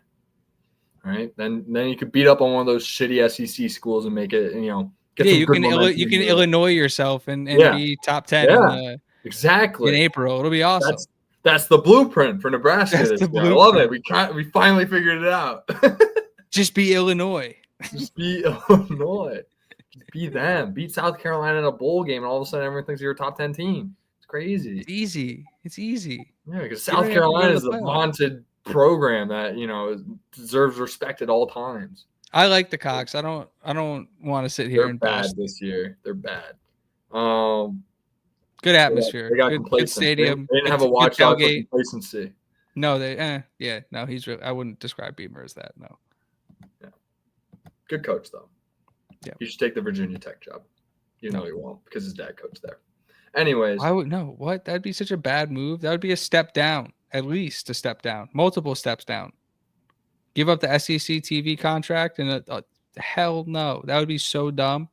[SPEAKER 2] All right. Then you could beat up on one of those shitty SEC schools and make it, get
[SPEAKER 1] you can Illinois yourself and be top 10
[SPEAKER 2] exactly
[SPEAKER 1] in April. It'll be awesome.
[SPEAKER 2] That's the blueprint for Nebraska. I love it. We finally figured it out.
[SPEAKER 1] Just be Illinois.
[SPEAKER 2] Just be Illinois. Just be them. Beat South Carolina in a bowl game, and all of a sudden everyone thinks you're a top 10 team. It's crazy.
[SPEAKER 1] It's easy.
[SPEAKER 2] Yeah, because South Carolina is a vaunted program that deserves respect at all times.
[SPEAKER 1] I like the Cox. I don't want to sit here and
[SPEAKER 2] bad this year. They're bad.
[SPEAKER 1] Good atmosphere.
[SPEAKER 2] They got
[SPEAKER 1] good stadium.
[SPEAKER 2] They didn't have a watchdog for complacency.
[SPEAKER 1] No, he's really. I wouldn't describe Beamer as that. No.
[SPEAKER 2] Yeah. Good coach though. Yeah. He should take the Virginia Tech job. He won't because his dad coached there. Anyways,
[SPEAKER 1] I would know what that'd be such a bad move. That would be a step down, at least a step down, multiple steps down. Give up the SEC TV contract and hell no, that would be so dumb.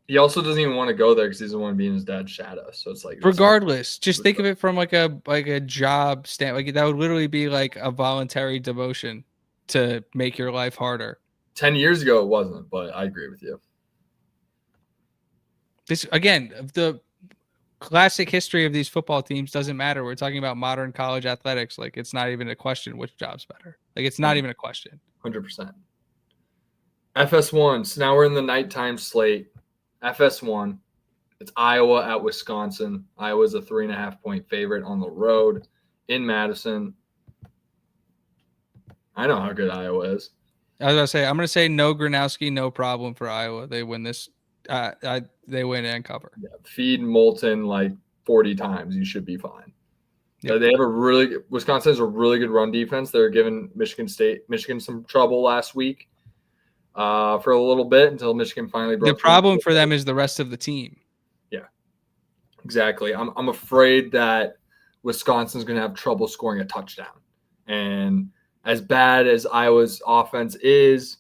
[SPEAKER 2] He also doesn't even want to go there because he doesn't want to be in his dad's shadow. So it's like,
[SPEAKER 1] regardless, just think of it from like a job stand. Like, that would literally be like a voluntary devotion to make your life harder.
[SPEAKER 2] 10 years ago, it wasn't, but I agree with you.
[SPEAKER 1] This again, the classic history of these football teams doesn't matter. We're talking about modern college athletics. Like, it's not even a question which job's better. Like, it's not even a question.
[SPEAKER 2] 100%. FS1. So now we're in the nighttime slate. FS1. It's Iowa at Wisconsin. Iowa's a 3.5 point favorite on the road in Madison. I know how good Iowa is.
[SPEAKER 1] I was going to say, I'm going to say no Gronowski, no problem for Iowa. They win this. They win and cover. Yeah,
[SPEAKER 2] feed Moulton like 40 times. You should be fine. Yep. They have Wisconsin has a really good run defense. They're giving Michigan some trouble last week. for a little bit until Michigan finally broke.
[SPEAKER 1] The problem for them is the rest of the team.
[SPEAKER 2] Yeah, exactly. I'm afraid that Wisconsin's going to have trouble scoring a touchdown. And as bad as Iowa's offense is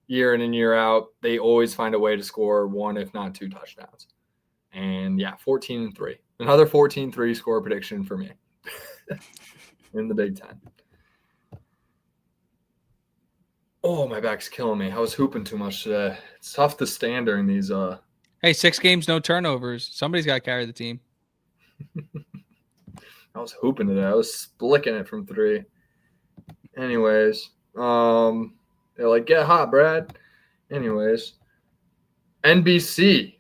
[SPEAKER 2] year in and year out, they always find a way to score one, if not two touchdowns. And yeah, 14-3. Another 14-3 score prediction for me in the Big Ten. Oh, my back's killing me. I was hooping too much today. It's tough to stand during these.
[SPEAKER 1] Hey, 6 games, no turnovers. Somebody's got to carry the team.
[SPEAKER 2] I was hooping today. I was splicking it from 3. Anyways, they're like, get hot, Brad. Anyways, NBC,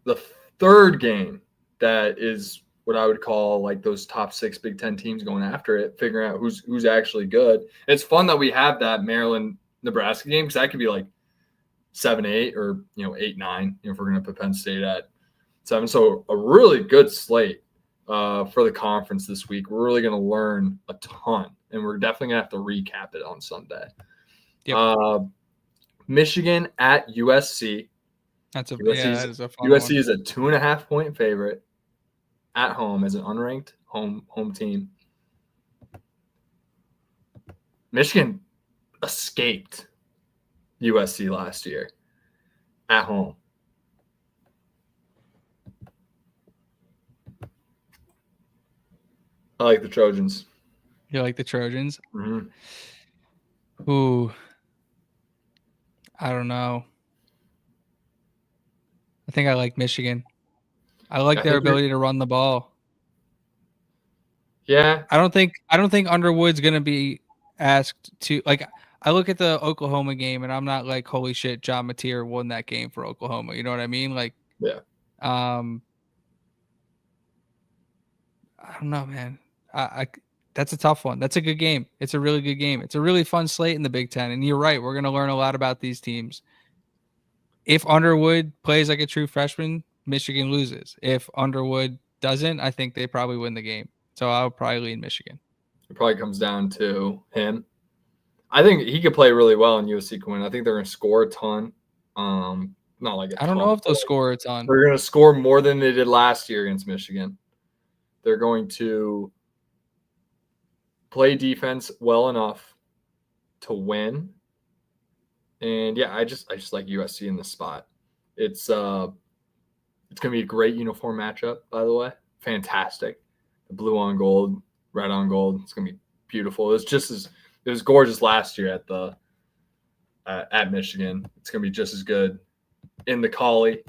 [SPEAKER 2] the third game that is what I would call like those top 6 Big Ten teams going after it, figuring out who's actually good. It's fun that we have that Maryland-Nebraska game because that could be like 7-8 or 8-9 if we're going to put Penn State at 7. So a really good slate for the conference this week. We're really going to learn a ton, and we're definitely going to have to recap it on Sunday. Yep. Michigan at USC.
[SPEAKER 1] That is a fun
[SPEAKER 2] USC
[SPEAKER 1] one.
[SPEAKER 2] is a 2.5-point favorite at home as an unranked home team. Michigan escaped USC last year at home. I like the Trojans.
[SPEAKER 1] You like the Trojans?
[SPEAKER 2] Mm-hmm.
[SPEAKER 1] Ooh. I don't know. I think I like Michigan. I like their ability to run the ball.
[SPEAKER 2] Yeah.
[SPEAKER 1] I don't think Underwood's going to be asked to, like, I look at the Oklahoma game and I'm not like, holy shit, John Mateer won that game for Oklahoma. You know what I mean? Like,
[SPEAKER 2] yeah.
[SPEAKER 1] I don't know, man. That's a tough one. That's a good game. It's a really good game. It's a really fun slate in the Big Ten. And you're right. We're going to learn a lot about these teams. If Underwood plays like a true freshman, Michigan loses. If Underwood doesn't, I think they probably win the game. So I'll probably lean Michigan.
[SPEAKER 2] It probably comes down to him. I think he could play really well and USC can win. I think they're going to score a ton. Not like
[SPEAKER 1] I don't know if they'll score a ton.
[SPEAKER 2] They're going to score more than they did last year against Michigan. They're going to play defense well enough to win. And yeah, I just like USC in this spot. It's going to be a great uniform matchup, by the way. Fantastic. The blue on gold, red on gold. It's going to be beautiful. It was gorgeous last year at Michigan. It's going to be just as good in the Collie.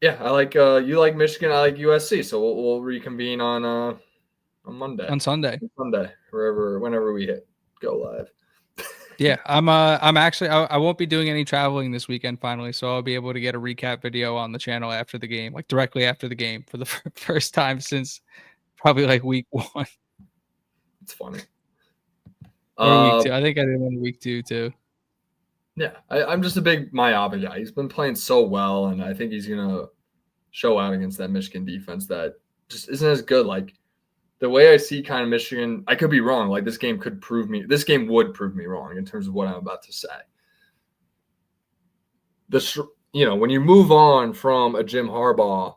[SPEAKER 2] Yeah, I like you like Michigan. I like USC. So we'll reconvene on Monday.
[SPEAKER 1] On Sunday.
[SPEAKER 2] Whenever we go live.
[SPEAKER 1] Yeah, I'm actually I won't be doing any traveling this weekend finally, so I'll be able to get a recap video on the channel after the game, like directly after the game for the first time since probably like week 1.
[SPEAKER 2] It's funny.
[SPEAKER 1] Or week 2. I think I did one week 2 too.
[SPEAKER 2] Yeah, I'm just a big Mayabe guy. He's been playing so well, and I think he's gonna show out against that Michigan defense that just isn't as good. Like the way I see kind of Michigan, I could be wrong. Like this game would prove me wrong in terms of what I'm about to say. When you move on from a Jim Harbaugh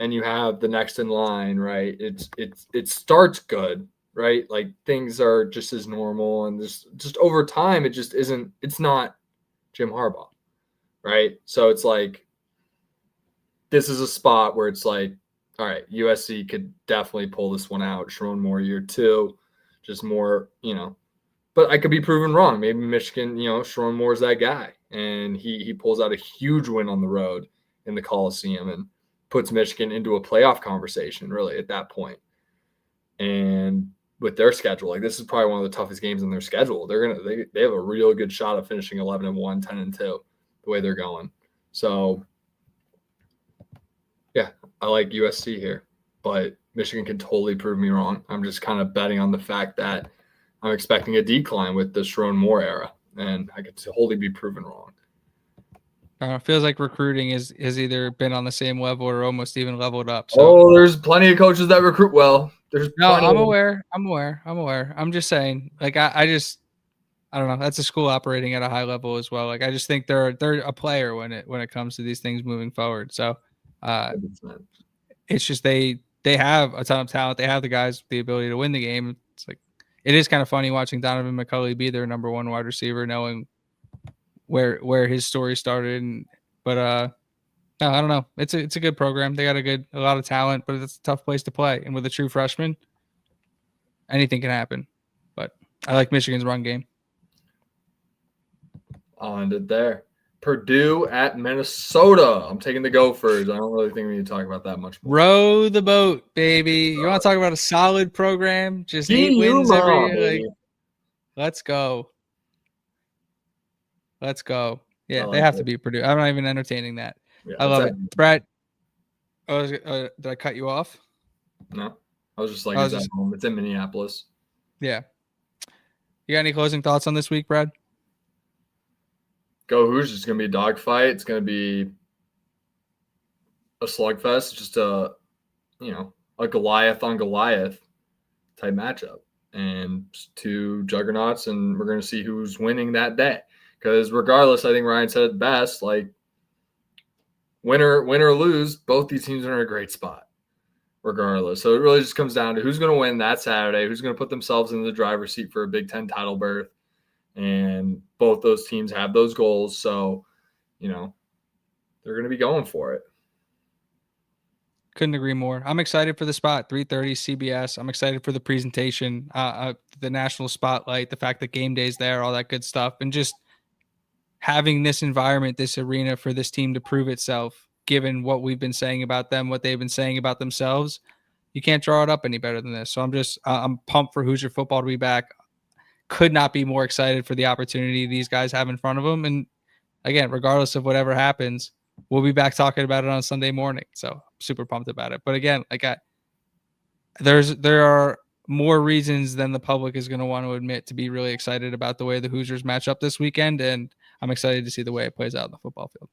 [SPEAKER 2] and you have the next in line, right? It starts good, right? Like things are just as normal, and just over time, it just isn't. It's not Jim Harbaugh, right? So it's like this is a spot where it's like, all right, USC could definitely pull this one out. Sharon Moore year 2, just more, But I could be proven wrong. Maybe Michigan, Sharon Moore's that guy, and he pulls out a huge win on the road in the Coliseum and puts Michigan into a playoff conversation, really, at that point. And with their schedule, like this is probably one of the toughest games in their schedule. They have a real good shot of finishing 11-1, 10-2, the way they're going. So. Yeah, I like USC here, but Michigan can totally prove me wrong. I'm just kind of betting on the fact that I'm expecting a decline with the Sharon Moore era, and I could totally be proven wrong.
[SPEAKER 1] It feels like recruiting has either been on the same level or almost even leveled up.
[SPEAKER 2] So. There's plenty of coaches that recruit well.
[SPEAKER 1] I'm aware. I'm just saying, like, I just I don't know. That's a school operating at a high level as well. Like I just think they're a player when it comes to these things moving forward. So it's just they have a ton of talent. They have the guys, the ability to win the game. It's like it is kind of funny watching Donovan McCulley be their number one wide receiver, knowing where his story started. But no, I don't know. It's a good program. They got a lot of talent, but it's a tough place to play. And with a true freshman, anything can happen. But I like Michigan's run game.
[SPEAKER 2] I'll end it there. Purdue at Minnesota. I'm taking the Gophers. I don't really think we need to talk about that much more.
[SPEAKER 1] Row the boat, baby. You want to talk about a solid program? Just 8 wins every year. Like, let's go. Let's go. Yeah, they have to beat Purdue. I'm not even entertaining that. Yeah, I love it. Brett, did I cut you off?
[SPEAKER 2] No. I was just like, it's at home. It's in Minneapolis.
[SPEAKER 1] Yeah. You got any closing thoughts on this week, Brad?
[SPEAKER 2] Go Hoosiers. It's going to be a dogfight. It's going to be a slugfest. Just a Goliath on Goliath type matchup. And two juggernauts, and we're going to see who's winning that day. Because regardless, I think Ryan said it best, like win or lose, both these teams are in a great spot regardless. So it really just comes down to who's going to win that Saturday, who's going to put themselves in the driver's seat for a Big Ten title berth. And both those teams have those goals. So, they're going to be going for it.
[SPEAKER 1] Couldn't agree more. I'm excited for the spot, 3:30 CBS. I'm excited for the presentation, the national spotlight, the fact that game day's there, all that good stuff. And just having this environment, this arena for this team to prove itself, given what we've been saying about them, what they've been saying about themselves. You can't draw it up any better than this. So I'm pumped for Hoosier football to be back. Could not be more excited for the opportunity these guys have in front of them. And again, regardless of whatever happens, we'll be back talking about it on Sunday morning. So I'm super pumped about it. But again, there are more reasons than the public is going to want to admit to be really excited about the way the Hoosiers match up this weekend. And I'm excited to see the way it plays out in the football field.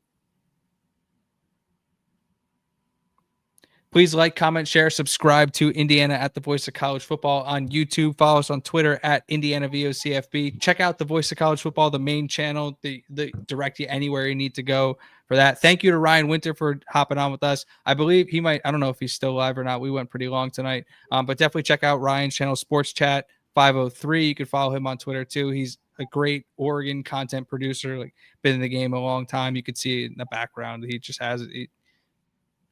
[SPEAKER 1] Please like, comment, share, subscribe to Indiana at the Voice of College Football on YouTube. Follow us on Twitter at Indiana VOCFB. Check out the Voice of College Football, the main channel, the direct you anywhere you need to go for that. Thank you to Ryan Winter for hopping on with us. I believe he might, I don't know if he's still live or not. We went pretty long tonight, but definitely check out Ryan's channel, Sports Chat 503. You can follow him on Twitter too. He's a great Oregon content producer, like been in the game a long time. You could see it in the background. He just has it.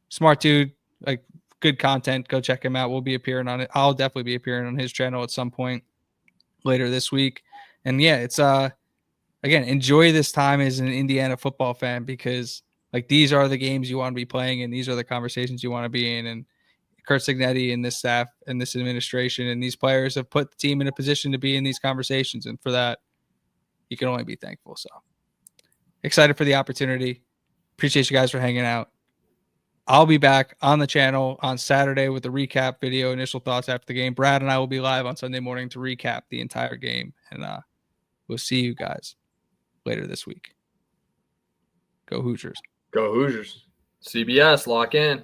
[SPEAKER 1] Smart dude. Like good content. Go check him out. We'll be appearing on it. I'll definitely be appearing on his channel at some point later this week. And yeah, it's again, enjoy this time as an Indiana football fan, because like these are the games you want to be playing and these are the conversations you want to be in. And Kurt Signetti and this staff and this administration and these players have put the team in a position to be in these conversations. And for that, you can only be thankful. So excited for the opportunity. Appreciate you guys for hanging out. I'll be back on the channel on Saturday with a recap video, initial thoughts after the game. Brad and I will be live on Sunday morning to recap the entire game. And we'll see you guys later this week. Go Hoosiers.
[SPEAKER 2] Go Hoosiers. CBS, lock in.